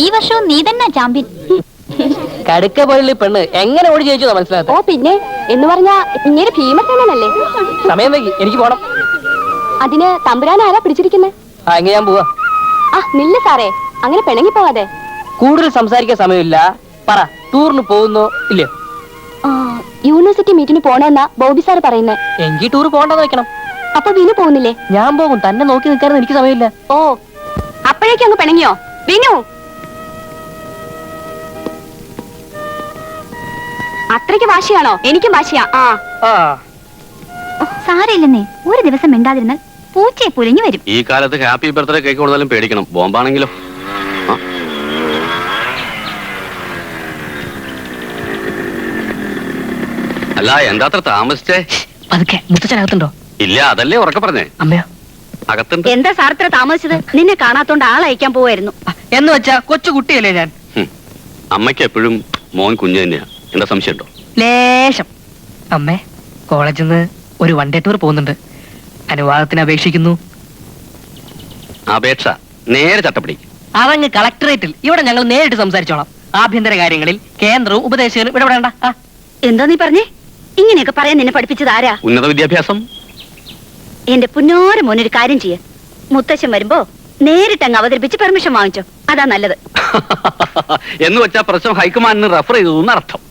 ഈ വർഷവും നീ തന്നെ ചാമ്പ്യൻ. കടുക്ക പോലുള്ള പെണ്ണ് എങ്ങനെ ഓടി ജയിച്ചു മനസ്സിലാകത്ത? ഓ പിന്നെ എന്ന് പറഞ്ഞാ ഇങ്ങനെ ഭീമസേനല്ലേ? സമയം വൈകി, എനിക്ക് പോണം. അതിന് തമ്പുരാൻ ആരാ പിടിച്ചിരിക്കുന്നത്? എങ്ങനെ ഞാൻ പോവാ? ആ നില്ല സാറേ, അങ്ങനെ പിണങ്ങി പോവാതെ. കൂടുതൽ സംസാരിക്കാൻ സമയമില്ല. പറ, ടൂറിന് പോകുന്നോ ഇല്ലയോ? യൂണിവേഴ്സിറ്റി മീറ്റിന് പോണെന്നാ ബോബി സാർ പറയുന്നേ. എനിക്ക് ടൂർ പോകണ്ടെന്ന് വെക്കണം. അപ്പൊ വിനു പോകുന്നില്ലേ? ഞാൻ പോകും. തന്നെ നോക്കി നിൽക്കാനും എനിക്ക് സമയമില്ല. ഓ അപ്പോഴേക്കും അങ്ങ് പിണങ്ങിയോ വിനു? അത്രയ്ക്ക് വാശിയാണോ? എനിക്കും വാശിയാ. സാരമില്ലെന്നേ, ഒരു ദിവസം മിണ്ടാതിരുന്നാൽ പൂച്ചയെ പുലിഞ്ഞു വരും. ഈ കാലത്ത് ഹാപ്പി ബർത്ത്ഡേ കേക്ക് കൊടുത്താലും പേടിക്കണം. ബോംബാണെങ്കിലോ? അല്ല, എന്താ അത്ര താമസിച്ചേ? അതൊക്കെ മുത്തച്ഛനകത്തുണ്ടോ? ഇല്ല, അതല്ലേ ഉറക്കെ പറഞ്ഞേ. അമ്മയോ? അകത്തുണ്ട്. എന്താ സാർ ഇത്ര താമസിച്ചത്? നിന്നെ കാണാത്തോണ്ട് ആളയക്കാൻ പോവായിരുന്നു. എന്ന് വെച്ചാ കൊച്ചു കുട്ടിയല്ലേ ഞാൻ? അമ്മയ്ക്ക് എപ്പോഴും മോൻ കുഞ്ഞു തന്നെയാ. എന്താ സംശയമുണ്ടോ? ലേശം. അമ്മേ, കോളേജിൽ നിന്ന് ഒരു വൺ ഡേ ടൂർ പോകുന്നുണ്ട്. അനുവാദത്തിന് അപേക്ഷിക്കുന്നു. അപേക്ഷ നേരെ ചട്ടപ്പടി. അതങ്ങ് കളക്ടറേറ്റിൽ. ഇവിടെ ഞങ്ങൾ നേരിട്ട് സംസാരിച്ചോളാം. ആഭ്യന്തര കാര്യങ്ങളിൽ കേന്ദ്രവും ഉപദേശകരും ഇടപെടേണ്ട. എന്താ നീ പറഞ്ഞേ? ഇങ്ങനെയൊക്കെ പറയാൻ നിന്നെ പഠിപ്പിച്ചത് ആരാ? ഉന്നത വിദ്യാഭ്യാസം. എന്റെ പുന്നോര മോനൊരു കാര്യം ചെയ്യ. മുത്തശ്ശൻ വരുമ്പോ നേരിട്ട് അങ്ങ് അവതരിപ്പിച്ച് പെർമിഷൻ വാങ്ങിച്ചോ. അതാ നല്ലത്. എന്ന് വെച്ചാ പ്രശ്നം ഹൈക്കമാൻഡിന് റെഫർ ചെയ്തു എന്നർത്ഥം.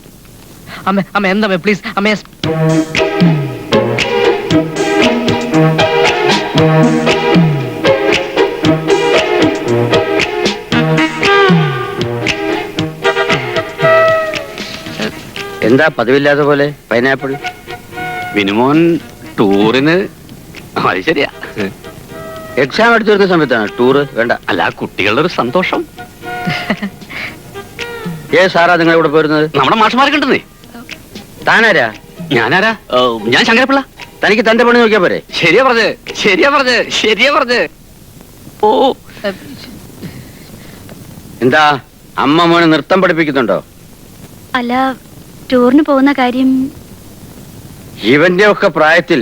അമ്മ അമ്മ എന്താ പ്ലീസ് അമ്മേ. എന്താ പതിവില്ലാത്ത പോലെ പൈനാപ്പിൾ? വിനുമോൻ ടൂറിന്. അത് ശരിയാ. എക്സാം എടുത്തു വരുന്ന സമയത്താണ് ടൂറ്? വേണ്ട. അല്ല, കുട്ടികളുടെ ഒരു സന്തോഷം. സാറാ നിങ്ങൾ ഇവിടെ പോരുന്നത്? നമ്മുടെ മാഷന്മാരൊക്കെ ഉണ്ടെന്നേ. താനാരാ? ഞാനാരാ? ഞാൻ ശങ്കരപ്പിള്ള. തനിക്ക് തന്റെ പണി നോക്കിയാ പോരെ? ശരിയാ പറഞ്ഞ്. ഓ, എന്താ അമ്മ മോനെ നൃത്തം പഠിപ്പിക്കുന്നുണ്ടോ? അല്ല, ടൂറിന് പോകുന്ന കാര്യം. ഇവന്റെ ഒക്കെ പ്രായത്തിൽ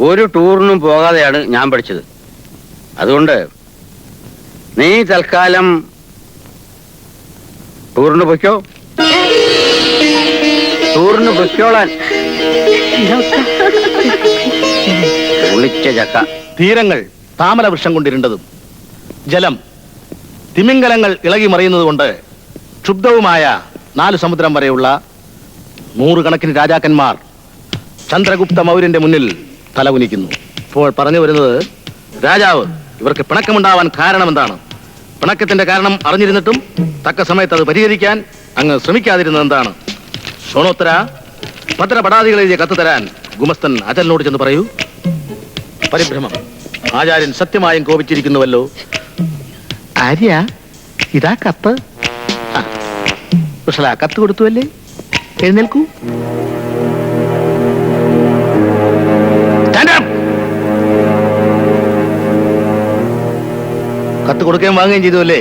ഒരു ടൂറിനും പോകാതെയാണ് ഞാൻ പഠിച്ചത്. അതുകൊണ്ട് നീ തൽക്കാലം ടൂറിന് പൊയ്ക്കോളാൻ. ഒളിച്ച ചക്ക. തീരങ്ങൾ താമര വൃക്ഷം കൊണ്ടിരുണ്ടതും ജലം തിമിംഗലങ്ങൾ ഇളകി മറിയുന്നതുകൊണ്ട് ക്ഷുബ്ധവുമായ 4 സമുദ്രം വരെയുള്ള 100 കണക്കിന് രാജാക്കന്മാർ ചന്ദ്രഗുപ്ത മൗര്യന്റെ മുന്നിൽ തലകുനിക്കുന്നു. ഇപ്പോൾ പറഞ്ഞു വരുന്നത്, രാജാവ് ഇവർക്ക് പിണക്കമുണ്ടാവാൻ കാരണം എന്താണ്? പിണക്കത്തിന്റെ കാരണം അറിഞ്ഞിരുന്നിട്ടും തക്ക സമയത്ത് അത് പരിഹരിക്കാൻ അങ്ങ് ശ്രമിക്കാതിരുന്നത് എന്താണ്? ഷോണോത്തര, ഭദ്രപടാദികൾ എഴുതിയ കത്ത് തരാൻ ഗുമസ്തൻ അചലിനോട് ചെന്ന് പറയൂ. പരിഭ്രമം. ആചാര്യൻ സത്യമായും കോപിച്ചിരിക്കുന്നുവല്ലോ. ആര്യ, ഇതാ കത്ത്. കുശല, കത്ത് കൊടുത്തുവല്ലേ? എഴുന്നേൽക്കൂ. കത്ത് കൊടുക്കുകയും വാങ്ങുകയും ചെയ്തുവല്ലേ?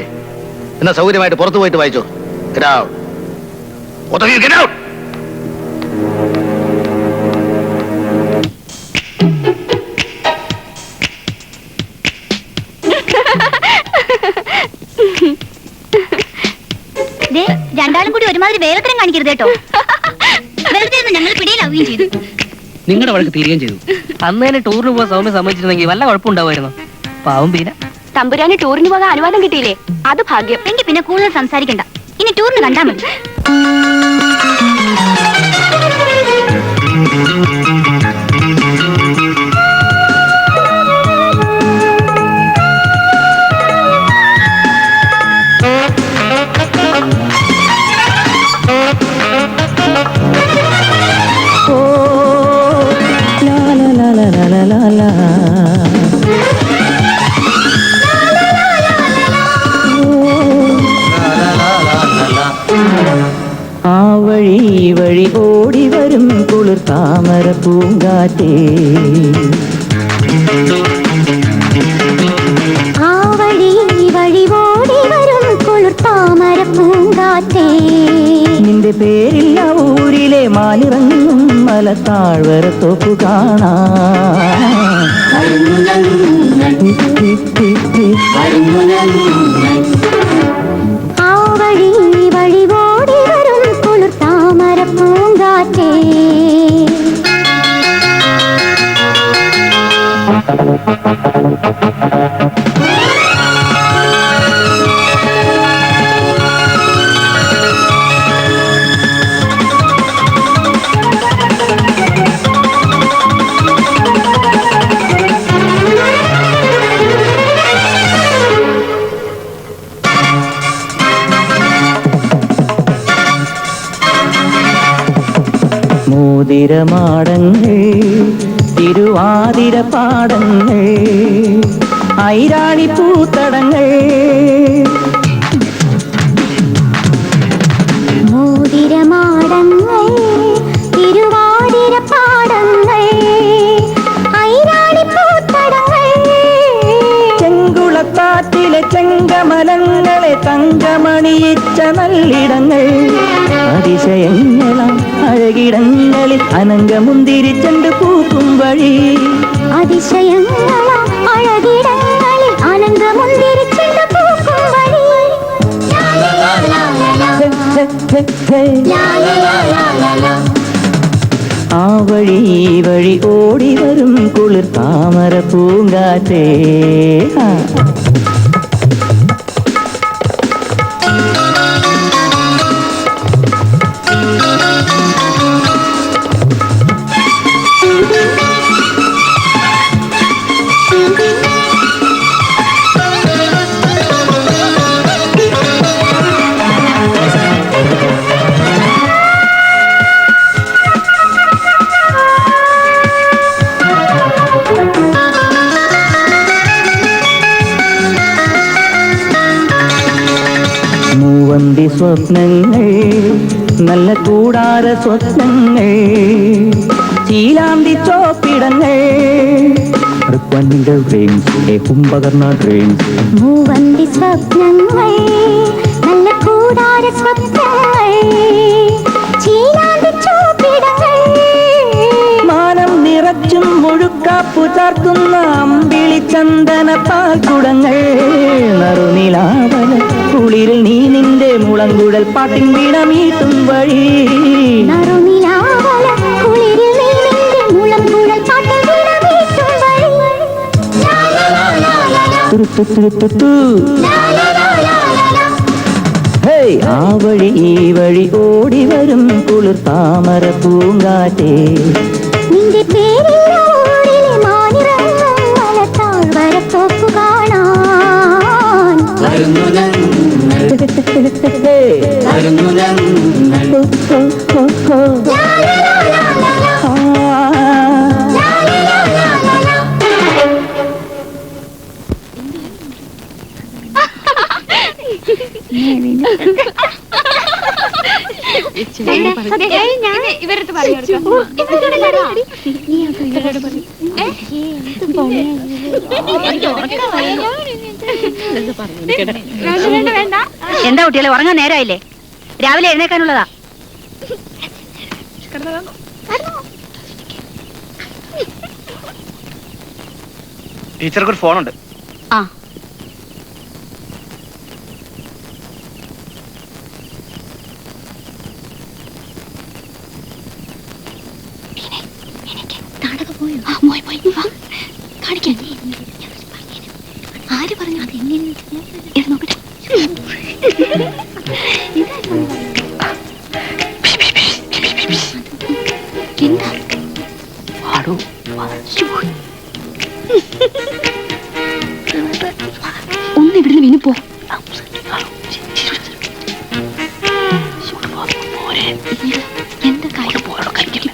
എന്നാ സൗകര്യമായിട്ട് പുറത്തു പോയിട്ട് വായിച്ചോ. Get out. What are you? Get out. രണ്ടാളും കൂടി ഒരുമാതിരി വേഗത്തിലും കാണിക്കരുത് കേട്ടോ. വെറുതെ ഞങ്ങൾ പിടിയിലാവുകയും ചെയ്തു. നിങ്ങളുടെ വഴക്ക് തീരുകയും ചെയ്തു. അന്ന് തന്നെ ടൂറിന് പോകാൻ സൗമ്യം സമ്മതിച്ചിരുന്നെങ്കിൽ വല്ല കുഴപ്പമുണ്ടാവുമായിരുന്നു. പാവം പീന. തമ്പുരാന് ടൂറിന് പോകാൻ അനുവാദം കിട്ടിയില്ലേ? അത് ഭാഗ്യം. എങ്കിൽ പിന്നെ കൂടുതൽ സംസാരിക്കണ്ട. ഇനി ടൂറിന് കണ്ടാ മതി. ആ വഴി ഓടി വരും കുളിർ താമര പൂങ്കാറ്റേ. ആ വഴി ഓടി വരും കുളിർ താമര പൂങ്കാറ്റേ. നിന്റെ പേരില്ല ഊരിലെ മാലിറങ്ങും മലത്താഴ്വര തോപ്പു കാണാൻ. മോതിരമാടങ്ങൾ തിരുവാതിര പാടങ്ങൾ ഐരാണി പൂത്തടങ്ങൾ മോതിരമാടങ്ങൾ തിരുവാതിര പാടങ്ങൾ ഐരാണി പൂത്തടങ്ങൾ ചെങ്കുളത്താറ്റിലെ ചെങ്കമലങ്ങളെ തങ്കമണിയിച്ച നല്ലിടങ്ങൾ അതിശയങ്ങളാം അഴകിടങ്ങളിൽ അനങ്കമുന്തിരിച്ചണ്ട് പൂക്കും വഴി അതിശയങ്ങളാം അഴകിടങ്ങളിൽ അനന്തമുന്തിരിച്ചെന്ന് പൂക്കും വഴി ആ വഴി ഈ വഴി ഓടി വരും കുളിർ താമര പൂങ്കാറ്റേ മൂവന്തി സ്വപ്നങ്ങൾ നല്ല കൂടാര സ്വപ്നങ്ങൾ ചീലാന്തി ചോപ്പിടങ്ങൾ മൂവന്തി സ്വപ്നങ്ങൾ നല്ല കൂടാര സ്വപ്നങ്ങൾ ചീലാന്തി ചോപ്പിടങ്ങൾ മാനം നിറച്ചും മുഴുക്കാപ്പു ചാർത്തുന്ന അമ്പിളി ചന്ദന പാൽക്കുടങ്ങൾ നറുനിലാവല കുളിരിൽ നീ നിന്റെ മുളങ്കുഴൽ പാട്ടിൻ വീണമീട്ടും വഴി നറുനിലാവല കുളിരിൽ നീ നിന്റെ മുളങ്കുഴൽ പാട്ടിൻ വീണമീട്ടും വഴി ഹേയ് ആ വഴി ഈ വഴി ഓടി വരും കുളിർ താമര പൂങ്കാറ്റേ നിന്റെ പേരില്ല ഊരിലെ മാനിറങ്ങും മലത്താഴ്വരത്തോപ്പു കാണാൻ ഇവരടുത്ത് പറഞ്ഞു എന്താ കുട്ടികളെ ഉറങ്ങാൻ നേരമായില്ലേ? രാവിലെ എഴുന്നേക്കാനുള്ളതാ. ടീച്ചർക്ക് ഒരു ഫോണുണ്ട്. ആ ആര് പറഞ്ഞു അത് എങ്ങനെ നോക്കട്ടെ. എന്താ ഒന്ന് ഇവിടുന്ന് വീണ് പോ. എന്താ കാര്യം?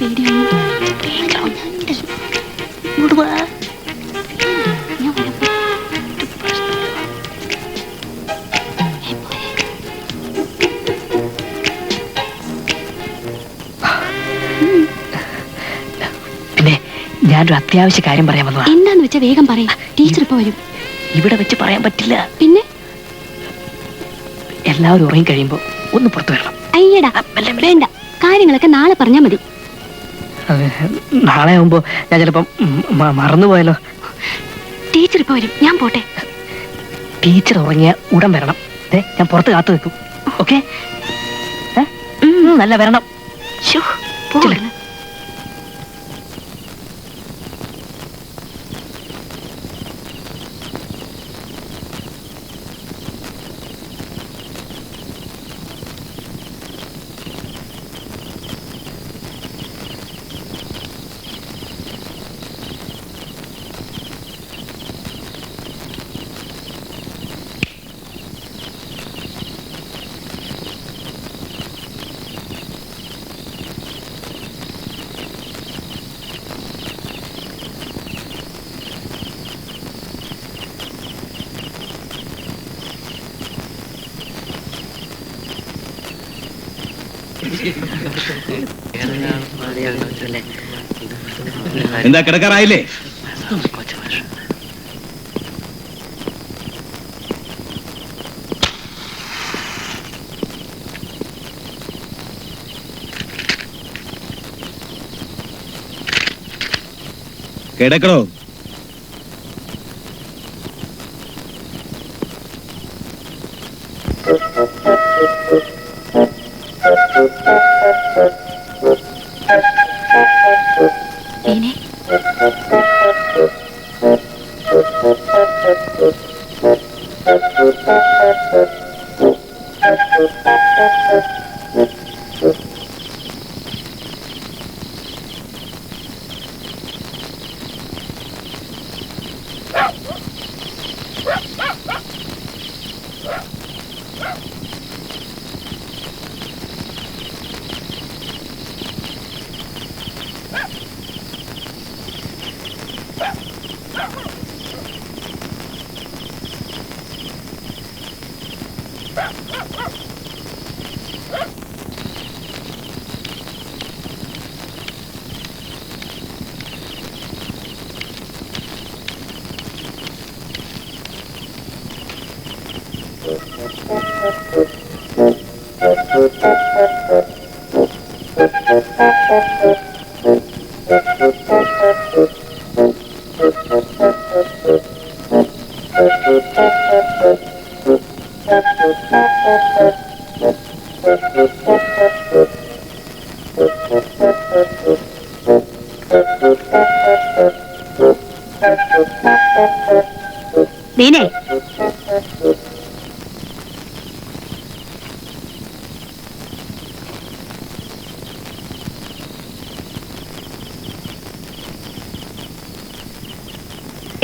പേടിയാണ്. പിന്നെ ഞാനൊരു അത്യാവശ്യ കാര്യം പറയാൻ വന്നതാ. എന്താന്ന് വെച്ചാ വേഗം പറയാ. ടീച്ചർ ഇപ്പൊ വരും. ഇവിടെ വെച്ച് പറയാൻ പറ്റില്ല. പിന്നെ എല്ലാവരും ഉറങ്ങി കഴിയുമ്പോ ഒന്ന് പുറത്തു വരണം. അയ്യടാ വേണ്ട, കാര്യങ്ങളൊക്കെ നാളെ പറഞ്ഞാ മതി. നാളെ ആവുമ്പോ ഞാൻ ചിലപ്പം മറന്നുപോയല്ലോ. ടീച്ചർ ഇപ്പൊ വരും, ഞാൻ പോട്ടെ. ടീച്ചർ ഉറങ്ങിയ ഉടൻ വരണം. ഞാൻ പുറത്ത് കാത്തു വെക്കും. ഓക്കെ? നല്ല വരണം. എന്താ കിടക്കാറായില്ലേ? കിടക്കണോ? പിന്നെ ദീനേ,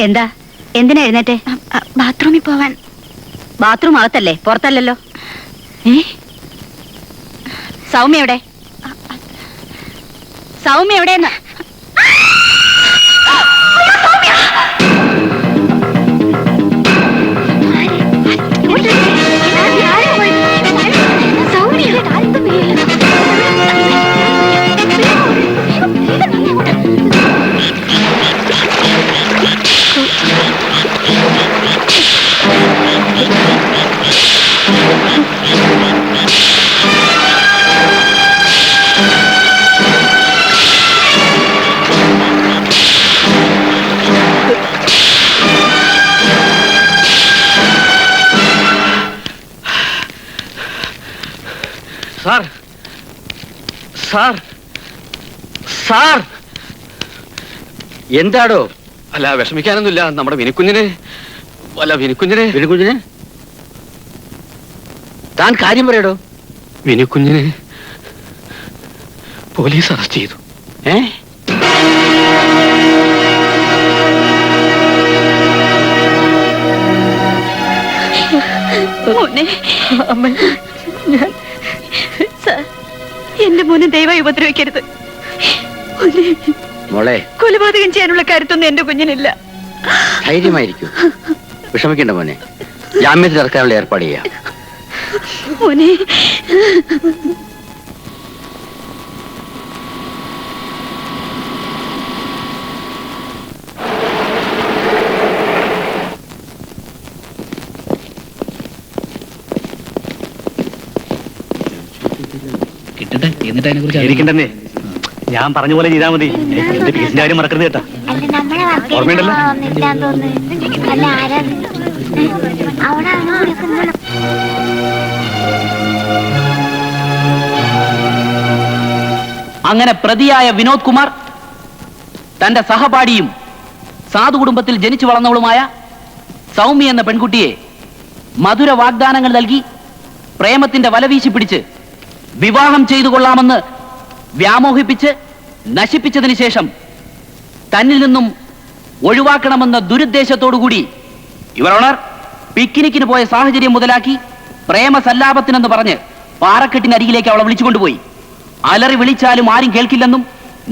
എന്താ? എന്തിനാ എഴുന്നേറ്റെ? ബാത്റൂമിൽ പോവാൻ. ബാത്റൂം അകത്തല്ലേ, പുറത്തല്ലല്ലോ. സൗമ്യ എവിടെ? സൗമ്യ എവിടെയെന്ന്? Sir, sir, sir. എന്താടോ? അല്ല, വിഷമിക്കാനൊന്നുമില്ല. നമ്മുടെ വിനുക്കുഞ്ഞിനെ വിനുകുഞ്ഞിനെ താൻ കാര്യം പറയടോ. വിനുക്കുഞ്ഞിനെ പോലീസ് അറസ്റ്റ് ചെയ്തു. എന്റെ മോനെ ദയവായി ഉപദ്രവിക്കരുത്. മോളെ, കൊലപാതകം ചെയ്യാനുള്ള കരുത്തൊന്നും എന്റെ കുഞ്ഞിനില്ല. ധൈര്യമായിരിക്കും, വിഷമിക്കണ്ട മോനെ. ജാമ്യത്തിൽ ഇറക്കാനുള്ള ഏർപ്പാട് ചെയ്യാം. മോനെ, കിട്ടട്ടെ, എന്നിട്ട് അതിനെ കുറിച്ച് ഇരിക്കണ്ടെന്നേ. ഞാൻ പറഞ്ഞ പോലെ ചെയ്താൽ മതി. എന്റെ ഫീസിന്റെ കാര്യം മറക്കരുത് കേട്ടാ. ഓർമ്മയുണ്ടല്ലോ? അങ്ങനെ പ്രതിയായ വിനോദ് കുമാർ തന്റെ സഹപാഠിയും സാധു കുടുംബത്തിൽ ജനിച്ചു വളർന്നവളുമായ സൗമ്യ എന്ന പെൺകുട്ടിയെ മധുര വാഗ്ദാനങ്ങൾ നൽകി പ്രേമത്തിന്റെ വല വീശി പിടിച്ച് വിവാഹം ചെയ്തു കൊള്ളാമെന്ന് വ്യാമോഹിപ്പിച്ച് നശിപ്പിച്ചതിന് ശേഷം തന്നിൽ നിന്നും ഒഴിവാക്കണമെന്ന ദുരുദ്ദേശത്തോടുകൂടി യുവർ ഓണർ പിക്നിക്കിന് പോയ സാഹചര്യം മുതലാക്കി പ്രേമസല്ലാപത്തിനെന്ന് പറഞ്ഞ് പാറക്കെട്ടിനരികിലേക്ക് അവളെ വിളിച്ചുകൊണ്ടുപോയി. അലറി വിളിച്ചാലും ആരും കേൾക്കില്ലെന്നും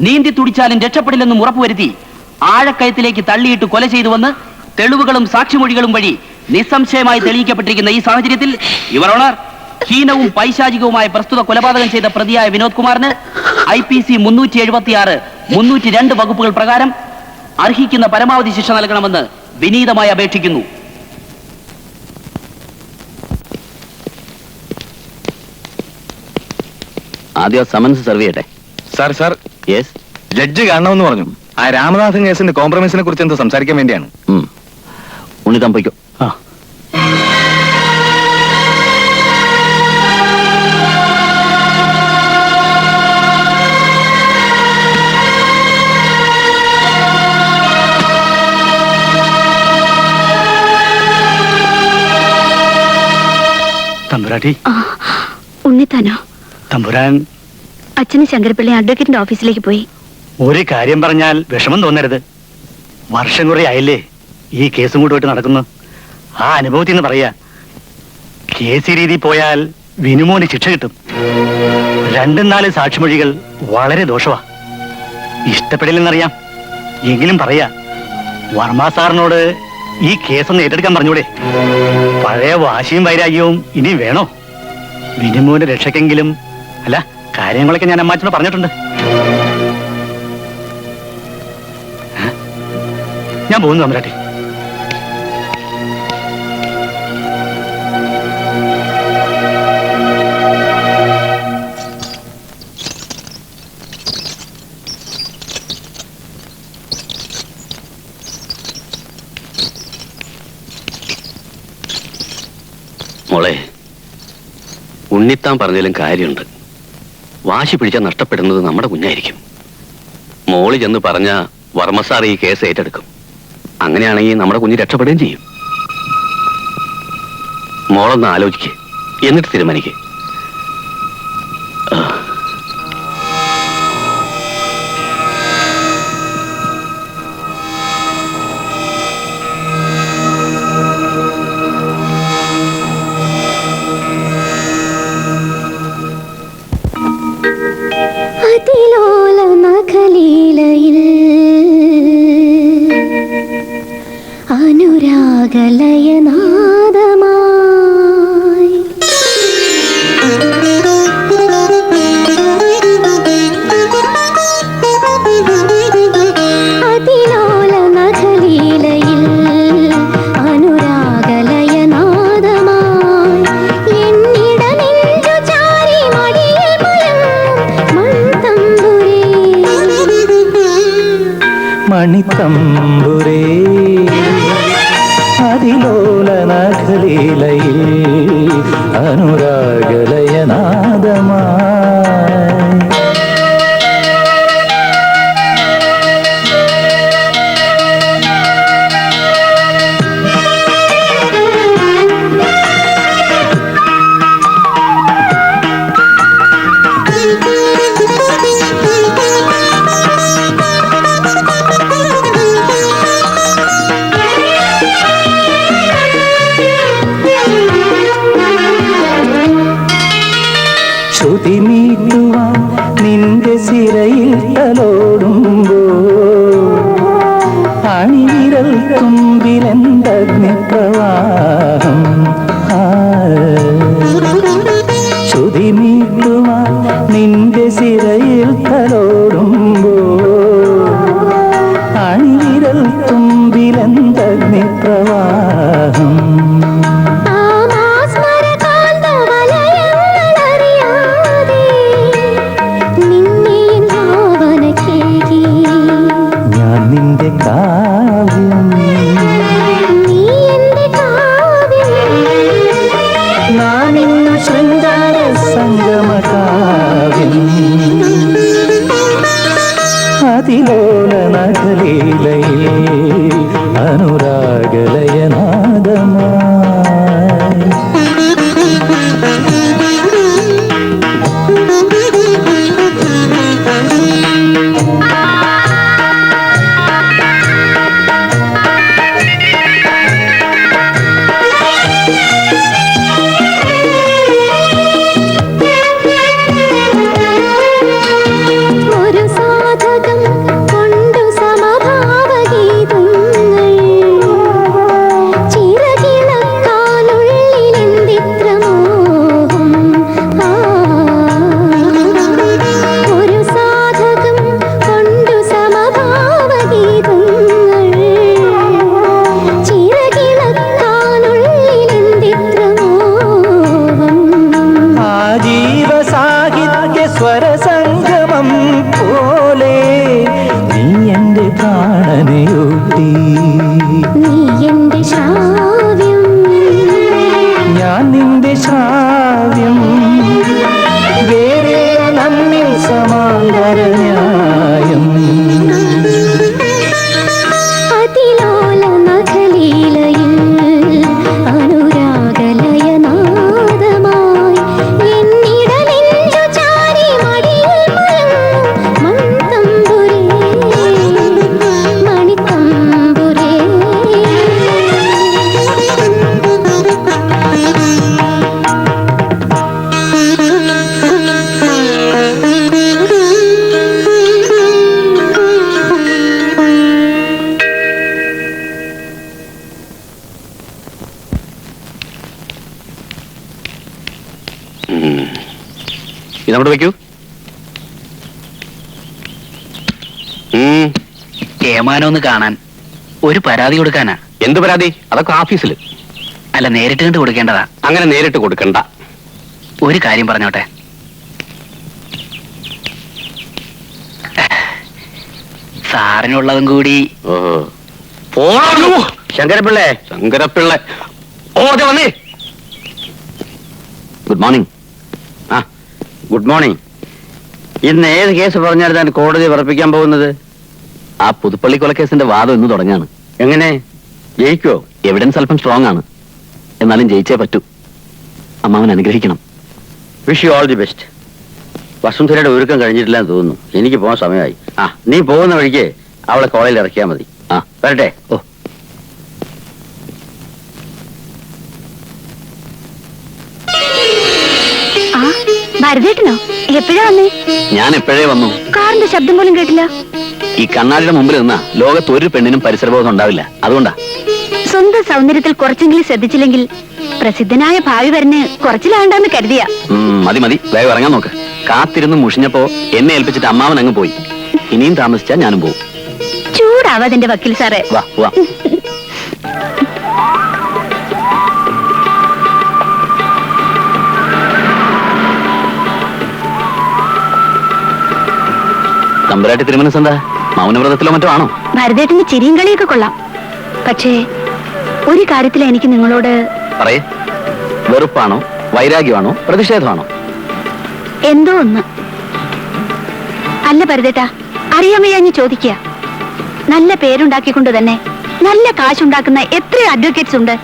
നീന്തി തുടിച്ചാലും രക്ഷപ്പെടില്ലെന്നും ഉറപ്പുവരുത്തി ആഴക്കയത്തിലേക്ക് തള്ളിയിട്ട് കൊല ചെയ്തുവെന്ന് തെളിവുകളും സാക്ഷിമൊഴികളും വഴി നിസ്സംശയമായി തെളിയിക്കപ്പെട്ടിരിക്കുന്ന ഈ സാഹചര്യത്തിൽ യുവർ ഓണർ ഹീനവും പൈശാചികവുമായ പ്രസ്തുത കൊലപാതകം ചെയ്ത പ്രതിയായ വിനോദ് കുമാറിന് IPC 376, 302 വകുപ്പുകൾ പ്രകാരം അർഹിക്കുന്ന പരമാവധി ശിക്ഷ നൽകണമെന്ന് വിനീതമായി അപേക്ഷിക്കുന്നു. ആദ്യം സമൻസ് സെർവ് ചെയ്യട്ടെ. Sir yes. ജഡ്ജ് കാണണമെന്ന് പറഞ്ഞു. ആ രാമനാഥൻ കേസിന്റെ കോംപ്രമൈസിനെ കുറിച്ച് എന്ത് സംസാരിക്കാൻ വേണ്ടിയാണ്. ഉണ്ണി തമ്പയ്ക്കോ. തമ്പുരാട്ടി. ഉണ്ണിത്താനോ? തമ്പുരാൻ അച്ഛന് ശങ്കരപ്പിള്ളി അഡ്വക്കേറ്റിന്റെ ഓഫീസിലേക്ക് പോയി. ഒരു കാര്യം പറഞ്ഞാൽ വിഷമം തോന്നരുത്. വർഷം കുറെ ആയില്ലേ ഈ കേസും കൂട്ടുമായിട്ട് നടക്കുന്നു. ആ അനുഭവത്തിൽ നിന്ന് പറയാ, കേസ് രീതി പോയാൽ വിനുമോന് ശിക്ഷ കിട്ടും. 2-4 സാക്ഷിമൊഴികൾ വളരെ ദോഷമാ. ഇഷ്ടപ്പെടില്ലെന്നറിയാം, എങ്കിലും പറയാ, വർമ്മ സാറിനോട് ഈ കേസൊന്ന് ഏറ്റെടുക്കാൻ പറഞ്ഞൂടെ? പഴയ വാശിയും വൈരാഗ്യവും ഇനി വേണോ? വിനുമോന്റെ രക്ഷക്കെങ്കിലും. അല്ല, കാര്യങ്ങളൊക്കെ ഞാൻ അമ്മാച്ചനോട് പറഞ്ഞിട്ടുണ്ട്. ഞാൻ പോകുന്നു തമ്പുരാട്ടി. മോളെ, ഉണ്ണിത്താൻ പറഞ്ഞാലും കാര്യമുണ്ട്. വാശി പിടിച്ചാൽ നഷ്ടപ്പെടുന്നത് നമ്മുടെ കുഞ്ഞായിരിക്കും. മോള് ചെന്ന് പറഞ്ഞ വർമ്മ സാർ ഈ കേസ് ഏറ്റെടുക്കും. അങ്ങനെയാണെങ്കിൽ നമ്മുടെ കുഞ്ഞ് രക്ഷപ്പെടുകയും ചെയ്യും. മോളൊന്ന് ആലോചിക്ക്, എന്നിട്ട് തീരുമാനിക്ക്. അതിലോല നഖലീലയിൽ അനുരാഗലയനാദമായി അതിലോല നഖലീലയിൽ അനുരാഗലയനാദമായി എന്നിട നെഞ്ചു ചാരി മടിയിൽ മണിത്തമ്പുരേ അതിലോല നഖലീലയിൽ അനുരാഗലയനാദമായി ശ്രുതിമീട്ടുവാൻ നിന്റെ സിരയിൽ തലോടുമ്പോ അണിവിരൽ തുമ്പിലെന്തഗ്നിപ്രവാഹം. ശ്രുതിമീട്ടുവാൻ നിന്റെ സിരയിൽ തലോടുമ്പോ അണിവിരൽ തുമ്പിലെന്തഗ്നിപ്രവാഹം. ഞാൻ നിന്റെ കാവ്യം, നാനിന്നു ശൃംഗാര സംഗമ കാവ്യം. അതിലോല നഖലീലയിൽ അനുരാഗലയനാദമായി ഒരു സാധകം കൊണ്ടു സമഭാവഗീതങ്ങൾ ചിറകിള ഞാൻ നിന്റെ ശ്രാവ്യം വേറെ നമ്മിൽ സമാന്തര ന്യായം അതിലോല നഖലീലയിൽ അനുരാഗലയനാദമായി എന്നിടലെഞ്ചു ചാരി മടിയിൽ മണിത്തമ്പുരേ മണിത്തമ്പുരേ ഇതവിടെ വെക്കൂ. ഏമാനൊന്ന് കാണാൻ ഒരു പരാതി കൊടുക്കാനാ. എന്ത് പരാതി? അതൊക്കെ ഓഫീസിൽ. അല്ല, നേരിട്ട് കണ്ട് കൊടുക്കേണ്ടതാ. അങ്ങനെ നേരിട്ട് കൊടുക്കണ്ട. ഒരു കാര്യം പറഞ്ഞോട്ടെ. സാറിനുള്ളതും കൂടി. ശങ്കരപ്പിള്ളേ. ശങ്കരപ്പിള്ള. ഓ അതെ വന്നേ. Good morning. ആ ഗുഡ് മോർണിംഗ്. ഇന്ന് ഏത് കേസ് പറഞ്ഞാൽ താൻ കോടതി ഉറപ്പിക്കാൻ പോകുന്നത്? ആ പുതുപ്പള്ളി കൊലക്കേസിന്റെ വാദം ഇന്ന് തുടങ്ങാണ്. എങ്ങനെ ജയിക്കോ? എവിഡൻസ് അല്പം സ്ട്രോങ് ആണ്, എന്നാലും ജയിച്ചേ പറ്റൂ. അമ്മാവൻ അനുഗ്രഹിക്കണം. Wish you all the best. വസുന്ധരയുടെ ഒരുക്കം കഴിഞ്ഞിട്ടില്ലെന്ന് തോന്നുന്നു. എനിക്ക് പോകാൻ സമയമായി. ആ നീ പോകുന്ന വഴിക്ക് അവളെ കോളേജിൽ ഇറക്കിയാൽ മതി. ആ വരട്ടെ. ഓ ആ ഭരതേട്ടനോ? എപ്പോഴാ വന്നേ? ഞാൻ എപ്പോഴേ വന്നു. കാറിന്റെ ശബ്ദം പോലും കേട്ടില്ല. ഈ കണ്ണാടിയുടെ മുമ്പിൽ നിന്നാ ലോകത്ത് ഒരു പെണ്ണിനും പരിസരബോധം ഉണ്ടാവില്ല. അതുകൊണ്ടാ. സ്വന്തം സൗന്ദര്യത്തിൽ കുറച്ചെങ്കിലും ശ്രദ്ധിച്ചില്ലെങ്കിൽ പ്രസിദ്ധനായ ഭാവി വരന് കുറച്ചിലാണ്ടെന്ന് കരുതിയ. മതി മതി, വേഗം ഇറങ്ങാൻ നോക്ക്. കാത്തിരുന്ന് മുഷിഞ്ഞപ്പോ എന്നെ ഏൽപ്പിച്ചിട്ട് അമ്മാവൻ അങ്ങ് പോയി. ഇനിയും താമസിച്ചാ ഞാനും പോകും. ചൂടാവാതിന്റെ വക്കീൽ സാറേ. വാ വാ. തമ്പുരാട്ടി തിരുമനസ് എന്താ മൗനവ്രതത്തിലോ മറ്റോ ആണോ? ഭരതേട്ടന്റെ ചിരിയും കളിയൊക്കെ കൊള്ളാം. പക്ഷേ ഒരു കാര്യത്തില എനിക്ക് നിങ്ങളോട്. പറയേ. വെറുപ്പാണോ, വൈരാഗ്യമാണോ, പ്രതിഷേധമാണോ? എന്തോ ഒന്ന്. അല്ല ഭരതേട്ടാ, അറിയാമയ്യാഞ്ഞ് ചോദിക്കുക. നല്ല പേരുണ്ടാക്കിക്കൊണ്ട് തന്നെ നല്ല കാശുണ്ടാക്കുന്ന എത്രയോ അഡ്വക്കേറ്റ്സ് ഉണ്ട്.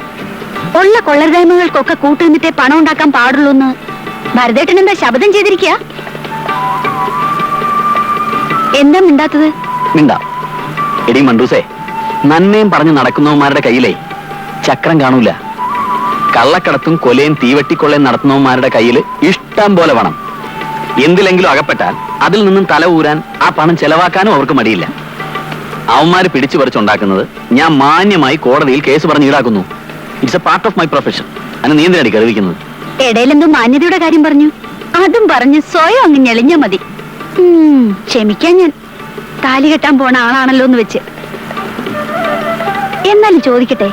ഉള്ള കൊള്ളരുതായ്മകൾക്കൊക്കെ കൂട്ടുനിന്നിട്ടേ പണം ഉണ്ടാക്കാൻ പാടുള്ളൂ എന്ന് ഭരതേട്ടൻ എന്താ ശപഥം ചെയ്തിരിക്കുക? എന്താ മിണ്ടാത്തത്? മിണ്ടാ. എടി മണ്ടൂസേ, നന്മയും പറഞ്ഞു നടക്കുന്നവന്മാരുടെ കയ്യിലേ ചക്രം കാണൂല. കള്ളക്കടത്തും കൊലയും തീവെട്ടിക്കൊള്ളയും നടത്തുന്നവന്മാരുടെ കയ്യിൽ ഇഷ്ടം പോലെ പണം. എന്തിലെങ്കിലും അകപ്പെട്ടാൽ അതിൽ നിന്നും തല ഊരാൻ ആ പണം ചെലവാക്കാനും അവർക്ക് മടിയില്ല. അവന്മാര് പിടിച്ചു പറിച്ചുണ്ടാക്കുന്നത് ഞാൻ മാന്യമായി കോടതിയിൽ കേസ് പറഞ്ഞ് ഈടാക്കുന്നു. It's A part of my profession. അതിന് നീ എന്തിനാടി കരുവിക്കുന്നത്? ഇടയിലെന്തോ മാന്യതയുടെ കാര്യം പറഞ്ഞു. അതും പറഞ്ഞ് സ്വയം അങ്ങ് ഞെളിഞ്ഞ മതി. ക്ഷമിക്കാൻ ഞാൻ. താലി കെട്ടാൻ പോണ ആളാണല്ലോ എന്ന് വെച്ച്. എന്നാലും ചോദിക്കട്ടെ,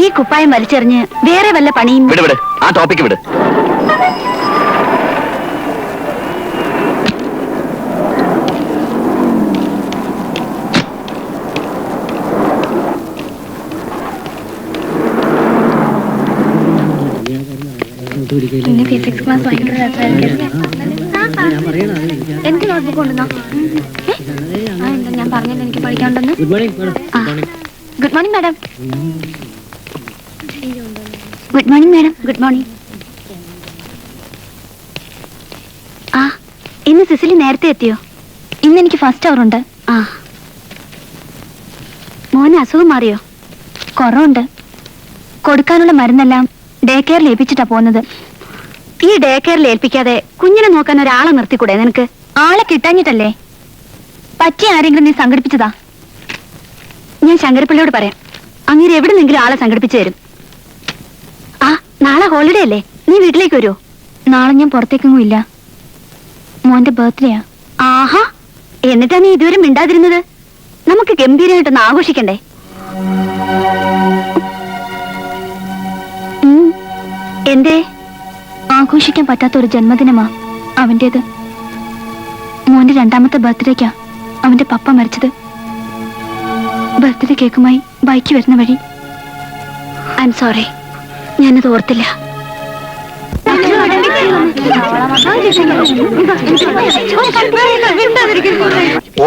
ഈ കുപ്പായം വലിച്ചെറിഞ്ഞ് വേറെ വല്ല പണിയും? വിട് വിട്, ആ ടോപ്പിക്ക് വിട്. ഫിസിക്സ് ക്ലാസ് ഭയങ്കര എന്ത് നോട്ട്ബുക്ക് കൊണ്ടുവന്നോ? എന്താ ഞാൻ പറഞ്ഞല്ലോ എനിക്ക് പഠിക്കാനുണ്ടെന്ന്. Good morning madam. Good morning madam. Good morning. ആ ഇന്ന് സിസിലി നേരത്തെ എത്തിയോ? ഇന്ന് എനിക്ക് ഫസ്റ്റ് അവർ ഉണ്ട്. ആ മോന് അസുഖം മാറിയോ? കുറവുണ്ട്. കൊടുക്കാനുള്ള മരുന്നെല്ലാം ഡേ കെയറിൽ ഏൽപ്പിച്ചിട്ടാ പോകുന്നത്. ഈ ഡേ കെയറിൽ ഏൽപ്പിക്കാതെ കുഞ്ഞിനെ നോക്കാൻ ഒരാളെ നിർത്തിക്കൂടെ നിനക്ക്? ആളെ കിട്ടാഞ്ഞിട്ടല്ലേ? പറ്റിയ ആരെങ്കിലും നീ സംഘടിപ്പിച്ചതാ? ഞാൻ ശങ്കരപ്പിള്ളയോട് പറയാം. അങ്ങനെ എവിടെന്നെങ്കിലും ആളെ സംഘടിപ്പിച്ചു തരും. ആ നാളെ ഹോളിഡേ അല്ലേ? നീ വീട്ടിലേക്ക് വരുമോ? നാളെ ഞാൻ പുറത്തേക്കൊന്നും ഇല്ല. മോന്റെ ബർത്ത്ഡേയാ. ആഹാ, എന്നിട്ടാ നീ ഇതുവരെ മിണ്ടാതിരുന്നത്? നമുക്ക് ഗംഭീരമായിട്ടൊന്ന് ആഘോഷിക്കണ്ടേ? എന്തേ? ആഘോഷിക്കാൻ പറ്റാത്ത ഒരു ജന്മദിനമാ അവന്റേത്. മോന്റെ രണ്ടാമത്തെ ബർത്ത്ഡേക്കാ അവന്റെ പപ്പ മരിച്ചത്. ബർത്ത്ഡേ കേക്കുമായി ബൈക്ക് വരുന്ന വഴി. ഐ എം സോറി, ഞാനത് ഓർത്തില്ല.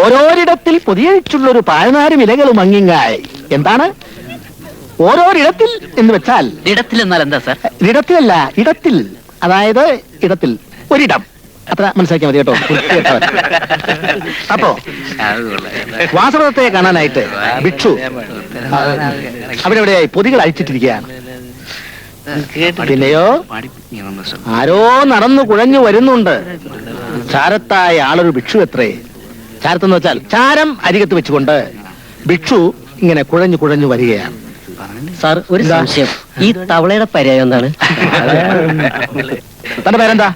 ഓരോരിടത്തിൽ പുതിയച്ചുള്ളൊരു പാഴ്നാരും ഇലകളും അങ്ങിങ്ങായി. എന്താണ് ഓരോരിടത്തിൽ എന്ന് വെച്ചാൽ? ഇടത്തിൽ എന്നാൽ എന്താ സാർ? ഇടത്തിലല്ല, ഇടത്തിൽ. അതായത് ഇടത്തിൽ ഒരിടം. അത്ര മനസ്സിലാക്കിയാൽ മതി കേട്ടോ. അപ്പോ വാസവദത്തെ കാണാനായിട്ട് ഭിക്ഷു അവിടെ പൊതികൾ അഴിച്ചിട്ടിരിക്കുകയാണ്. പിന്നെയോ ആരോ നടന്നു കുഴഞ്ഞു വരുന്നുണ്ട്. ചാരത്തായ ആളൊരു ഭിക്ഷു എത്രേ. ചാരത്തെന്ന് വെച്ചാൽ ചാരം അരികത്ത് വെച്ചുകൊണ്ട് ഭിക്ഷു ഇങ്ങനെ കുഴഞ്ഞു കുഴഞ്ഞു വരികയാണ്. സാർ, ഒരു സംശയം. ഈ തവളയുടെ പര്യായം എന്താണ്? തന്റെ പേരെന്താ?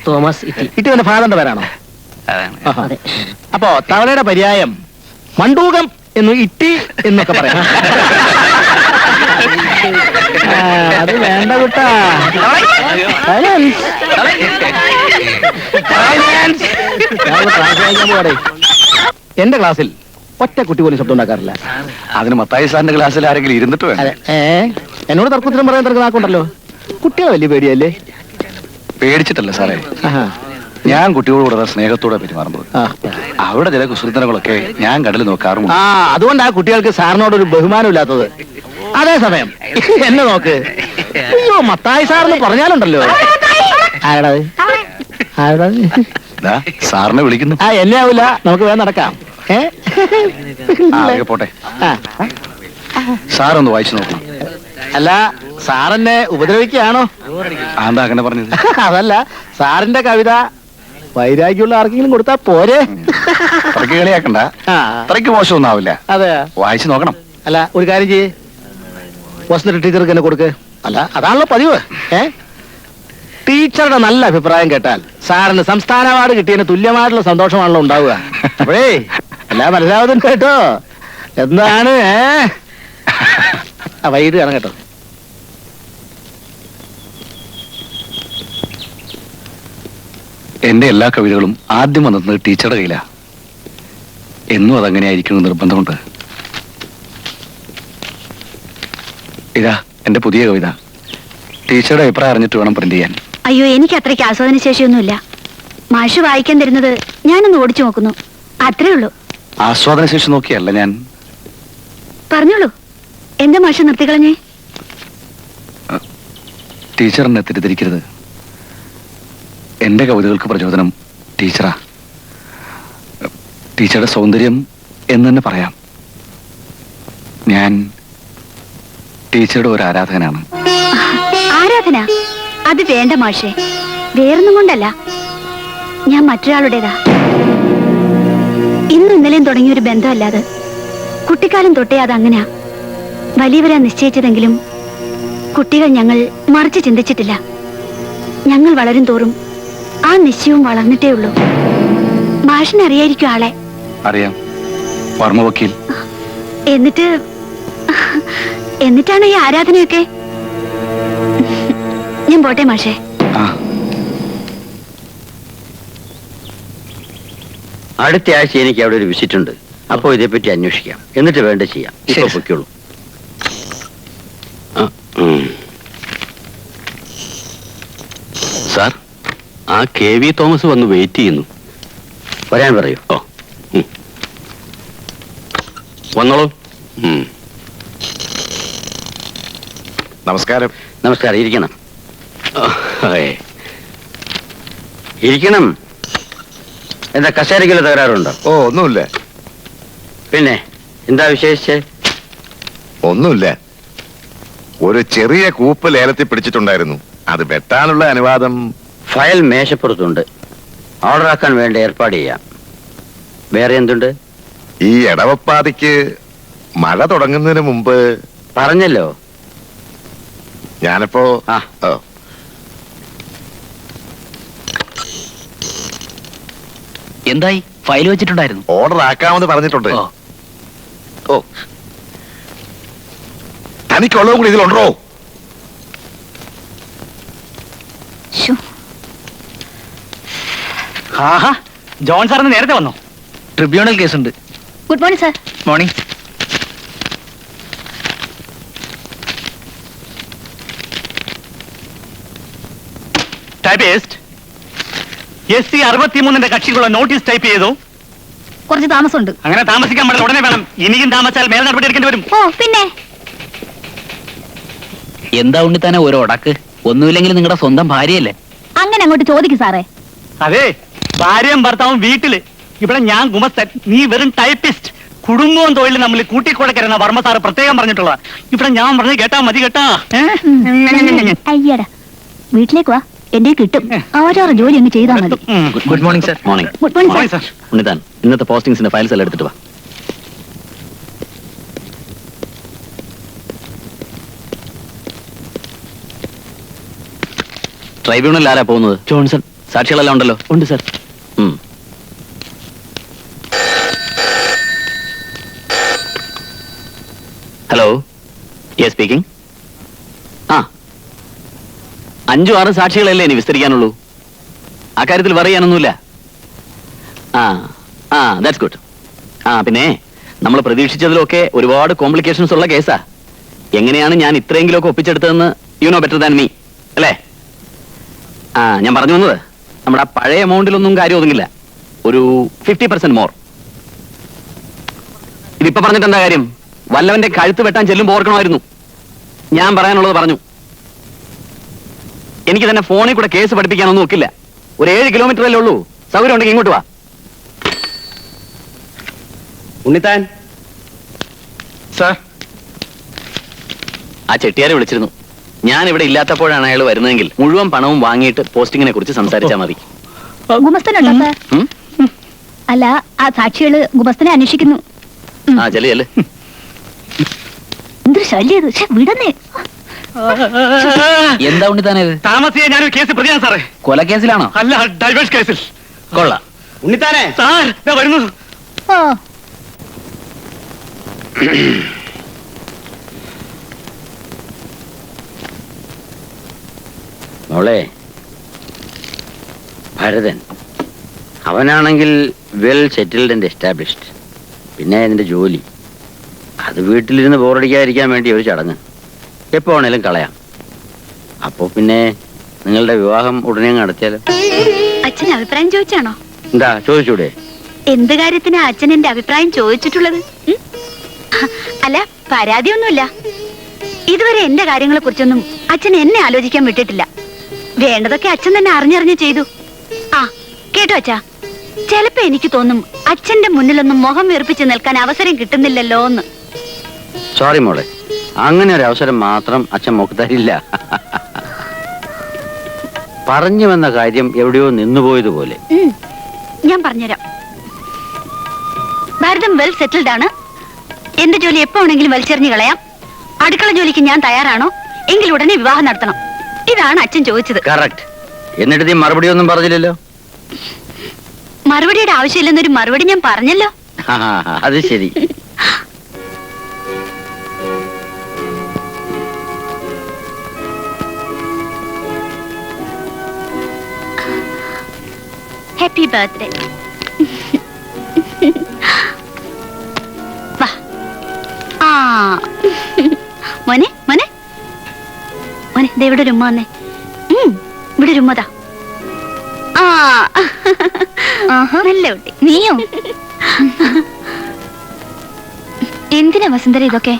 തോമസ് ഇറ്റി. ഇറ്റി തന്റെ ഫാദറിന്റെ പേരാണോ? അപ്പോ തവളയുടെ പര്യായം മണ്ടൂകം എന്നു ഇറ്റി എന്നൊക്കെ പറയാം. അത് വേണ്ട കുട്ടാ. എന്റെ ക്ലാസ്സിൽ ഒറ്റ കുട്ടി പോലും ശബ്ദം ഉണ്ടാക്കാറില്ല. അതിന് മത്തായി സാറിന്റെ ക്ലാസ്സിൽ ആരെങ്കിലും ഇരുന്നിട്ട് വേണം. എന്നോട് തർക്കുത്തരം പറയാൻ തർക്കനാക്കുണ്ടല്ലോ. കുട്ടികളെ വലിയ പേടിയല്ലേ? പേടിച്ചിട്ടല്ല സാറേ, ഞാൻ കുട്ടികളോട് വളരെ സ്നേഹത്തോടെ പെരുമാറുന്നത്. അവിടെ ചില കുസൃത്തനങ്ങളൊക്കെ ഞാൻ കടൽ നോക്കാറുണ്ട്. അതുകൊണ്ടാ കുട്ടികൾക്ക് സാറിനോടൊരു ബഹുമാനമില്ലാത്തത്. അതേസമയം എന്നെ നോക്ക്. അയ്യോ, മത്തായി സാറെന്ന് പറഞ്ഞാലുണ്ടല്ലോ. സാറിനെ വിളിക്കുന്നു. എന്നെ ആവില്ല, നമുക്ക് വേഗം നടക്കാം. പോട്ടെ, സാറൊന്ന് വായിച്ചു നോക്കണം. അല്ല, സാറെന്നെ ഉപദ്രവിക്കുകയാണോ? എന്താ അങ്ങനെ പറഞ്ഞത്? അതല്ല, സാറിന്റെ കവിത വൈരാഗ്യമുള്ള ആർക്കെങ്കിലും കൊടുത്താ പോരെ. അത്രയ്ക്ക് കളിയാക്കണ്ട, അത്രയ്ക്ക് മോശമൊന്നും ആവില്ല. അതെ, വായിച്ചു നോക്കണം. അല്ല, ഒരു കാര്യം ചെയ്യേ, വസന്ത ടീച്ചർക്ക് എന്നെ കൊടുക്ക്. അല്ല, അതാണല്ലോ പതിവ്. ടീച്ചറുടെ നല്ല അഭിപ്രായം കേട്ടാൽ സാറിന് സംസ്ഥാന അവാർഡ് കിട്ടിയതിന് തുല്യമായിട്ടുള്ള സന്തോഷമാണല്ലോ ഉണ്ടാവുക. അപ്പോഴേ എല്ലാം മനസ്സിലാവുന്നുണ്ട് കേട്ടോ. എന്താണ് വൈകിട്ട് കാണാം കേട്ടോ. എന്റെ എല്ലാ കവിതകളും ആദ്യം വന്നത് ടീച്ചറുടെ കയ്യിലാ. എന്നും അതങ്ങനെ ആയിരിക്കണം നിർബന്ധമുണ്ട്. ഇതാ എന്റെ പുതിയ കവിത. ടീച്ചറുടെ അഭിപ്രായം അറിഞ്ഞിട്ട് വേണം പ്രിന്റ് ചെയ്യാൻ. അയ്യോ, എനിക്ക് അത്രയ്ക്ക് ആസ്വാദന ശേഷിയൊന്നുമില്ല. മാഷ് വായിക്കാൻ തരുന്നത് ഞാനൊന്ന് ഓടിച്ചു നോക്കുന്നു, അത്രേ ഉള്ളൂ. ആസ്വാദന ശേഷി നോക്കിയല്ല ഞാൻ. പറഞ്ഞോളൂ, എന്താ മാഷ് നിർത്തിക്കളഞ്ഞേ? ടീച്ചറിനെ തെറ്റിദ്ധരിക്കരുത്. എന്റെ കവിതകൾക്ക് പ്രചോദനം ടീച്ചറാ. ടീച്ചറുടെ സൗന്ദര്യം എന്ന് തന്നെ പറയാം. ഞാൻ ടീച്ചറുടെ ഒരു ആരാധകനാണ്. ആരാധന? അത് വേണ്ട മാഷേ, വേറൊന്നും കൊണ്ടല്ല. ഞാൻ മറ്റൊരാളുടേതാ. ഇന്നും ഇന്നലെയും തുടങ്ങിയൊരു ബന്ധമല്ലാതെ കുട്ടിക്കാലം തൊട്ടേ അതങ്ങനെയാ. വലിയവരാ നിശ്ചയിച്ചതെങ്കിലും കുട്ടികൾ ഞങ്ങൾ മറിച്ച് ചിന്തിച്ചിട്ടില്ല. ഞങ്ങൾ വളരും തോറും ആ നിശ്ചയവും വളർന്നിട്ടേ ഉള്ളൂ. മാഷിനെ അറിയായിരിക്കും ആളെ? അറിയാം, വർമ്മ വക്കീൽ. എന്നിട്ടാണ് ഈ ആരാധനയൊക്കെ? ഞാൻ പോട്ടെ മാഷേ. അടുത്ത ആഴ്ച എനിക്ക് അവിടെ ഒരു വിസിറ്റ് ഉണ്ട്. അപ്പോ ഇതേപ്പറ്റി അന്വേഷിക്കാം, എന്നിട്ട് വേണ്ട ചെയ്യാം. ഇപ്പൊ പൊയ്ക്കോളൂ. സാർ, ആ KV തോമസ് വന്ന് വെയിറ്റ് ചെയ്യുന്നു. വരാൻ പറയൂ. വന്നോളൂ. നമസ്കാരം. നമസ്കാരം. ഇരിക്കണം, ഇരിക്കണം. എന്താ കസേരയ്ക്കുള്ള തകരാറുണ്ടോ? ഒന്നുമില്ല. പിന്നെ എന്താ വിശേഷിച്ച്? ഒന്നുമില്ല. ഒരു ചെറിയ കൂപ്പ് ലേലത്തിൽ പിടിച്ചിട്ടുണ്ടായിരുന്നു. അത് വെട്ടാനുള്ള അനുവാദം. ഫയൽ മേശപ്പുറത്തുണ്ട്. ഓർഡർ ആക്കാൻ വേണ്ട ഏർപ്പാട് ചെയ്യാം. വേറെ എന്തുണ്ട്? ഈ എടവപ്പാതിക്ക് മഴ തുടങ്ങുന്നതിന് മുമ്പ് പറഞ്ഞല്ലോ. ഞാനിപ്പോ എന്തായി? ഫയൽ വെച്ചിട്ടുണ്ടായിരുന്നു. ഓർഡർ ആക്കാമെന്ന് പറഞ്ഞിട്ടുണ്ട്. ഓ, തനിക്കുള്ളതും കൂടി ഇതിലുണ്ടോ? ജോൺ സാറിന് നേരത്തെ വന്നോ? ട്രിബ്യൂണൽ കേസുണ്ട്. Good morning sir. Morning. Typist, SC 63 കക്ഷിക്കുള്ള നോട്ടീസ് ടൈപ്പ് ചെയ്തു. കുറച്ച് താമസമുണ്ട്. അങ്ങനെ താമസിക്കാൻ പാടില്ല, ഉടനെ വേണം. ഇനിയും താമസിച്ചാൽ മേൽ നടപടി എടുക്കേണ്ടി വരും. ഓ പിന്നെ എന്താ ഉണ്ണിത്താനെ ഒരു ഉടക്ക്? ഒന്നുമില്ലെങ്കിൽ നിങ്ങളുടെ സ്വന്തം ഭാര്യയല്ലേ? അങ്ങനെ അങ്ങോട്ട് ചോദിക്കും സാറേ. അതെ, ഭാര്യയും ഭർത്താവും വീട്ടില്. ഇവിടെ ഞാൻ ഗുമസ്തൻ, നീ വെറും ടൈപ്പിസ്റ്റ്. കുടുംബവും തൊഴിലും നമ്മൾ കൂട്ടിക്കൊടക്കരുന്ന വർമ്മ സാറ് പ്രത്യേകം പറഞ്ഞിട്ടുള്ള. ഇവിടെ ഞാൻ പറഞ്ഞു കേട്ടാ മതി കേട്ടാ. അയ്യടാ, വീട്ടിലേക്ക് വാ, എന്റെ കിട്ടും. ഓരോരോ ജോലി അങ്ങ് ചെയ്താൽ മതി. Good morning sir. Morning. Good morning sir. Unnithan, ഇന്നത്തെ പോസ്റ്റിംഗ്സിന്റെ ഫയൽസ് എല്ലാം എടുത്തിട്ട് വാ. ട്രൈബ്യൂണലിൽ ആരാ പോകുന്നത്? ജോൺസൺ. സാക്ഷികളെല്ലാം ഉണ്ടല്ലോ? ഉണ്ട് സർ. Hello, yes speaking. ആ, 5-6 സാക്ഷികളല്ലേ ഇനി വിസ്തരിക്കാനുള്ളൂ. ആ കാര്യത്തിൽ പറയാനൊന്നുമില്ല. That's good. പിന്നെ നമ്മൾ പ്രതീക്ഷിച്ചതിലൊക്കെ ഒരുപാട് കോംപ്ലിക്കേഷൻസ് ഉള്ള കേസാ. എങ്ങനെയാണ് ഞാൻ ഇത്രയെങ്കിലുമൊക്കെ ഒപ്പിച്ചെടുത്തതെന്ന് you know better than me, അല്ലേ? ഞാൻ പറഞ്ഞു വന്നത്, നമ്മുടെ ആ പഴയ എമൗണ്ടിലൊന്നും കാര്യം ഒതുങ്ങില്ല. ഒരു 50% മോർ. ഇതിപ്പോ പറഞ്ഞിട്ട് എന്താ കാര്യം? വല്ലവന്റെ കഴുത്ത് വെട്ടാൻ ചെല്ലുമ്പോൾ ഓർക്കണമായിരുന്നു. ഞാൻ പറയാനുള്ളത് പറഞ്ഞു. എനിക്ക് തന്നെ ഫോണിൽ കൂടെ കേസ് പഠിപ്പിക്കാനൊന്നും ഒക്കില്ല. ഒരു 7 കിലോമീറ്ററല്ലേ ഉള്ളൂ. സൗകര്യം ഉണ്ടെങ്കിൽ ഇങ്ങോട്ട് വാ. ഉണ്ണിത്താൻ സാർ, ആ ചെട്ടിയാരെ വിളിച്ചിരുന്നു. ഞാൻ ഇവിടെ ഇല്ലാത്തപ്പോഴാണ് അയാൾ വരുന്നതെങ്കിൽ മുഴുവൻ പണവും വാങ്ങിയിട്ട് പോസ്റ്റിങ്ങിനെ കുറിച്ച് സംസാരിച്ചാൽ മതി. ഗുമസ്തനുണ്ടോ സാർ? അല്ല, ആ സാക്ഷികള് ഗുമസ്തനെ അന്വേഷിക്കുന്നു. ചെല്ല്. എന്തൊരു ശല്യം ഇത്. വിടന്നേ. എന്താ ഉണ്ണിത്താനത്? താമസിയെ ഞാനൊരു കേസ് പ്രതിയാണ് സാറേ. കൊലക്കേസിലാണോ? അല്ല, ഡൈവേഴ്സ് കേസിൽ. കൊള്ളാം. ഉണ്ണിത്താനെ സാർ വരുന്നു. ഓ, മോളെ, ഭരതൻ അവനാണെങ്കിൽ വെൽ സെറ്റിൽഡ് ആൻഡ് എസ്റ്റാബ്ലിഷ്ഡ്. പിന്നെ അതിൻ്റെ ജോലി, അത് വീട്ടിലിരുന്ന് ബോറടിക്കാതിരിക്കാൻ വേണ്ടി ഒരു ചടങ്ങ്. എപ്പോൾ വേണേലും കളയാം. അപ്പോൾ പിന്നെ നിങ്ങളുടെ വിവാഹം ഉടനെ നടത്തിയാലോ? അച്ഛൻ അഭിപ്രായം ചോദിച്ചാണോ? എന്താ ചോദിച്ചൂടെ? എന്ത് കാര്യത്തിനാ അച്ഛൻ എന്റെ അഭിപ്രായം ചോദിച്ചിട്ടുള്ളത്? അല്ല, പരാതിയൊന്നുമില്ല. ഇതുവരെ എന്റെ കാര്യങ്ങളെ കുറിച്ചൊന്നും അച്ഛൻ എന്നെ ആലോചിക്കാൻ വിട്ടിട്ടില്ല. വേണ്ടതൊക്കെ അച്ഛൻ തന്നെ അറിഞ്ഞറിഞ്ഞ് ചെയ്തു. കേട്ടോ അച്ഛാ, ചിലപ്പോ എനിക്ക് തോന്നും അച്ഛന്റെ മുന്നിലൊന്നും മുഖം വീർപ്പിച്ച് നിൽക്കാൻ അവസരം കിട്ടുന്നില്ലല്ലോ എന്ന്. സോറി മോളെ, അങ്ങനെ ഒരു അവസരം മാത്രം അച്ഛൻ മോക്ക് തരില്ല. പറഞ്ഞു വന്ന കാര്യം എവിടെയോ നിന്നുപോയതുപോലെ. ഞാൻ പറഞ്ഞുതരാം. ഭാരതം വെൽ സെറ്റിൽഡ് ആണ്. എന്റെ ജോലി എപ്പോ വേണമെങ്കിലും വലിച്ചെറിഞ്ഞു കളയാം. അടുക്കള ജോലിക്ക് ഞാൻ തയ്യാറാണോ? എങ്കിൽ ഉടനെ വിവാഹം നടത്തണം. ഇതാണ് അച്ഛൻ ചോദിച്ചത്. കറക്റ്റ്. എന്നിട്ട് നീ മറുപടി ഒന്നും പറഞ്ഞില്ലല്ലോ. മറുപടിയുടെ ആവശ്യമില്ലെന്നൊരു മറുപടി ഞാൻ പറഞ്ഞല്ലോ. അത് ശരി. Happy birthday. മോനെ മോനെ മോനെ, ദേ ഇവിടെ ഒരു ഉമ്മ വന്നേ. ഇവിടെ ഒരു ഉമ്മതാ. നല്ല കുട്ടി. നീയോ? എന്തിനാ വസുന്ധര ഇതൊക്കെ?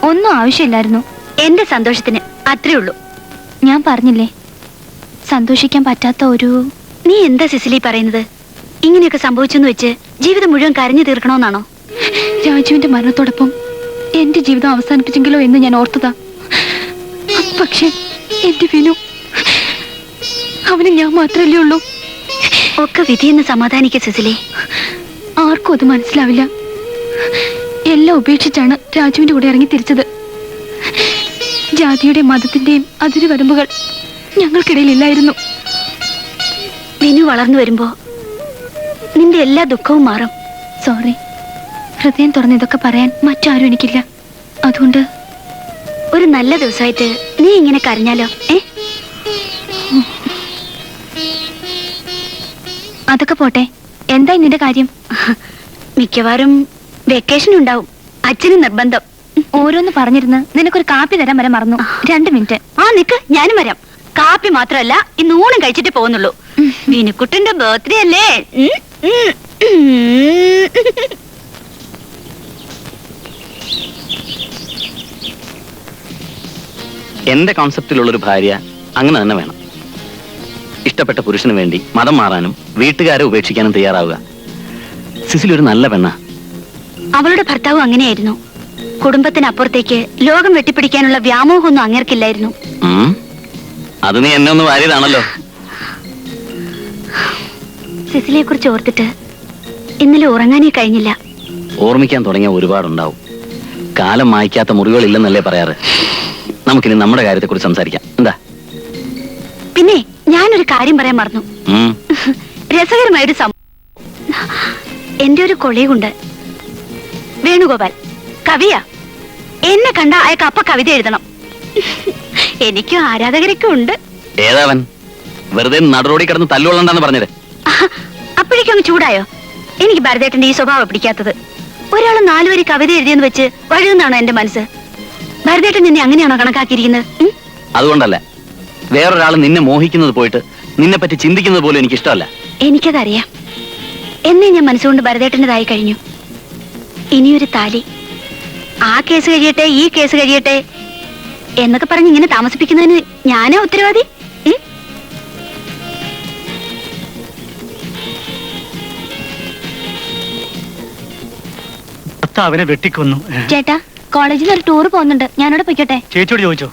ഒന്നും ആവശ്യമില്ലായിരുന്നു. എന്റെ സന്തോഷത്തിന്, അത്രേ ഉള്ളൂ. ഞാൻ പറഞ്ഞില്ലേ, സന്തോഷിക്കാൻ പറ്റാത്ത ഒരു... നീ എന്താ സിസിലി പറയുന്നത്? ഇങ്ങനെയൊക്കെ സംഭവിച്ചെന്ന് വെച്ച് ജീവിതം മുഴുവൻ കരഞ്ഞു തീർക്കണമെന്നാണോ? രാജുവിന്റെ മരണത്തോടൊപ്പം എന്റെ ജീവിതം അവസാനിപ്പിച്ചെങ്കിലോ എന്ന് ഞാൻ ഓർത്തതാ. പക്ഷെ എന്റെ വിനു, അവന് ഞാൻ മാത്രല്ലേ ഉള്ളൂ. ഒക്കെ വിധിയെന്ന് സമാധാനിക്ക സിസിലി. ആർക്കും അത് മനസ്സിലാവില്ല. എല്ലാം ഉപേക്ഷിച്ചാണ് രാജുവിന്റെ കൂടെ ഇറങ്ങി തിരിച്ചത്. ജാതിയുടെയും മതത്തിന്റെയും അതിരുവരമ്പുകൾ ഞങ്ങൾക്കിടയിൽ ഇല്ലായിരുന്നു. വിനു വളർന്നു വരുമ്പോ നിന്റെ എല്ലാ ദുഃഖവും മാറും. സോറി, ഹൃദയം തുറന്ന് ഇതൊക്കെ പറയാൻ മറ്റാരും എനിക്കില്ല. അതുകൊണ്ട് ഒരു നല്ല ദിവസമായിട്ട് നീ ഇങ്ങനെ കരഞ്ഞാലോ? അതൊക്കെ പോട്ടെ, എന്തായി നിന്റെ കാര്യം? മിക്കവാറും വെക്കേഷൻ ഉണ്ടാവും. അച്ഛന് നിർബന്ധം. ഓരോന്ന് പറഞ്ഞിരുന്ന് നിനക്കൊരു കാപ്പി തരാൻ വരെ മറന്നു. 2 മിനിറ്റ്. നിക്ക്, ഞാനും വരാം. കാപ്പി മാത്രമല്ല, ഇന്ന് ഊണും കഴിച്ചിട്ടേ പോകുന്നുള്ളൂ. വിനുക്കുട്ടന്റെ ബർത്ത്ഡേ അല്ലേ? എന്റെ കോൺസെപ്റ്റിലുള്ളൊരു ഭാര്യ അങ്ങനെ തന്നെ വേണം. ഇഷ്ടപ്പെട്ട പുരുഷന് വേണ്ടി മതം മാറാനും വീട്ടുകാരെ ഉപേക്ഷിക്കാനും തയ്യാറാവുക. സിസിലി ഒരു നല്ല പെണ്ണ. അവളുടെ ഭർത്താവ് അങ്ങനെയായിരുന്നു. കുടുംബത്തിനപ്പുറത്തേക്ക് ലോകം വെട്ടിപ്പിടിക്കാനുള്ള വ്യാമോഹമൊന്നും അങ്ങേർക്കില്ലായിരുന്നു. അത് നീ എന്നെ ഒന്ന് വാരിയതാണല്ലോ. സിസിലിയെ കുറിച്ച് ഓർത്തിട്ട് ഇന്നലെ ഉറങ്ങാനേ കഴിഞ്ഞില്ല. ഓർമ്മിക്കാൻ തുടങ്ങിയ ഒരുപാടുണ്ടാവും. കാലം മായ്ക്കാത്ത മുറികളില്ലെന്നല്ലേ പറയാറ്. നമുക്കിനി നമ്മുടെ കാര്യത്തെ കുറിച്ച് സംസാരിക്കാം. എന്താ? പിന്നെ ഞാനൊരു കാര്യം പറയാൻ മറന്നു. രസകരമായൊരു സംഭവം. എന്റെ ഒരു കൊളീഗുണ്ട്, വേണുഗോപാൽ, കവിയാ. എന്നെ കണ്ട അയാൾക്ക് അപ്പ കവിത എഴുതണം. എനിക്കും ആരാധകരൊക്കെ ഉണ്ട്. ഏതാവൻ? വെറുതെ നടുറോടി കിടന്ന് തല്ലുകൊള്ളണ്ടെന്ന് പറഞ്ഞത്. അപ്പോഴേക്കും അങ്ങ് ചൂടായോ? എനിക്ക് ഭരതേട്ടന്റെ ഈ സ്വഭാവം പിടിക്കാത്തത്. ഒരാൾ 4 വരി കവിത എഴുതിയെന്ന് വെച്ച് വഴുതെന്നാണോ എന്റെ മനസ്സ്? ഭരതേട്ടൻ നിന്നെ അങ്ങനെയാണോ കണക്കാക്കിയിരിക്കുന്നത്? അതുകൊണ്ടല്ല, വേറൊരാൾ നിന്നെ മോഹിക്കുന്നത് പോയിട്ട് നിന്നെ പറ്റി ചിന്തിക്കുന്നത് പോലും എനിക്ക് ഇഷ്ടമല്ല. എനിക്കതറിയാം. എന്നെ ഞാൻ മനസ്സുകൊണ്ട് ഭരതേട്ടൻ്റെതായി കഴിഞ്ഞു. ഇനിയൊരു താലി. ആ കേസ് കഴിയട്ടെ, ഈ കേസ് കഴിയട്ടെ എന്നൊക്കെ പറഞ്ഞ് ഇങ്ങനെ താമസിപ്പിക്കുന്നതിന് ഞാനാ ഉത്തരവാദി? അവനെ വെട്ടിക്കൊന്നു. ചേട്ടാ, കോളേജിൽ ഒരു ടൂർ പോകുന്നുണ്ട്. ഞാനോട് പൊയ്ക്കോട്ടെ? ചേച്ചിയോട് ചോദിച്ചോ?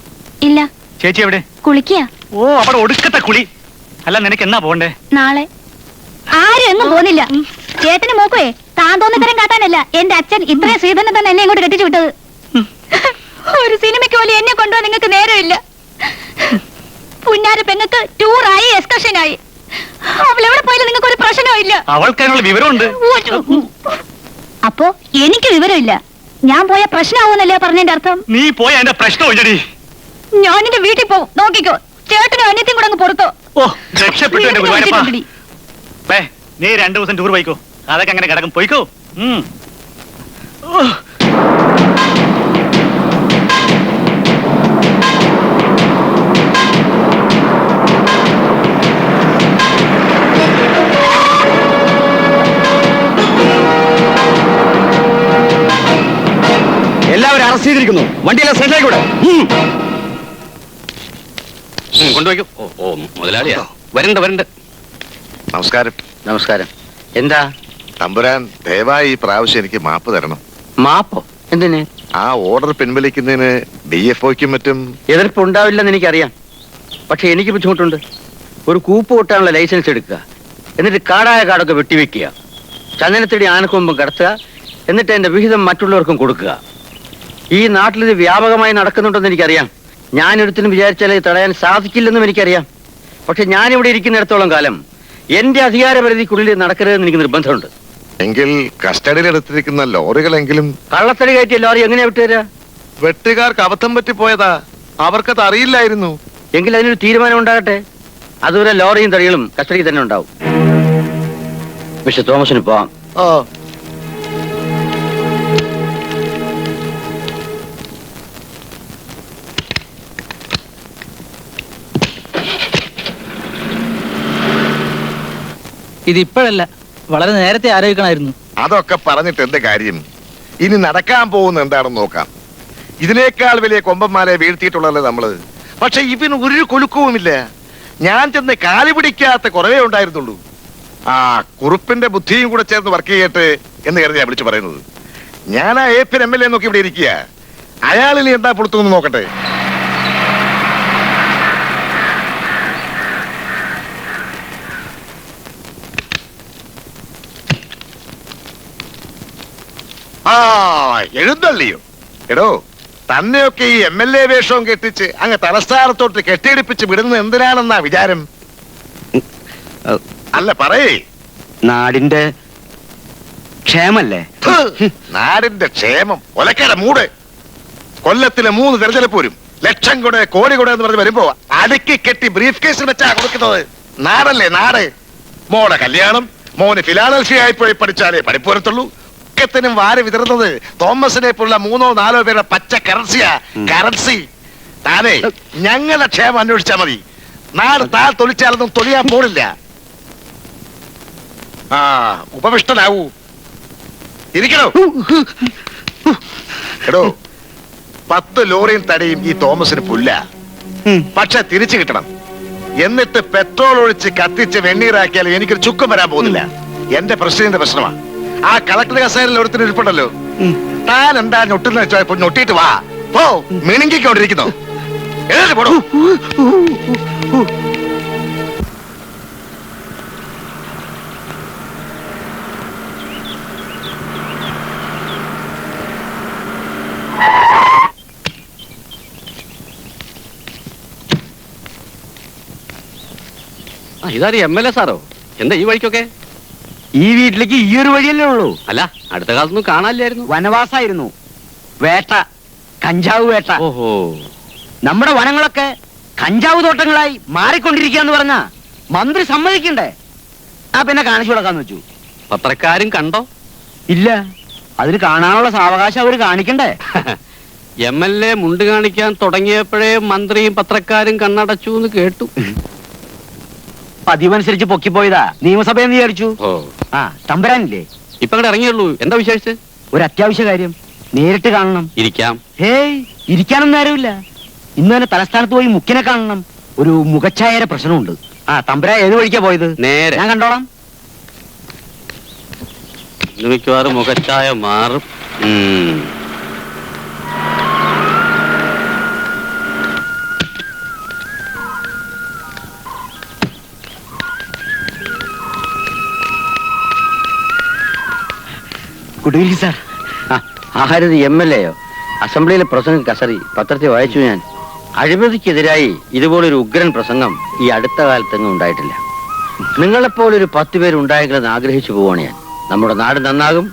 ഇല്ല. ചേച്ചി എവിടെ? കുളിക്കുക. ഓ, അവിടെ ഒടുക്കത്തെ കുളി. അല്ല, നിനക്ക് എന്നാ പോണ്ടേ? നാളെ. ആരും എങ്ങും പോകുന്നില്ല. ചേട്ടന് മോക്കുവേ താൻ തോന്നിത്തരം കാട്ടാനല്ല എന്റെ അച്ഛൻ ഇത്രയും ശ്രീധരനെ തന്നെ എന്നെ ഇങ്ങോട്ട് കെട്ടിച്ചു വിട്ടത്. ഒരു സിനിമയ്ക്ക് പോലും എന്നെ കൊണ്ടുപോകാൻ നിങ്ങൾക്ക് നേരമില്ല. പുന്നാര പെങ്ങൾക്ക് ടൂറായി, എക്സ്കർഷനായി. അവൾ എവിടെ പോയാലും നിങ്ങൾക്ക് ഒരു പ്രശ്നവും ഇല്ല. അവൾക്കതിനുള്ള വിവരമുണ്ട്. അപ്പോ എനിക്ക് വിവരമില്ല. ഞാൻ പോയ പ്രശ്നമാവുന്നല്ലേ പറഞ്ഞതിന്റെ അർത്ഥം? നീ പോയ എന്റെ പ്രശ്നമില്ലടി. ഞാൻ എന്റെ വീട്ടിൽ പോകും. നോക്കിക്കോ, ചേട്ടനും അനിയത്തിയും കൂടെ അങ്ങ് പുറത്തോ. ഓ, രക്ഷപ്പെട്ടു എന്റെ ഗുരുവായൂരപ്പാ. നീ 2 ദിവസം ടൂർ പോയിക്കോ. അതൊക്കെ അങ്ങനെ കിടക്കും. പോയിക്കോ. എല്ലാവരും അറസ്റ്റ് ചെയ്തിരിക്കുന്നു. വണ്ടിയിലെ സ്റ്റേഷനിലേക്ക് കൂടെ കൊണ്ടുപോയിക്കോ. ഓ മുതലാളിയാ. വരണ്ട. നമസ്കാരം. നമസ്കാരം. എന്താ? തമ്പുരാൻ, ദയവായി ഈ പ്രാവശ്യം എനിക്ക് മാപ്പ് തരണം. മാപ്പോ? എന്തിന്? ആ ഓർഡർ പിൻവലിക്കുന്നതിന് DFOയ്ക്കും മറ്റും എതിർപ്പുണ്ടാവില്ലെന്ന് എനിക്കറിയാം. പക്ഷെ എനിക്ക് ബുദ്ധിമുട്ടുണ്ട്. ഒരു കൂപ്പ് കൊട്ടാനുള്ള ലൈസൻസ് എടുക്കുക, എന്നിട്ട് കാടായ കാടൊക്കെ വെട്ടിവെക്കുക, ചന്ദനത്തടി ആനക്കൊമ്പും കടത്തുക, എന്നിട്ട് എന്റെ വിഹിതം മറ്റുള്ളവർക്കും കൊടുക്കുക. ഈ നാട്ടിലിത് വ്യാപകമായി നടക്കുന്നുണ്ടെന്ന് എനിക്കറിയാം. ഞാനൊരുത്തിനും വിചാരിച്ചാൽ ഇത് തടയാൻ സാധിക്കില്ലെന്നും എനിക്കറിയാം. പക്ഷെ ഞാനിവിടെ ഇരിക്കുന്നിടത്തോളം കാലം എന്റെ അധികാരപരിധിക്കുള്ളിൽ നടക്കരുതെന്ന് എനിക്ക് നിർബന്ധമുണ്ട്. എങ്കിൽ കസ്റ്റഡിയിൽ എടുത്തിരിക്കുന്ന ലോറികളെങ്കിലും. കള്ളത്തടി കയറ്റിയ ലോറി എങ്ങനെയാ വിട്ടുതരാ? വെട്ടുകാർക്ക് അബദ്ധം പറ്റിപ്പോയതാ. അവർക്കത് അറിയില്ലായിരുന്നു. എങ്കിൽ അതിനൊരു തീരുമാനം ഉണ്ടാകട്ടെ. അതുവരെ ലോറിയും തടികളും കസ്റ്റഡിയിൽ തന്നെ ഉണ്ടാവും. മിസ്റ്റർ തോമസിന് പോവാം. ഓ, ഇതിപ്പോഴല്ല, വളരെ നേരത്തെ ആലോചിക്കണമായിരുന്നു. അതൊക്കെ പറഞ്ഞിട്ട് എന്ത് കാര്യം? ഇനി നടക്കാൻ പോകുന്ന എന്താണെന്ന് നോക്കാം. ഇതിനേക്കാൾ വലിയ കൊമ്പന്മാരെ വീഴ്ത്തിയിട്ടുള്ളല്ലേ നമ്മള്. പക്ഷെ ഇവന് ഒരു കുലുക്കവുമില്ല. ഞാൻ ചെന്ന് കാലി പിടിക്കാത്ത കുറവേ ഉണ്ടായിരുന്നുള്ളൂ. ആ കുറുപ്പിന്റെ ബുദ്ധിയും കൂടെ ചേർന്ന് വർക്ക് ചെയ്യട്ടെ എന്ന് കരുതിയാ വിളിച്ചു പറയുന്നത്. ഞാൻ ആ AP MLA നോക്കി ഇവിടെ ഇരിക്കുക. അയാളിൽ എന്താ പുറത്തുനിന്ന് നോക്കട്ടെ. ആ എഴുന്നള്ളിയോ? എടോ, തന്നെയൊക്കെ ഈ MLA വേഷവും കെട്ടിച്ച് അങ്ങ് തലസ്ഥാനത്തോട്ട് കെട്ടിയെടുപ്പിച്ച് വിടുന്നത് എന്തിനാണെന്നാ വിചാരം? അല്ല പറയേ. നാടിന്റെ ക്ഷേമല്ലേ? നാടിന്റെ ക്ഷേമം ഒലക്കട മൂട്. കൊല്ലത്തിലെ 3 തെരഞ്ഞെടുപ്പ് വരും. ലക്ഷം കൂടെ കോടി കൂടെ എന്ന് പറഞ്ഞ് വരുമ്പോ അടുക്കി കെട്ടി ബ്രീഫ് കേസിൽ വെച്ചാ കൊടുക്കുന്നത്. നാടല്ലേ നാട്. മോടെ കല്യാണം, മോന് ഫിലാഡൽഫിയായി പോയി പഠിച്ചാലേ പഠിപ്പുരത്തുള്ളൂ. ത്തിനും വാരി വിതറുന്നത് തോമസിനെ പോലുള്ള 3-4 പേരുടെ പച്ച കറൻസി. താനേ ഞങ്ങളുടെ ക്ഷേമം അന്വേഷിച്ചാൽ മതി. നാട് താൽ തൊളിച്ചാലൊന്നും തൊളിയാൻ പോണില്ല. ആ ഉപവിഷ്ടനാവൂ. ഇരിക്കണോ? എടോ 10 ലോറിയും തടിയും ഈ തോമസിന് പുല്ല. പക്ഷെ തിരിച്ചു കിട്ടണം. എന്നിട്ട് പെട്രോൾ ഒഴിച്ച് കത്തിച്ച് വെണ്ണീറാക്കിയാൽ എനിക്കൊരു ചുക്കം വരാൻ പോകുന്നില്ല. എന്റെ പ്രശ്നത്തിന്റെ പ്രശ്നമാണ്. ആ കളക്ടർ കസേരയിൽ ഒരുത്തിന് ഇരിപ്പുണ്ടല്ലോ, താൻ എന്താ ഞൊട്ടുന്ന വെച്ചോ? ഞൊട്ടിയിട്ട് വാ. പോ, മിണുങ്ങിക്കൊണ്ടിരിക്കുന്നു. എഴുതി പോടോ. ഇതാര് MLA സാറോ? എന്താ ഈ വഴിക്കൊക്കെ? ഈ വീട്ടിലേക്ക് ഈ ഒരു വഴിയല്ലേ ഉള്ളൂ. അല്ല, അടുത്ത കാലത്തൊന്നും കാണാനില്ലായിരുന്നു. വനവാസായിരുന്നു, വേട്ട, കഞ്ചാവ് വേട്ട. ഓഹോ, നമ്മുടെ വനങ്ങളൊക്കെ കഞ്ചാവ് തോട്ടങ്ങളായി മാറിക്കൊണ്ടിരിക്കുകയെന്ന് പറഞ്ഞ മന്ത്രി സമ്മതിക്കണ്ടേ? ആ പിന്നെ കാണിച്ചു കൊടുക്കാന്ന് വെച്ചു. പത്രക്കാരും കണ്ടോ? ഇല്ല, അതിന് കാണാനുള്ള സാവകാശം അവര് കാണിക്കണ്ടേ? MLA മുണ്ട് കാണിക്കാൻ തുടങ്ങിയപ്പോഴേ മന്ത്രിയും പത്രക്കാരും കണ്ണടച്ചു എന്ന് കേട്ടു. പതിവനുസരിച്ച് പൊക്കിപ്പോയതാ നിയമസഭയെന്ന് വിചാരിച്ചു. ഓ, ആ തമ്പരാനില്ലേ? ഇപ്പൊ അങ്ങോട്ട് ഇറങ്ങിയുള്ളൂ. എന്താ വിശേഷിച്ച്? ഒരു അത്യാവശ്യ കാര്യം, നേരിട്ട് കാണണം. ഇരിക്കാം. ഹേയ്, ഇരിക്കാനൊന്നും ആരുമില്ല. ഇന്ന് തന്നെ തലസ്ഥാനത്ത് പോയി മുക്കിനെ കാണണം. ഒരു മുഖച്ഛായയുടെ പ്രശ്നമുണ്ട്. ആ തമ്പരാ ഏത് വഴിക്കാ പോയത്? നേരെ. ഞാൻ കണ്ടോളാം. മിക്കവാറും മുഖച്ഛായ മാറും. Good evening sir. ആഹാരത് MLAയോ? അസംബ്ലിയിലെ പ്രസംഗം കസറി പത്രത്തിൽ വായിച്ചു ഞാൻ. അഴിമതിക്കെതിരായി ഇതുപോലൊരു ഉഗ്രൻ പ്രസംഗം ഈ അടുത്ത കാലത്തെങ്ങും ഉണ്ടായിട്ടില്ല. നിങ്ങളെപ്പോലൊരു 10 പേരുണ്ടായെങ്കിലെന്ന് ആഗ്രഹിച്ചു പോവാണ് ഞാൻ. നമ്മുടെ നാട് നന്നാകും,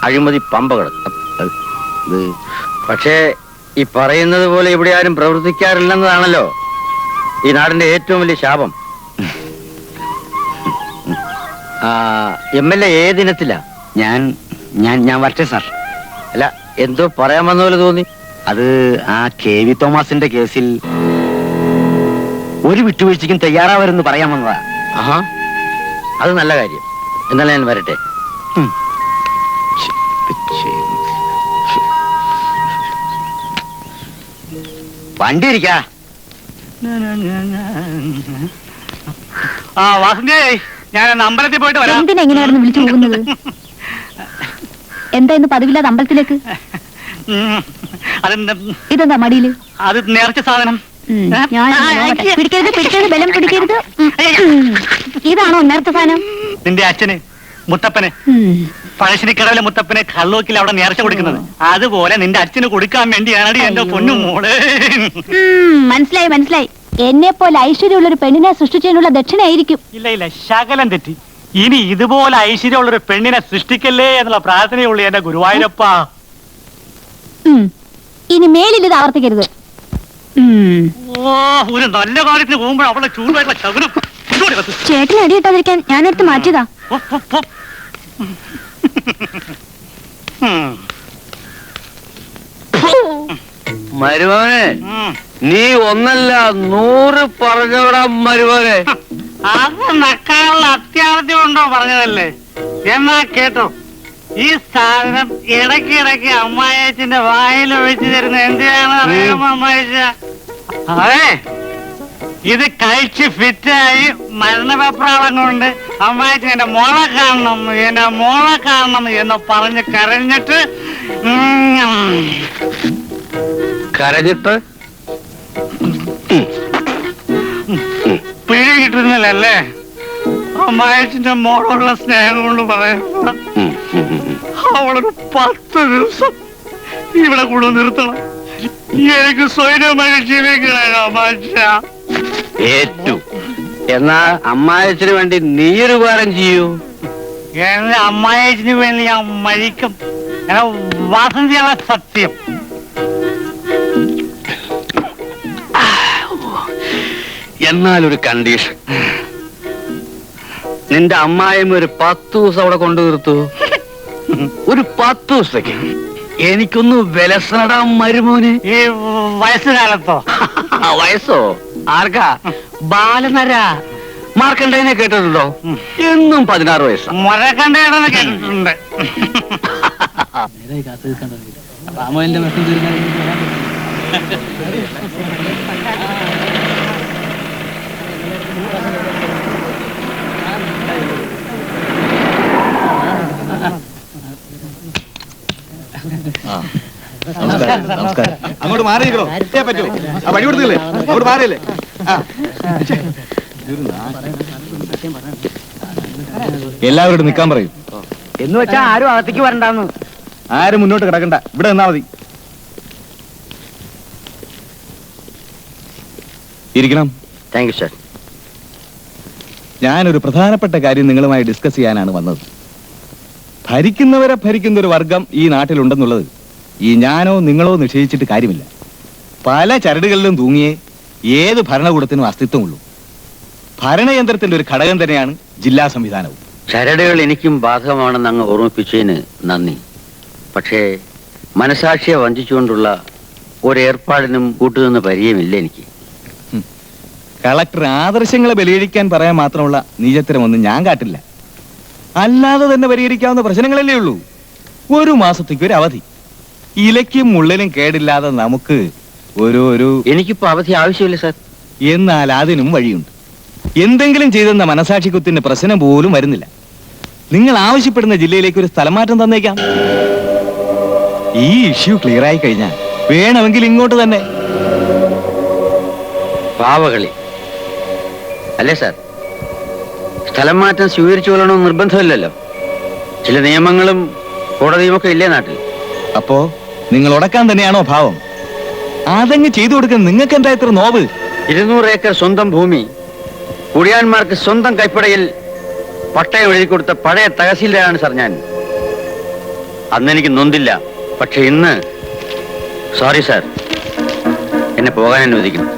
അഴിമതി പമ്പ കിടക്കും. പക്ഷേ ഈ പറയുന്നത് പോലെ ഇവിടെ ആരും പ്രവർത്തിക്കാറില്ലെന്നതാണല്ലോ ഈ നാടിന്റെ ഏറ്റവും വലിയ ശാപം. MLA ഏതിനത്തിലാ? ഞാൻ വരട്ടെ സാർ. അല്ല, എന്തോ പറയാൻ വന്ന പോലെ തോന്നി. അത് ആ KV തോമസിന്റെ കേസിൽ ഒരു വിട്ടുവീഴ്ചയ്ക്കും തയ്യാറാവരെന്ന് പറയാൻ വന്നതാ. ആഹാ, അത് നല്ല കാര്യം. എന്നാലും ഞാൻ വരട്ടെ. വണ്ടി ഇരിക്കാ. ആ വാസന്തി, ഞാൻ അമ്പലത്തിൽ പോയിട്ട് വരാം. എന്തിനാ എങ്ങനെയായിരുന്നു വിളിച്ചു പോകുന്നത്? എന്താ ഇന്ന് പതിവില്ലാതെ അമ്പലത്തിലേക്ക്? ഇതെന്താ മടിയില്? അത് നേർച്ച സാധനം. പിടിക്കരുത്, ബലം പിടിക്കരുത്. ഇതാണോ നേരത്തെ സാധനം? നിന്റെ അച്ഛന് മുത്തപ്പന്, പഴശ്ശിനിക്കടവിലെ മുത്തപ്പന് കള്ളൂക്കിൽ അവിടെ നേർച്ച കൊടുക്കുന്നത്. അതുപോലെ നിന്റെ അച്ഛന് കൊടുക്കാൻ വേണ്ടിയാണ് എന്റെ പൊന്നു മോള്. മനസ്സിലായി. എന്നെ പോലെ ഐശ്വര്യമുള്ള ഒരു പെണ്ണിനെ സൃഷ്ടിച്ചതിനുള്ള ദക്ഷിണയായിരിക്കും. ഇല്ല, ശകലം തെറ്റി. ഇനി ഇതുപോലെ ഐശ്വര്യമുള്ള ഒരു പെണ്ണിനെ സൃഷ്ടിക്കല്ലേ എന്നുള്ള പ്രാർത്ഥനയുള്ളൂ എന്റെ ഗുരുവായൂരപ്പ. ഇനി മേലിൽ ഇത് ആവർത്തിക്കരുത്. ഓ, ഒരു നല്ല കാര്യത്തിന് പോകുമ്പോൾ അവളെ ചൂടായിട്ടുള്ള ശകുനം. ചേട്ടന് അടിയിട്ടാതിരിക്കാൻ ഞാനെടുത്ത് മാറ്റിയതാ. മരുമോനെ, നീ ഒന്നല്ല 100 പറഞ്ഞോടാ മരുമോനെ. അത് നക്കാനുള്ള അത്യാവശ്യം ഉണ്ടോ പറഞ്ഞതല്ലേ? എന്നാ കേട്ടോ, ഈ സാധനം ഇടയ്ക്കിടയ്ക്ക് അമ്മായച്ചന്റെ വായിൽ ഒഴിച്ചു തരുന്ന എന്തിനാണ് അറിയാമോ അമ്മായച്ച? അതെ, ഇത് കഴിച്ച് ഫിറ്റായി മരണവെപ്രാളം കൊണ്ട് അമ്മായച്ചൻ എന്റെ മോളെ കാണണം എന്ന് പറഞ്ഞ് കരഞ്ഞിട്ട് പിഴ കിട്ടുന്നില്ലല്ലേ അമ്മായച്ചന്റെ മോളുള്ള സ്നേഹം കൊണ്ട് പറയുമ്പോ അവളൊരു 10 ദിവസം ഇവിടെ കൂടെ നിർത്തണം. എനിക്ക് സ്വൈര്യമായി ജീവിക്കണം അമ്മാച്ച. ഏറ്റു എന്നാ അമ്മായച്ചന് വേണ്ടി നീയൊരു ഉപകാരം ചെയ്യൂ. എന്റെ അമ്മായച്ചന് വേണ്ടി ഞാൻ മരിക്കും. വാസന്തിയാണ് സത്യം. എന്നാലൊരു കണ്ടീഷൻ. നിന്റെ അമ്മായിയും ഒരു 10 ദിവസം അവിടെ കൊണ്ടു നിർത്തൂ. ഒരു 10 ദിവസത്തേക്ക് എനിക്കൊന്ന് വിലസനടാ മരുമോന്. ഈ വയസ്സുകാലത്തോ? വയസ്സോ? ആർക്കാ? ബാലനര മാർക്കണ്ടേനെ കേട്ടിട്ടുണ്ടോ? എന്നും 16 വയസ്സ്. മരക്കണ്ടേണെന്ന് കേട്ടിട്ടുണ്ട്. നമസ്കാരം. അങ്ങോട്ട് മാറിയിരിക്കണോ? പറ്റൂ. വഴി കൊടുത്തില്ലേ? അങ്ങോട്ട് മാറിയല്ലേ? എല്ലാവരോടും നിൽക്കാൻ പറയും. എന്ന് വെച്ചാ ആരും അകത്തേക്ക് വരണ്ടാന്ന്. ആരും മുന്നോട്ട് കിടക്കണ്ട, ഇവിടെ നിന്നാ മതി. ഇരിക്കണം. Thank you sir. ഞാനൊരു പ്രധാനപ്പെട്ട കാര്യം നിങ്ങളുമായി ഡിസ്കസ് ചെയ്യാനാണ് വന്നത്. ഭരിക്കുന്നവരെ ഭരിക്കുന്ന ഒരു വർഗം ഈ നാട്ടിലുണ്ടെന്നുള്ളത് ഈ ഞാനോ നിങ്ങളോ നിശ്ചയിച്ചിട്ട് കാര്യമില്ല. പല ചരടുകളിലും തൂങ്ങിയേ ഏത് ഭരണകൂടത്തിനും അസ്തിത്വമുള്ളൂ. ഭരണയന്ത്രത്തിന്റെ ഒരു ഘടകം തന്നെയാണ് ജില്ലാ സംവിധാനവും. ചരടുകൾ എനിക്കും ബാധകമാണെന്ന് അങ്ങ് ഓർമ്മിപ്പിച്ചതിന് നന്ദി. പക്ഷേ മനസാക്ഷിയെ വഞ്ചിച്ചുകൊണ്ടുള്ള ഒരേർപ്പാടിനും കൂട്ടുനിന്ന് പരിചയമില്ല എനിക്ക്. കളക്ടർ ആദർശങ്ങളെ ബലിയഴിക്കാൻ പറയാൻ മാത്രമുള്ള നീചത്തരമൊന്നും ഞാൻ കാട്ടില്ല. അല്ലാതെ തന്നെ പരിഹരിക്കാവുന്ന പ്രശ്നങ്ങളല്ലേ ഉള്ളൂ. ഒരു മാസത്തേക്ക് ഒരു അവധി. ഇലയ്ക്കും മുള്ളിനും കേടില്ലാതെ നമുക്ക് എനിക്കിപ്പോ അവധി ആവശ്യമില്ല സാർ. എന്നാൽ അതിനും വഴിയുണ്ട്. എന്തെങ്കിലും ചെയ്തെന്ന മനസാക്ഷിക്കുത്തിന്റെ പ്രശ്നം പോലും വരുന്നില്ല. നിങ്ങൾ ആവശ്യപ്പെടുന്ന ജില്ലയിലേക്ക് ഒരു സ്ഥലമാറ്റം തന്നേക്കാം. ഈ ഇഷ്യൂ ക്ലിയർ ആയി കഴിഞ്ഞാൽ വേണമെങ്കിൽ ഇങ്ങോട്ട് തന്നെ. പാവകളി അല്ലേ സാർ? സ്ഥലം മാറ്റം സ്വീകരിച്ചു കൊള്ളണമെന്ന് നിർബന്ധമില്ലല്ലോ. ചില നിയമങ്ങളും കോടതിയുമൊക്കെ ഇല്ലേ നാട്ടിൽ? അപ്പോ നിങ്ങൾ ഉടക്കാൻ തന്നെയാണോ ഭാവം? അതങ്ങ് ചെയ്തു കൊടുക്കാൻ നിങ്ങൾക്ക് എന്താ ഇത്ര നോവ്? 200 ഏക്കർ സ്വന്തം ഭൂമി കുടിയാന്മാർക്ക് സ്വന്തം കൈപ്പടയിൽ പട്ടയം എഴുതി കൊടുത്ത പഴയ തഹസീൽദാരാണ് സാർ ഞാൻ. അന്ന് എനിക്ക് നൊന്തില്ല. പക്ഷെ ഇന്ന് സോറി സാർ, എന്നെ പോകാൻ അനുവദിക്കണം.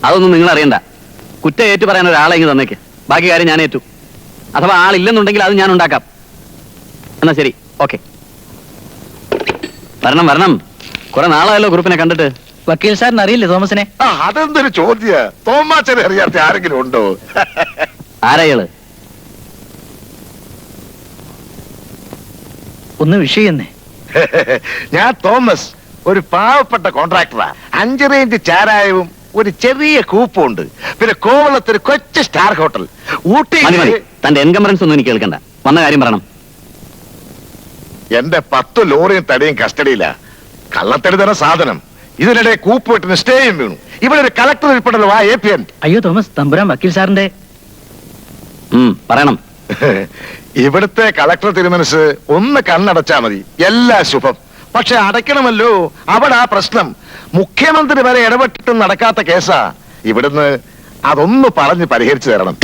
അതൊന്നും നിങ്ങൾ അറിയണ്ട. കുറ്റം ഏറ്റു പറയാൻ ഒരാളെ ഇങ്ങ് തന്നേക്ക്. ബാക്കി കാര്യം ഞാൻ ഏറ്റു. അഥവാ ആളില്ലെന്നുണ്ടെങ്കിൽ അത് ഞാൻ ഉണ്ടാക്കാം. എന്നാ ശരി, ഓക്കെ. വരണം. കുറെ നാളായല്ലോ ഗ്രൂപ്പിനെ കണ്ടിട്ട്. വക്കീൽ സാറിന് അറിയില്ലേ തോമസിനെ? അതെന്തൊരു ചോദ്യ. തോമാച്ചനെ അറിയാത്ത ആരെങ്കിലും ഉണ്ടോ? ആരായാള്? ഒന്ന് വിഷയെന്നേ. ഞാൻ തോമസ്, ഒരു പാവപ്പെട്ട കോൺട്രാക്ടറാ. 5 റേഞ്ച് ചാരായവും ഒരു ചെറിയ കൂപ്പുണ്ട്. പിന്നെ കോവളത്തൊരു കൊച്ചു സ്റ്റാർ ഹോട്ടൽ. ഊട്ടി. തന്റെ എൻകംബറൻസ് ഒന്നും എനിക്ക് കേൾക്കണ്ട. വന്ന കാര്യം പറയണം. എന്റെ 10 ലോറിയും തടിയും കസ്റ്റഡിയില്ല. കള്ളത്തടി തന്നെ സാധനം. ഇതിനിടെ കൂപ്പുവെട്ടിന് സ്റ്റേയും വീണു. ഇവിടെ ഒരു കളക്ടർ ഉൾപ്പെടല്ലോ. ആ APN. അയ്യോ തോമസ്, തമ്പുരാൻ വക്കീൽ സാറിന്റെ. പറയണം. ഇവിടുത്തെ കളക്ടർ തിരുമനസ് ഒന്ന് കണ്ണടച്ചാ മതി, എല്ലാ ശുഭം. പക്ഷെ അടയ്ക്കണമല്ലോ. അവിടെ ആ പ്രശ്നം. മുഖ്യമന്ത്രി വരെ ഇടപെട്ടിട്ടും നടക്കാത്ത കേസാ. ഇവിടുന്ന് അതൊന്ന് പറഞ്ഞ് പരിഹരിച്ചു തരണം.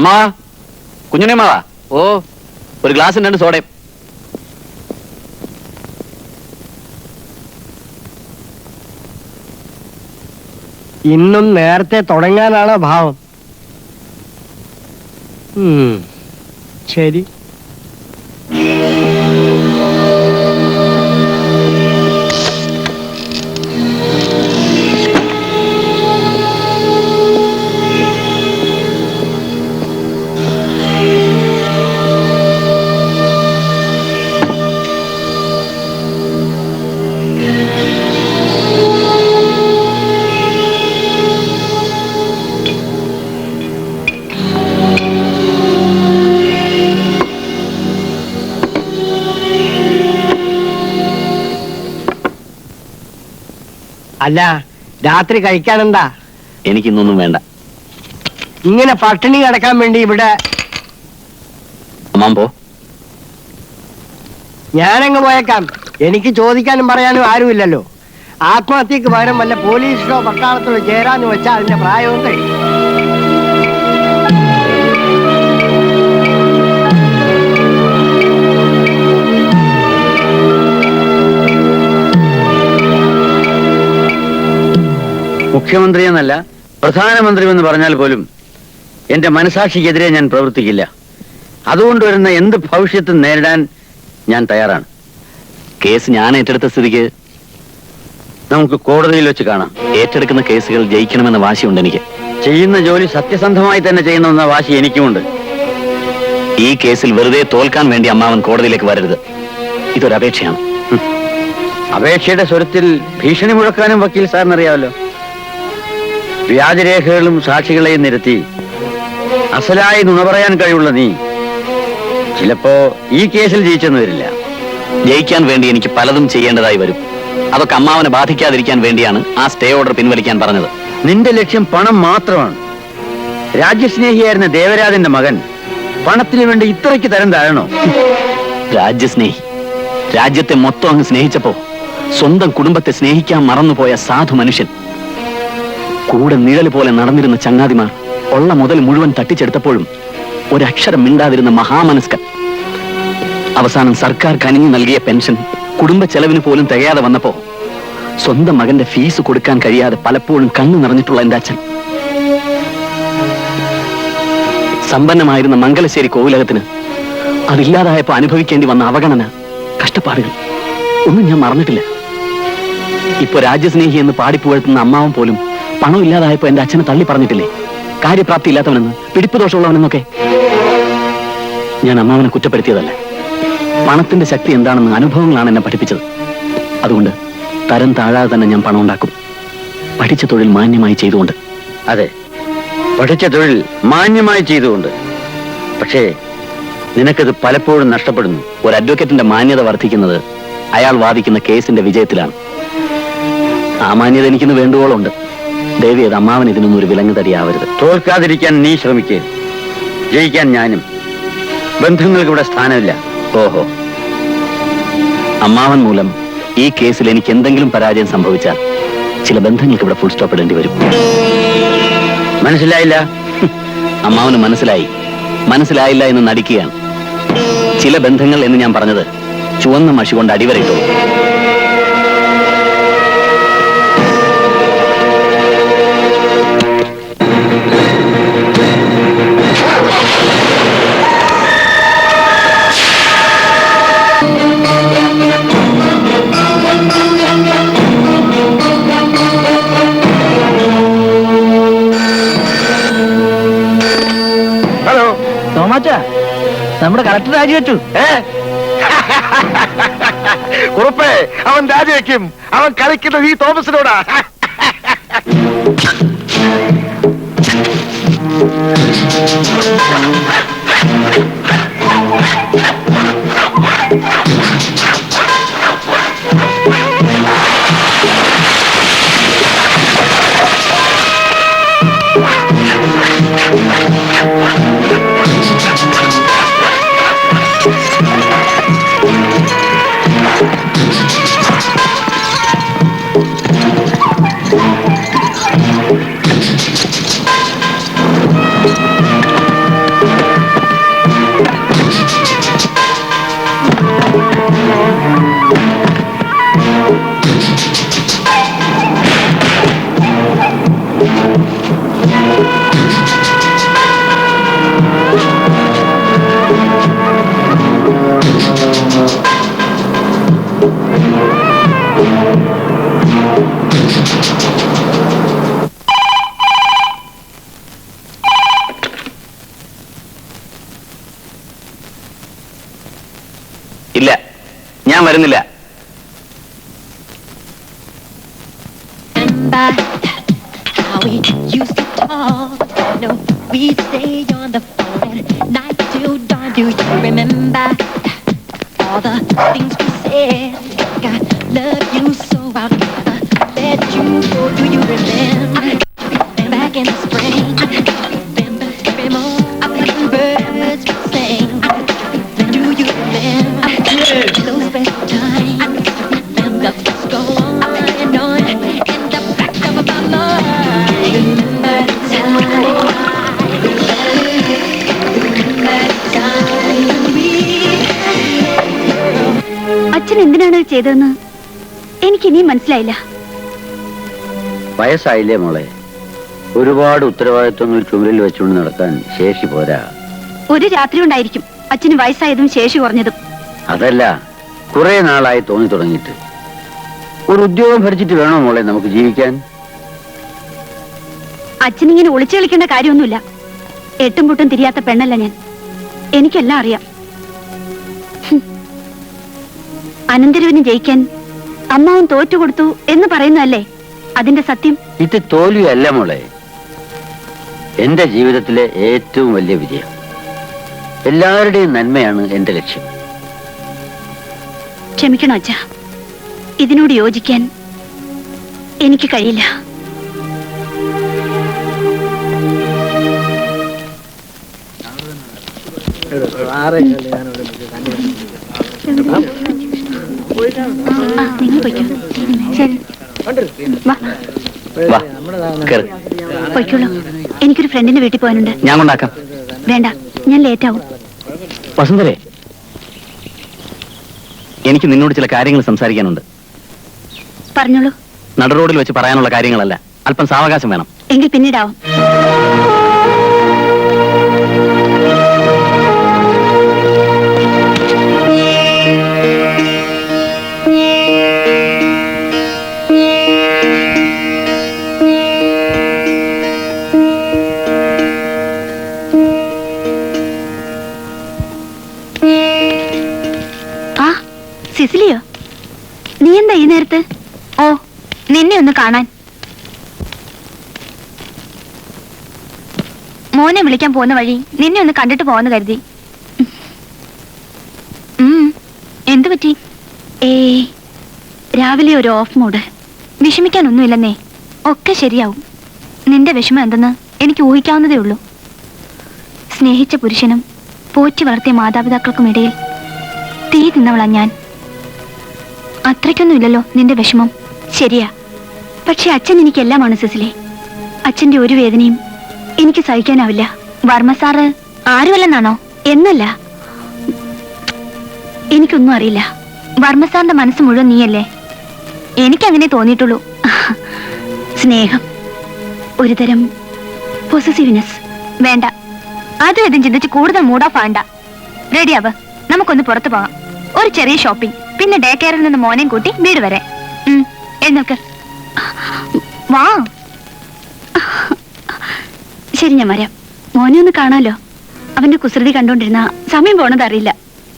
അമ്മാ, കുഞ്ഞുണ്ണിയമ്മാവാ. ഓ, ഒരു ഗ്ലാസും 2 സോഡയും. ഇന്നും നേരത്തെ തുടങ്ങാനാണ് ഭാവം. ശരി. അല്ല, രാത്രി കഴിക്കാനെന്താ? എനിക്കിന്നൊന്നും വേണ്ട. ഇങ്ങനെ പട്ടിണി കിടക്കാൻ വേണ്ടി ഇവിടെ അമ്മാൻ പോ. ഞാനങ്ങ് പോയേക്കാം. എനിക്ക് ചോദിക്കാനും പറയാനും ആരുമില്ലല്ലോ. ആത്മഹത്യക്ക് പകരം വല്ല പോലീസിലോ പട്ടാളത്തിലോ ചേരാന്ന് വെച്ചാൽ അതിന്റെ പ്രായവും കഴിയും. മുഖ്യമന്ത്രി എന്നല്ല, പ്രധാനമന്ത്രി എന്ന് പറഞ്ഞാൽ പോലും എന്റെ മനസാക്ഷിക്കെതിരെ ഞാൻ പ്രവർത്തിക്കില്ല. അതുകൊണ്ട് വരുന്ന എന്ത് ഭവിഷ്യത്തും നേരിടാൻ ഞാൻ തയ്യാറാണ്. കേസ് ഞാൻ ഏറ്റെടുത്ത സ്ഥിതിക്ക് നമുക്ക് കോടതിയിൽ വെച്ച് കാണാം. ഏറ്റെടുക്കുന്ന കേസുകൾ ജയിക്കണമെന്ന വാശിയുണ്ട് എനിക്ക്. ചെയ്യുന്ന ജോലി സത്യസന്ധമായി തന്നെ ചെയ്യണമെന്ന വാശി എനിക്കുമുണ്ട്. ഈ കേസിൽ വെറുതെ തോൽക്കാൻ വേണ്ടി അമ്മാവൻ കോടതിയിലേക്ക് വരരുത്. ഇതൊരപേക്ഷയാണ്. അപേക്ഷയുടെ സ്വരത്തിൽ ഭീഷണി മുഴക്കാനും വക്കീൽ സാറിനറിയാമല്ലോ. വ്യാജരേഖകളും സാക്ഷികളെയും നിരത്തി അസലായി നുണ പറയാൻ കഴിവുള്ള നീ ചിലപ്പോ ഈ കേസിൽ ജയിച്ചെന്ന് വരില്ല. ജയിക്കാൻ വേണ്ടി എനിക്ക് പലതും ചെയ്യേണ്ടതായി വരും. അതൊക്കെ അമ്മാവനെ ബാധിക്കാതിരിക്കാൻ വേണ്ടിയാണ് ആ സ്റ്റേ ഓർഡർ പിൻവലിക്കാൻ പറഞ്ഞത്. നിന്റെ ലക്ഷ്യം പണം മാത്രമാണ്. രാജ്യസ്നേഹിയായിരുന്ന ദേവരാജന്റെ മകൻ പണത്തിന് വേണ്ടി ഇത്രയ്ക്ക് തരം താഴണോ? രാജ്യസ്നേഹി രാജ്യത്തെ മൊത്തം അങ്ങ് സ്നേഹിച്ചപ്പോ സ്വന്തം കുടുംബത്തെ സ്നേഹിക്കാൻ മറന്നുപോയ സാധു മനുഷ്യൻ. കൂടെ നിഴല് പോലെ നടന്നിരുന്ന ചങ്ങാതിമാർ ഉള്ള മുതൽ മുഴുവൻ തട്ടിച്ചെടുത്തപ്പോഴും ഒരക്ഷരം മിണ്ടാതിരുന്ന മഹാമനസ്കൻ. അവസാനം സർക്കാർ കനിഞ്ഞു നൽകിയ പെൻഷൻ കുടുംബ ചെലവിന് പോലും തികയാതെ വന്നപ്പോ സ്വന്തം മകന്റെ ഫീസ് കൊടുക്കാൻ കഴിയാതെ പലപ്പോഴും കണ്ണു നിറഞ്ഞിട്ടുള്ള എന്റെ അച്ഛൻ. സമ്പന്നമായിരുന്ന മംഗലശ്ശേരി കോവിലകത്തിന് അതില്ലാതായപ്പോ അനുഭവിക്കേണ്ടി വന്ന അവഗണന, കഷ്ടപ്പാടുകൾ ഒന്നും ഞാൻ മറന്നിട്ടില്ല. ഇപ്പൊ രാജ്യസ്നേഹി എന്ന് പാടിപ്പുകഴ്ത്തുന്ന അമ്മാവൻ പോലും പണം ഇല്ലാതായപ്പോ എന്റെ അച്ഛനെ തള്ളി പറഞ്ഞിട്ടില്ലേ, കാര്യപ്രാപ്തി ഇല്ലാത്തവനെന്ന്, പിടിപ്പ് ദോഷമുള്ളവനെന്നൊക്കെ. ഞാൻ അമ്മാവനെ കുറ്റപ്പെടുത്തിയതല്ല. പണത്തിന്റെ ശക്തി എന്താണെന്ന് അനുഭവങ്ങളാണ് എന്നെ പഠിപ്പിച്ചത്. അതുകൊണ്ട് തരം താഴാതെ തന്നെ ഞാൻ പണം ഉണ്ടാക്കും, പഠിച്ച തൊഴിൽ മാന്യമായി ചെയ്തുകൊണ്ട്. അതെ, പഠിച്ച തൊഴിൽ മാന്യമായി ചെയ്തുകൊണ്ട്. പക്ഷേ നിനക്കത് പലപ്പോഴും നഷ്ടപ്പെടുന്നു. ഒരു അഡ്വക്കേറ്റിന്റെ മാന്യത വർദ്ധിക്കുന്നത് അയാൾ വാദിക്കുന്ന കേസിന്റെ വിജയത്തിലാണ്. ആ മാന്യത എനിക്കിന്ന് വേണ്ടുവോളുണ്ട്. ദേവി, അത് അമ്മാവൻ ഇതിനൊന്നും ഒരു വിലങ്ങ് തടിയാവരുത്. തോൽക്കാതിരിക്കാൻ നീ ശ്രമിക്കേ, ജയിക്കാൻ ഞാനും. ബന്ധങ്ങൾക്ക് ഇവിടെ സ്ഥാനമില്ല. ഓഹോ, അമ്മാവൻ മൂലം ഈ കേസിൽ എനിക്ക് എന്തെങ്കിലും പരാജയം സംഭവിച്ചാൽ ചില ബന്ധങ്ങൾക്ക് ഇവിടെ ഫുൾ സ്റ്റോപ്പ് ഇടേണ്ടി വരും. മനസ്സിലായില്ല? അമ്മാവന് മനസ്സിലായി. മനസ്സിലായില്ല എന്ന് നടിക്കുകയാണ്. ചില ബന്ധങ്ങൾ എന്ന് ഞാൻ പറഞ്ഞത് ചുവന്ന മഷി കൊണ്ട് അടിവരയിട്ടുള്ളൂ. ഹലോ തോമാച്ചാ, നമ്മുടെ കളക്ടർ രാജിവെച്ചു. കുറുപ്പേ, അവൻ രാജിവെക്കും. അവൻ കളിക്കുന്നത് ഈ തോമസിനോടാ. ഇല്ല, ഞാൻ വരുന്നില്ല. How we used to talk, no, we'd stay on the phone at night till dawn. Do you remember all the things we said? Like I love you so, I'll never let you go. Do you remember back in the spring? Remember every morning birds would sing. Do you remember those special times? Remember us go on and on in the back of my mind. Remember the time. അച്ഛൻ എന്തിനാണ് ഇത് ചെയ്തതെന്ന് എനിക്ക് ഇനിയും മനസ്സിലായില്ല. വയസ്സായില്ലേ മോളെ, ഒരുപാട് ഉത്തരവാദിത്വങ്ങൾ ചുമലിൽ വെച്ചുകൊണ്ട് നടക്കാൻ ശേഷി പോരാ. ഒരു രാത്രി കൊണ്ടായിരിക്കും അച്ഛന് വയസ്സായതും ശേഷി കുറഞ്ഞതും. അതല്ല, കുറെ നാളായി തോന്നി തുടങ്ങിയിട്ട്. ഒരു ഉദ്യോഗം ഭരിച്ചിട്ട് വേണോ മോളെ നമുക്ക് ജീവിക്കാൻ? അച്ഛനിങ്ങനെ ഒളിച്ചു കളിക്കേണ്ട കാര്യമൊന്നുമില്ല. എട്ടും പൊട്ടും തിരിയാത്ത പെണ്ണല്ല ഞാൻ. എനിക്കെല്ലാം അറിയാം. അനന്തരവന് ജയിക്കാൻ അമ്മാവൻ തോറ്റുകൊടുത്തു എന്ന് പറയുന്നതല്ലേ അതിന്റെ സത്യം? ഇത് തോൽവിയല്ല മോളെ, എന്റെ ജീവിതത്തിലെ ഏറ്റവും വലിയ വിജയം. എല്ലാവരുടെയും നന്മയാണ് എന്റെ ലക്ഷ്യം. ക്ഷമിക്കണോ അച്ഛാ, ഇതിനോട് യോജിക്കാൻ എനിക്ക് കഴിയില്ല. നിങ്ങൾ പൊയ്ക്കോ. ശരി, വാ, കേറ്. പൊയ്ക്കോളൂ. എനിക്കൊരു ഫ്രണ്ടിന്റെ വീട്ടിൽ പോകാനുണ്ട്. ഞാൻ കൊണ്ടാക്കാം. വേണ്ട, ഞാൻ ലേറ്റ് ആവും. വസുന്ധരേ, എനിക്ക് നിന്നോട് ചില കാര്യങ്ങൾ സംസാരിക്കാനുണ്ട്. പറഞ്ഞോളൂ. നട റോഡിൽ വെച്ച് പറയാനുള്ള കാര്യങ്ങളല്ല, അല്പം സാവകാശം വേണം. എങ്കിൽ പിന്നീടാവും. സിസിലിയോ, നീ എന്താ ഈ നേരത്ത്? ഓ, നിന്നെ ഒന്ന് കാണാൻ. മോനെ വിളിക്കാൻ പോകുന്ന വഴി നിന്നെ ഒന്ന് കണ്ടിട്ട് പോവാന്ന് കരുതി. എന്തു പറ്റി? രാവിലെ ഒരു ഓഫ് മൂഡ്. വിഷമിക്കാനൊന്നുമില്ലെന്നേ, ഒക്കെ ശരിയാവും. നിന്റെ വിഷമം എന്തെന്ന് എനിക്ക് ഊഹിക്കാവുന്നതേ ഉള്ളൂ. സ്നേഹിച്ച പുരുഷനും പോറ്റി വളർത്തിയ മാതാപിതാക്കൾക്കും ഇടയിൽ തീ തിന്നവളാ ഞാൻ. അത്രയ്ക്കൊന്നുമില്ലല്ലോ നിന്റെ വിഷമം. ശരിയാ, പക്ഷെ അച്ഛൻ എനിക്കെല്ലാമാണ് സിസിലി. അച്ഛന്റെ ഒരു വേദനയും എനിക്ക് സഹിക്കാനാവില്ല. വർമ്മ സാറ് ആരുമല്ലെന്നാണോ? എന്നല്ല, എനിക്കൊന്നും അറിയില്ല. വർമ്മ സാറിന്റെ മനസ്സ് മുഴുവൻ നീയല്ലേ. എനിക്കങ്ങനെ തോന്നിയിട്ടുള്ളൂ. സ്നേഹം, ഒരുതരം പൊസസീവ്നെസ്. വേണ്ട, അതും ഇതും ചിന്തിച്ച് കൂടുതൽ മൂഡ് ഓഫ് ആവണ്ട. റെഡിയാവ്, നമുക്കൊന്ന് പുറത്തു പോകാം. ഒരു ചെറിയ ഷോപ്പിംഗ്, പിന്നെ ഡേ കെയറിൽ നിന്ന് മോനെയും കൂട്ടി വീട് വരെ. എന്നൊക്കെ വാ. ശരി, ഞാൻ വരാം. മോനെ ഒന്ന് കാണാലോ. അവന്റെ കുസൃതി കണ്ടോണ്ടിരുന്ന സമയം പോണത് അറിയില്ല.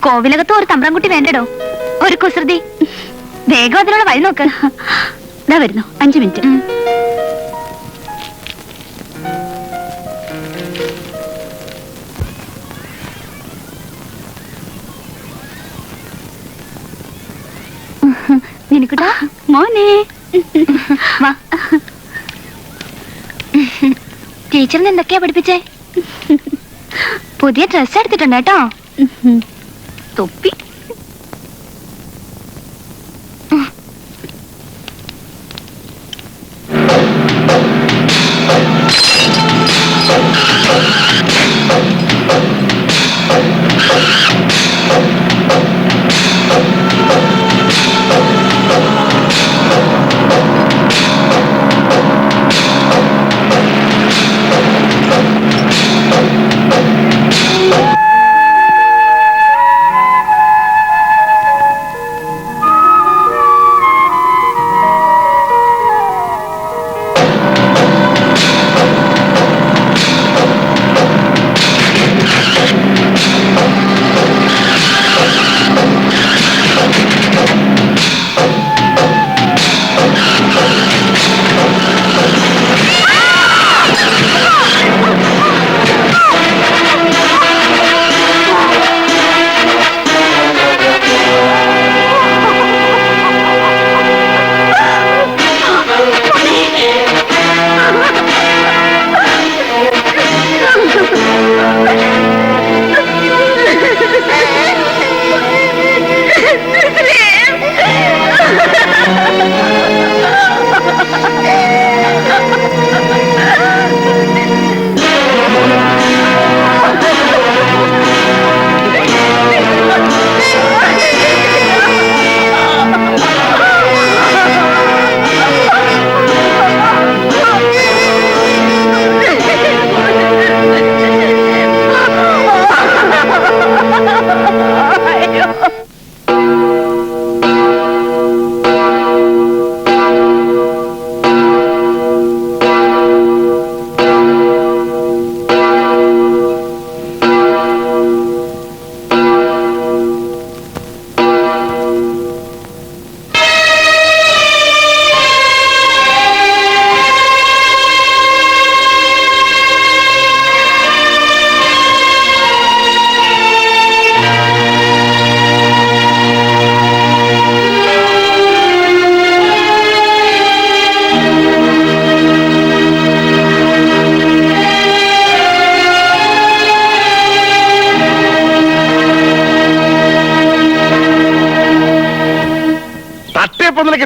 കോവിലകത്ത് ഒരു തമ്പ്രാൻകുട്ടി വേണ്ടടോ, ഒരു കുസൃതി. വേഗം അതിനുള്ള വഴി നോക്ക്. ഇതാ വരുന്നു, 5 മിനിറ്റ്. നിനക്കുട്ടാ മോനെ, വാ. ടീച്ചറിന് എന്തൊക്കെയാ പഠിപ്പിച്ചേ? പുതിയ ഡ്രസ് എടുത്തിട്ടുണ്ട് കേട്ടോ. തൊപ്പി.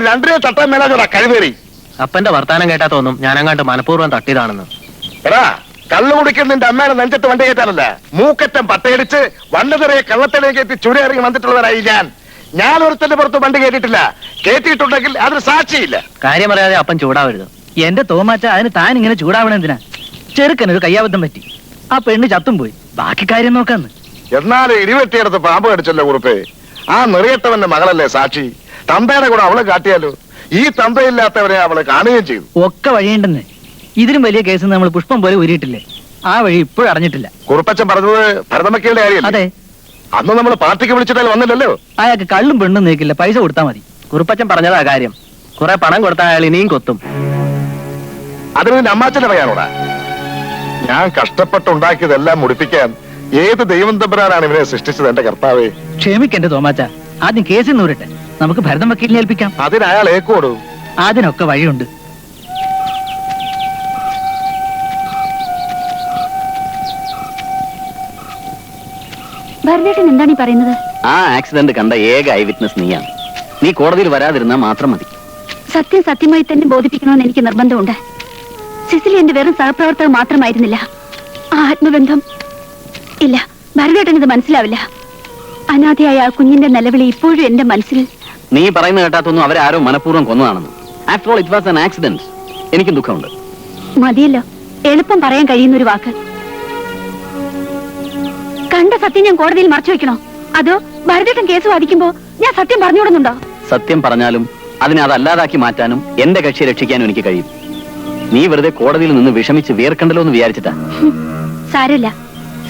രണ്ടിനെ തട്ടാൻ മേലാജോടാ കഴിവേറി. അപ്പന്റെ വർത്താനം കേട്ടാ തോന്നും ഞാനങ്ങാണ്ട് മനഃപൂർവ്വം തട്ടിയതാണെന്ന്. എടാ കള്ളു കുടിക്കുന്ന നിന്റെ അമ്മയുടെ നെഞ്ചത്ത് വണ്ടി കയറ്റാനല്ല, മൂക്കറ്റം പട്ടയടിച്ച് വണ്ടതറിയെ കള്ളത്തിനെ കയറ്റി ചുരയിറങ്ങി വന്നിട്ടുള്ളവരായി ഞാൻ ഒരുത്തന്റെ പുറത്ത് വണ്ടി കയറ്റിയിട്ടില്ല. കയറ്റിയിട്ടുണ്ടെങ്കിൽ അതിന് സാക്ഷിയില്ല. കാര്യം പറയാതെ അപ്പൻ ചൂടാവരുത്. എന്റെ തോമാച്ച അതിന് താൻ ഇങ്ങനെ ചൂടാവണെന്തിനാ? ചെറുക്കനൊരു കയ്യാബദ്ധം പറ്റി, ആ പെണ്ണ് ചത്തും പോയി, ബാക്കി കാര്യം നോക്കാന്ന്. എന്നാലും ഇടിവെട്ടിയെടുത്ത് പാമ്പ് കടിച്ചല്ലോ കുറുപ്പേ. ആ നെറിയട്ടവന്റെ മകളല്ലേ സാക്ഷി. തന്തയുടെ കൂടെ അവളെ കാട്ടിയാലോ? ഈ തന്തയില്ലാത്തവരെ അവളെ കാണുകയും ചെയ്തു. ഒക്കെ വഴിയുണ്ടെന്ന്. ഇതിലും വലിയ കേസ് നമ്മൾ പുഷ്പം പോലെ ഉരിയിട്ടില്ലേ? ആ വഴി ഇപ്പോഴും അറിഞ്ഞിട്ടില്ല. കുറുപ്പച്ചൻ പറഞ്ഞത് ഭരതമക്കയുടെ കാര്യം. അതെ, അന്ന് നമ്മൾ പാർട്ടിക്ക് വിളിച്ചിട്ടാൽ വന്നില്ലല്ലോ. അയാൾക്ക് കള്ളും പെണ്ണും നീക്കില്ല, പൈസ കൊടുത്താൽ മതി. കുറുപ്പച്ചൻ പറഞ്ഞതാ കാര്യം. കുറെ പണം കൊടുത്താൽ അയാൾ ഇനിയും കൊത്തും. അതിന് നിന്റെ അമ്മാച്ചനെ പറയാനോടാ? ഞാൻ കഷ്ടപ്പെട്ടുണ്ടാക്കിയതെല്ലാം മുടിപ്പിക്കാൻ ഏത് ദൈവം തമ്പുരാനാണ് ഇവനെ സൃഷ്ടിച്ചത് എന്റെ കർത്താവേ? ക്ഷമിക്കെന്റെ തോമാച്ച, ആദ്യം കേസിൽ നൂരട്ടെ, നമുക്ക് ഭരതം വക്കീലിനെ ഏൽപ്പിക്കാം. അതിന് അയാൾ ഏക്കോടൂ. അതിനൊക്കെ വഴിയുണ്ട്. ഭരതേട്ടൻ എന്താണ് ഈ പറയുന്നത്? ആ ആക്സിഡന്റ് കണ്ട ഏക ഐ വിറ്റ്നസ് നീയാണ്. നീ കോടതിയിൽ വരാതിരുന്നാൽ മാത്രം മതി. സത്യം സത്യമായി തന്നെ ബോധിപ്പിക്കണമെന്ന് എനിക്ക് നിർബന്ധമുണ്ട്. സിസിലി എന്റെ വെറും സഹപ്രവർത്തകർ മാത്രമായിരുന്നില്ല. ആ ആത്മബന്ധം ഇല്ല, ഭരതേട്ടൻ ഇത് മനസ്സിലാവില്ല. അനാഥയായ ആ കുഞ്ഞിന്റെ നിലവിളി ഇപ്പോഴും എന്റെ മനസ്സിൽ. നീ പറയുന്ന കേട്ടാത്തൊന്നും അവരാരോ മനഃപൂർവ്വം കൊന്നതാണെന്ന്. After all it was an accident. എനിക്കും ദുഃഖമുണ്ട്. മതിയല്ലോ, എളുപ്പം പറയാൻ കഴിയുന്ന ഒരു വാക്ക്. കണ്ട സത്യം ഞാൻ കോടതിയിൽ മറച്ചു വെക്കണോ? അതോ ഭരതേട്ടൻ കേസ് വാദിക്കുമ്പോ ഞാൻ സത്യം പറഞ്ഞുകൊടുന്നുണ്ടോ? സത്യം പറഞ്ഞാലും അതിനെ അതല്ലാതാക്കി മാറ്റാനും എന്റെ കക്ഷിയെ രക്ഷിക്കാനും എനിക്ക് കഴിയും. നീ വെറുതെ കോടതിയിൽ നിന്ന് വിഷമിച്ച് വിയർക്കണ്ടല്ലോ എന്ന് വിചാരിച്ചിട്ടാ. സാരമില്ല,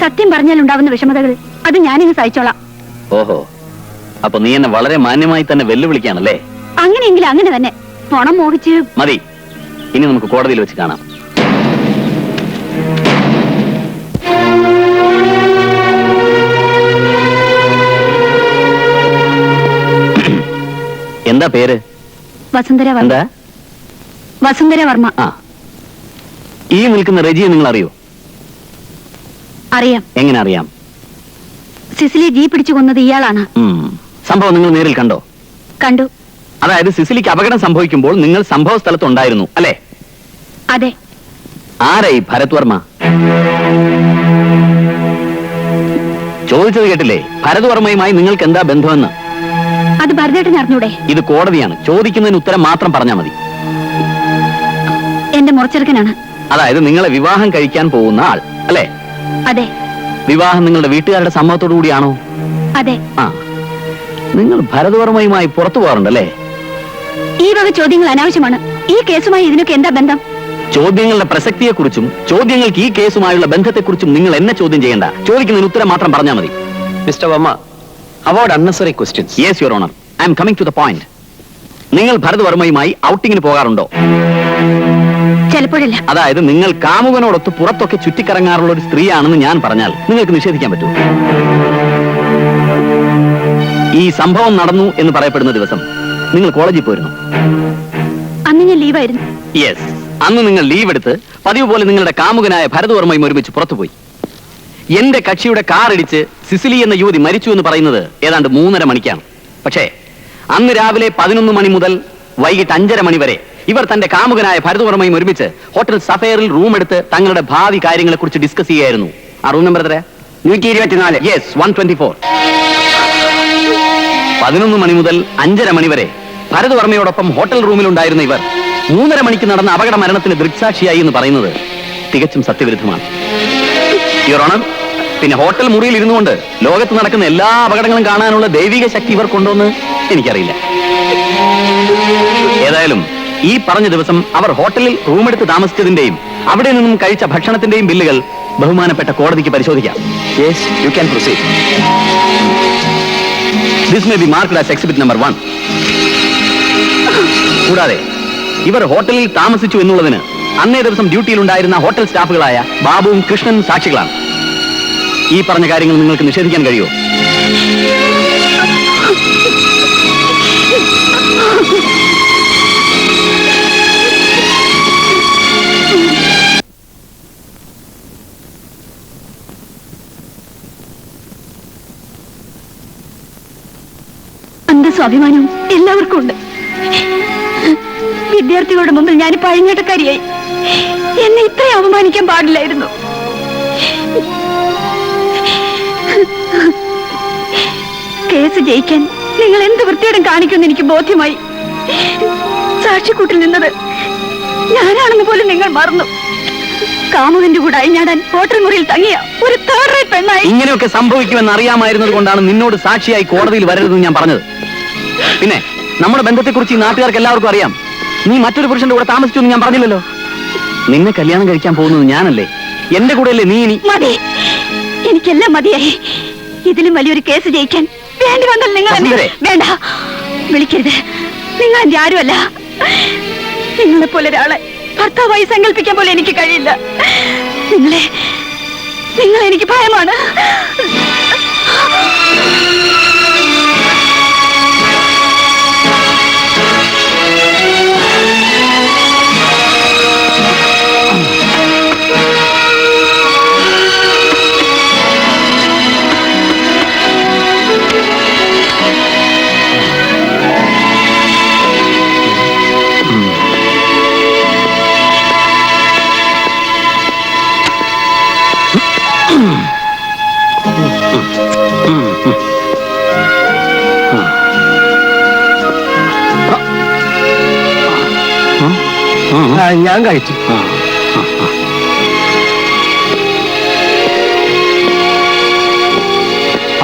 സത്യം പറഞ്ഞാൽ ഉണ്ടാവുന്ന വിഷമതകൾ അത് ഞാനിങ്ങ് സഹിച്ചോളാം. ഓഹോ, അപ്പൊ നീ എന്നെ വളരെ മാന്യമായി തന്നെ വെല്ലുവിളിക്കാണല്ലേ? അങ്ങനെയെങ്കിൽ അങ്ങനെ തന്നെ. പണം മോഹിച്ച് മതി. ഇനി നമുക്ക് കോടതിയിൽ വെച്ച് കാണാം. എന്താ പേര്? വസുന്ധര വർമ്മ. എന്താ? വസുന്ധര വർമ്മ. ആ, ഈ നിൽക്കുന്ന റെജിയെ നിങ്ങൾ അറിയോ? അറിയാം. എങ്ങനെ അറിയാം? സിസിലി ജീ പിടിച്ചു കൊന്നത് ഇയാളാണ്. സംഭവം നിങ്ങൾ നേരിൽ കണ്ടോ? കണ്ടു. അതായത് സിസിലിക്ക് അപകടം സംഭവിക്കുമ്പോൾ നിങ്ങൾ സംഭവ സ്ഥലത്തുണ്ടായിരുന്നു അല്ലേ? അതെ. ആരായി ഭരത് വർമ്മ? ചോദിച്ചത് കേട്ടില്ലേ? ഭരത് വർമ്മയുമായി നിങ്ങൾക്ക് എന്താ ബന്ധമെന്ന്? അത് ഭരതേട്ടന് അറിഞ്ഞൂടെ? ഇത് കോടതിയാണ്. ചോദിക്കുന്നതിന് ഉത്തരം മാത്രം പറഞ്ഞാൽ മതി. എന്റെ മുറച്ചെറുക്കനാണ്. അതായത് നിങ്ങളെ വിവാഹം കഴിക്കാൻ പോകുന്ന ആൾ അല്ലേ? അതെ. വിവാഹം നിങ്ങളുടെ വീട്ടുകാരുടെ സമ്മതത്തോടു കൂടിയാണോ? അതെ. ആ, നിങ്ങൾ ഭരത് വർമ്മയുമായി പുറത്തു പോകാറുണ്ടല്ലേ? ഈ വക ചോദ്യങ്ങൾ അനാവശ്യമാണ്. ഈ കേസുമായി ഇതിനൊക്കെ എന്താ ബന്ധം? ചോദ്യങ്ങളുടെ പ്രസക്തിയെക്കുറിച്ചും ചോദ്യങ്ങൾക്ക് ഈ കേസുമായുള്ള ബന്ധത്തെക്കുറിച്ചും നിങ്ങൾ എന്നെ ചോദ്യം ചെയ്യേണ്ട. ചോദിക്കുന്നതിന് ഉത്തരം മാത്രം പറഞ്ഞാൽ മതി. Mister Varma, avoid unnecessary questions. Yes your honour, I am coming to the point. നിങ്ങൾ ഭരത് വർമ്മയുമായി ഔട്ടിങ്ങിന് പോകാറുണ്ടോ? ചിലപ്പോഴില്ല. അതായത് നിങ്ങൾ കാമുകനോടൊത്ത് പുറത്തൊക്കെ ചുറ്റിക്കറങ്ങാറുള്ള ഒരു സ്ത്രീയാണെന്ന് ഞാൻ പറഞ്ഞാൽ നിങ്ങൾക്ക് നിഷേധിക്കാൻ പറ്റുമോ? ഈ സംഭവം നടന്നു എന്ന് പറയപ്പെടുന്ന ദിവസം നിങ്ങൾ കോളേജിൽ പോയിരുന്നു? അന്ന് ഞാൻ ലീവായിരുന്നു. യെസ്, അന്ന് നിങ്ങൾ ലീവ് എടുത്ത് പതിവ് പോലെ നിങ്ങളുടെ കാമുകനായ ഭരത് വർമ്മയും ഒരുമിച്ച് പുറത്തുപോയി. എന്റെ കക്ഷിയുടെ കാർ ഇടിച്ച് സിസിലി എന്ന യുവതി മരിച്ചു എന്ന് പറയുന്നത് ഏതാണ്ട് 3:30 മണിക്കാണ്. പക്ഷേ അന്ന് രാവിലെ 11 മണി മുതൽ വൈകിട്ട് 5:30 മണി വരെ ഇവർ തന്റെ കാമുകനായ ഭരത് വർമ്മയും ഒരുമിച്ച് ഹോട്ടൽ സഫയറിൽ റൂം എടുത്ത് തങ്ങളുടെ ഭാവി കാര്യങ്ങളെ കുറിച്ച് ഡിസ്കസ് ചെയ്യായിരുന്നു. ആ റൂം നമ്പർ എത്രയാ? 124. യെസ്, 124. 11 മണി മുതൽ 5:30 മണി വരെ ഭരത് വർമ്മയോടൊപ്പം ഹോട്ടൽ റൂമിലുണ്ടായിരുന്ന ഇവർ 3:30 മണിക്ക് നടന്ന അപകട മരണത്തിന് ദൃക്സാക്ഷിയായി എന്ന് പറയുന്നത് തികച്ചും സത്യവിരുദ്ധമാണ്. യുവർ ഓണർ, പിന്നെ ഹോട്ടൽ മുറിയിൽ ഇരുന്നുകൊണ്ട് ലോകത്ത് നടക്കുന്ന എല്ലാ അപകടങ്ങളും കാണാനുള്ള ദൈവിക ശക്തി ഇവർക്കുണ്ടോന്ന് എനിക്കറിയില്ല. ഏതായാലും ഈ പറഞ്ഞ ദിവസം അവർ ഹോട്ടലിൽ റൂമെടുത്ത് താമസിച്ചതിന്റെയും അവിടെ നിന്നും കഴിച്ച ഭക്ഷണത്തിന്റെയും ബില്ലുകൾ ബഹുമാനപ്പെട്ട കോടതിക്ക് പരിശോധിക്കാം. Yes, you can proceed. This may be marked as exhibit number 1. കൂടാതെ ഇവർ ഹോട്ടലിൽ താമസിച്ചു എന്നുള്ളതിന് അന്നേ ദിവസം ഡ്യൂട്ടിയിൽ ഉണ്ടായിരുന്ന ഹോട്ടൽ സ്റ്റാഫുകളായ ബാബുവും കൃഷ്ണനും സാക്ഷികളാണ്. ഈ പറഞ്ഞ കാര്യങ്ങൾ നിങ്ങൾക്ക് നിഷേധിക്കാൻ കഴിയുമോ? അന്തസ്സും അഭിമാനവും എല്ലാവർക്കും ഉണ്ട്. വിദ്യാർത്ഥികളുടെ മുമ്പിൽ ഞാൻ പഴഞ്ഞേട്ടക്കാരിയായി. എന്നെ ഇത്രയും അവമാനിക്കാൻ പാടില്ലായിരുന്നു. കേസ് ജയിക്കാൻ നിങ്ങൾ എന്ത് വൃത്തിയോടും കാണിക്കുമെന്ന് എനിക്ക് ബോധ്യമായി. സാക്ഷിക്കൂട്ടിൽ നിന്നത് ഞാനാണെന്ന് പോലും നിങ്ങൾ മറന്നു. കാമുകന്റെ കൂടെ അഴിഞ്ഞാടാൻ ഹോട്ടൽ മുറിയിൽ തങ്ങിയ ഒരു തേർഡ് റേറ്റ് പെണ്ണായി. ഇങ്ങനെയൊക്കെ സംഭവിക്കുമെന്ന് അറിയാമായിരുന്നത് കൊണ്ടാണ് നിന്നോട് സാക്ഷിയായി കോടതിയിൽ വരരുതെന്ന് ഞാൻ പറഞ്ഞത്. പിന്നെ നമ്മുടെ ബന്ധത്തെക്കുറിച്ച് ഈ നാട്ടുകാർക്ക് എല്ലാവർക്കും അറിയാം. നീ മറ്റൊരു പുരുഷന്റെ കൂടെ താമസിച്ചു എന്ന് ഞാൻ പറഞ്ഞില്ലല്ലോ. നിന്നെ കല്യാണം കഴിക്കാൻ പോകുന്നത് ഞാനല്ലേ? എന്റെ കൂടെയല്ലേ നീ? ഇനി മതി, എനിക്കെല്ലാം മതിയായി. ഇതിലും വലിയൊരു കേസ് ജയിക്കാൻ വേണ്ടി വന്നാൽ നിങ്ങൾ വേണ്ട വിളിക്കരുത്. നിങ്ങൾ എന്റെ ആരുമല്ല. നിങ്ങളെ പോലെ ഒരാളെ ഭർത്താവായി സങ്കല്പിക്കാൻ പോലെ എനിക്ക് കഴിയില്ല. നിങ്ങൾ എനിക്ക് ഭയമാണ്. ഞാൻ കഴിച്ചു.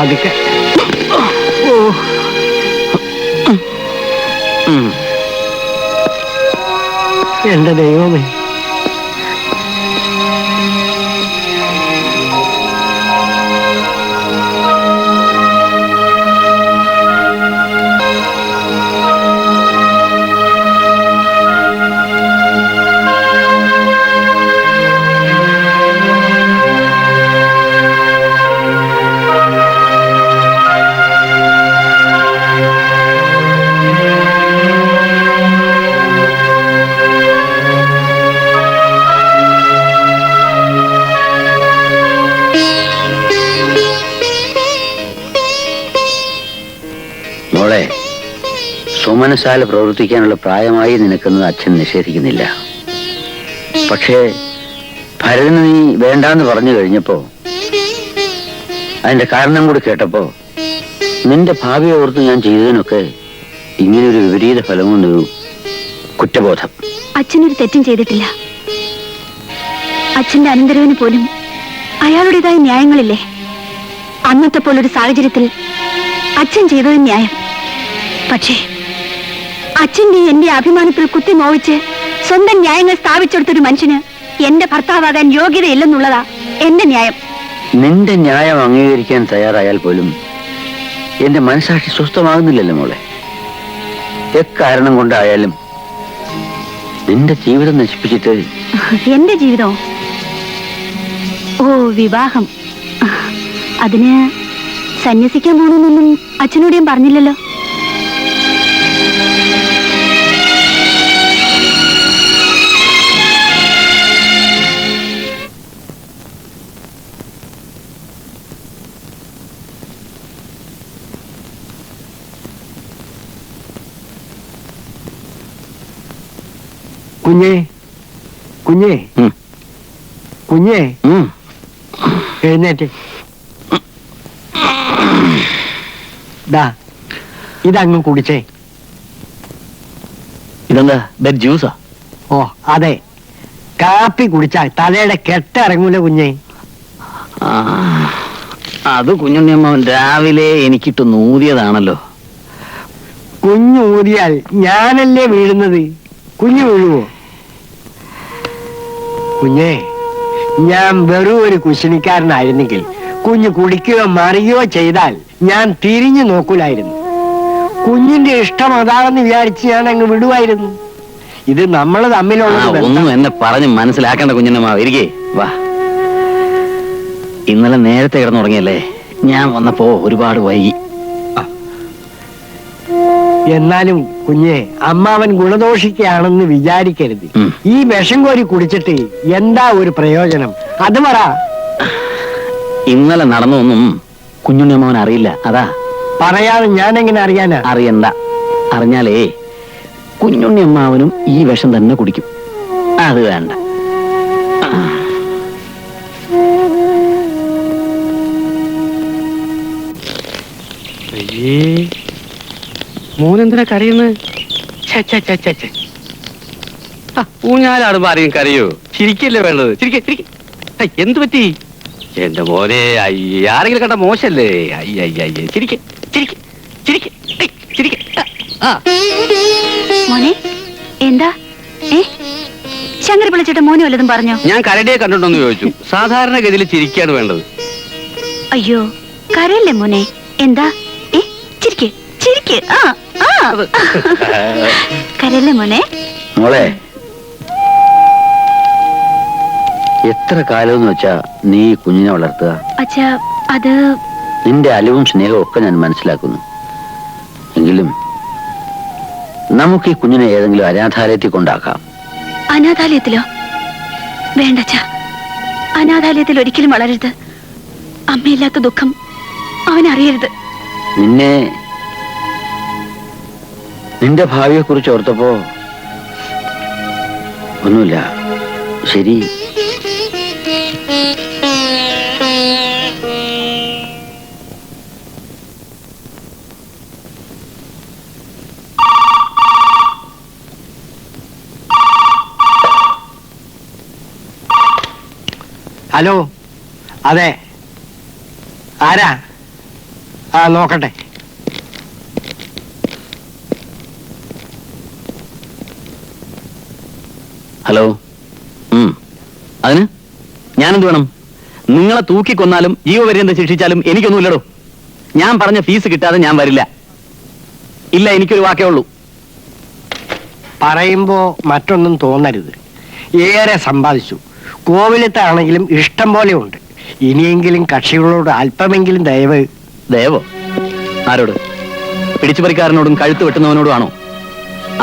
അതൊക്കെ എന്റെ ദൈവമേ. സുമനസാല് പ്രവർത്തിക്കാനുള്ള പ്രായമായി നിനക്കെന്ന് അച്ഛൻ നിഷേധിക്കുന്നില്ല. പക്ഷേ ഭരതന് നീ വേണ്ടാന്ന് പറഞ്ഞു കഴിഞ്ഞപ്പോ, അതിന്റെ കാരണം കൂടി കേട്ടപ്പോ, നിന്റെ ഭാവിയെ ഓർത്ത് ഞാൻ ചെയ്തതിനൊക്കെ ഇങ്ങനെയൊരു വിപരീത ഫലം കൊണ്ടൊരു കുറ്റബോധം. അച്ഛനൊരു തെറ്റും ചെയ്തിട്ടില്ല. അച്ഛന്റെ അനന്തരവന് പോലും അയാളുടേതായ ന്യായങ്ങളില്ലേ? അന്നത്തെ പോലൊരു സാഹചര്യത്തിൽ അച്ഛൻ ചെയ്തത് ന്യായം. പക്ഷേ അച്ഛന്റെ എന്റെ അഭിമാനത്തിൽ കുത്തി നോവിച്ച് സ്വന്തം ന്യായങ്ങൾ സ്ഥാപിച്ചെടുത്തൊരു മനുഷ്യന് എന്റെ ഭർത്താവാകാൻ യോഗ്യതയില്ലെന്നുള്ളതാ എന്റെ ന്യായം. നിന്റെ ന്യായം അംഗീകരിക്കാൻ തയ്യാറായാൽ പോലും എന്റെ മനസാക്ഷി സ്വസ്ഥമാകുന്നില്ലല്ലോ മോളെ. എക്കാരണം കൊണ്ടായാലും നിന്റെ ജീവിതം നശിപ്പിച്ചിട്ട്. എന്റെ ജീവിതം? ഓ, വിവാഹം. അതിന് സന്യസിക്കാൻ പോകണമെന്നൊന്നും അച്ഛനോട് ഞാൻ പറഞ്ഞില്ലല്ലോ. കുഞ്ഞേ കുഞ്ഞേ കുഞ്ഞേ എഴുന്നേറ്റ്. ഇതങ്ങ് കുടിച്ചേ. ഇതെന്താ ബെഡ് ജ്യൂസാ? ഓ അതെ, കാപ്പി കുടിച്ചാൽ തലയുടെ കെട്ടിറങ്ങൂല കുഞ്ഞേ. അത് കുഞ്ഞുണ്ണിയമ്മ രാവിലെ എനിക്കിട്ട് നൂതിയതാണല്ലോ. കുഞ്ഞു ഊതിയാൽ ഞാനല്ലേ വീഴുന്നത്, കുഞ്ഞു വീഴുവോ? കുഞ്ഞേ, ഞാൻ വെറും ഒരു കുശിനിക്കാരനായിരുന്നെങ്കിൽ കുഞ്ഞു കുടിക്കുകയോ മറിയോ ചെയ്താൽ ഞാൻ തിരിഞ്ഞു നോക്കൂലായിരുന്നു. കുഞ്ഞിന്റെ ഇഷ്ടം അതാണെന്ന് വിചാരിച്ച് ഞാൻ അങ്ങ് വിടുവായിരുന്നു. ഇത് നമ്മൾ തമ്മിലുള്ള ഒന്നും എന്നെ പറഞ്ഞ് മനസ്സിലാക്കേണ്ട കുഞ്ഞുണ്ണമ്മ. ഇരിക്കേ വാ. ഇന്നലെ നേരത്തെ കിടന്നുറങ്ങിയല്ലേ, ഞാൻ വന്നപ്പോ ഒരുപാട് വൈകി. എന്നാലും കുഞ്ഞെ, അമ്മാവൻ ഗുണദോഷിക്കുകയാണെന്ന് വിചാരിക്കരുത്. ഈ വിഷം കോരി കുടിച്ചിട്ട് എന്താ ഒരു പ്രയോജനം? അത് പറ. ഇന്നലെ നടന്നൊന്നും കുഞ്ഞുണ്ണിയമ്മാവൻ അറിയില്ല. അതാ പറയാതെ ഞാൻ എങ്ങനെ അറിയാനാ? അറിയണ്ട. അറിഞ്ഞാലേ കുഞ്ഞുണ്ണി അമ്മാവനും ഈ വിഷം തന്നെ കുടിക്കും. അത് വേണ്ട. മോനെന്തിനാ കരയുന്നത്? ഊഞ്ഞാലാടുമ്പോ ആരെയും കരയോ? ചിരിക്കല്ലേ വേണ്ടത്. എന്ത് പറ്റി എന്റെ മോനെ? ആരെങ്കിലും കണ്ട മോശല്ലേ? മോനെ എന്താ ശങ്കര വിളിച്ചിട്ട് മോനെ വല്ലതും പറഞ്ഞോ? ഞാൻ കരടിയെ കണ്ടിട്ടോന്ന് ചോദിച്ചു. സാധാരണഗതിയിൽ ചിരിക്കാണ് വേണ്ടത്. അയ്യോ കരയല്ലേ മോനെ. എന്താ ചിരിക്ക് ചിരിക്ക്. കരയല്ലേ മോനെ. മോളെ, എത്ര കാലം എന്ന് വെച്ചാ നീ കുഞ്ഞിനെ വളർത്തുക? അച്ഛാ അത് നിന്റെ അലിവും സ്നേഹവും ഒക്കെ ഞാൻ മനസ്സിലാക്കുന്നു. എങ്കിലും നമുക്ക് ഈ കുഞ്ഞിനെ ഏതെങ്കിലും അനാഥാലയത്തിൽ കൊണ്ടാക്കാം. അനാഥാലയത്തിലോ? വേണ്ടച്ചാ, അനാഥാലയത്തിൽ ഒരിക്കലും വളരരുത്. അമ്മയില്ലാത്ത ദുഃഖം അവനറിയരുത്. നിന്റെ ഭാവിയെ കുറിച്ച് ഓർത്തപ്പോ ഒന്നുമില്ല. ശരി, ഹലോ, അതെ, ആരാ? നോക്കട്ടെ. ഹലോ. അതിന് ഞാനെന്ത് വേണം? നിങ്ങളെ തൂക്കിക്കൊന്നാലും ജീവപര്യന്തം ശിക്ഷിച്ചാലും എനിക്കൊന്നുമില്ലടോ. ഞാൻ പറഞ്ഞ ഫീസ് കിട്ടാതെ ഞാൻ വരില്ല. ഇല്ല, എനിക്കൊരു വാക്കേ ഉള്ളൂ. പറയുമ്പോ മറ്റൊന്നും തോന്നരുത്. ഏറെ സമ്പാദിച്ചു. കോവിലത്താണെങ്കിലും ഇഷ്ടം പോലെ ഉണ്ട്. ഇനിയെങ്കിലും കക്ഷികളോട് അല്പമെങ്കിലും ദയവ്. ദയവോ? ആരോട്? പിടിച്ചുപറിക്കാരനോടും കഴുത്ത് വെട്ടുന്നവനോടും ആണോ?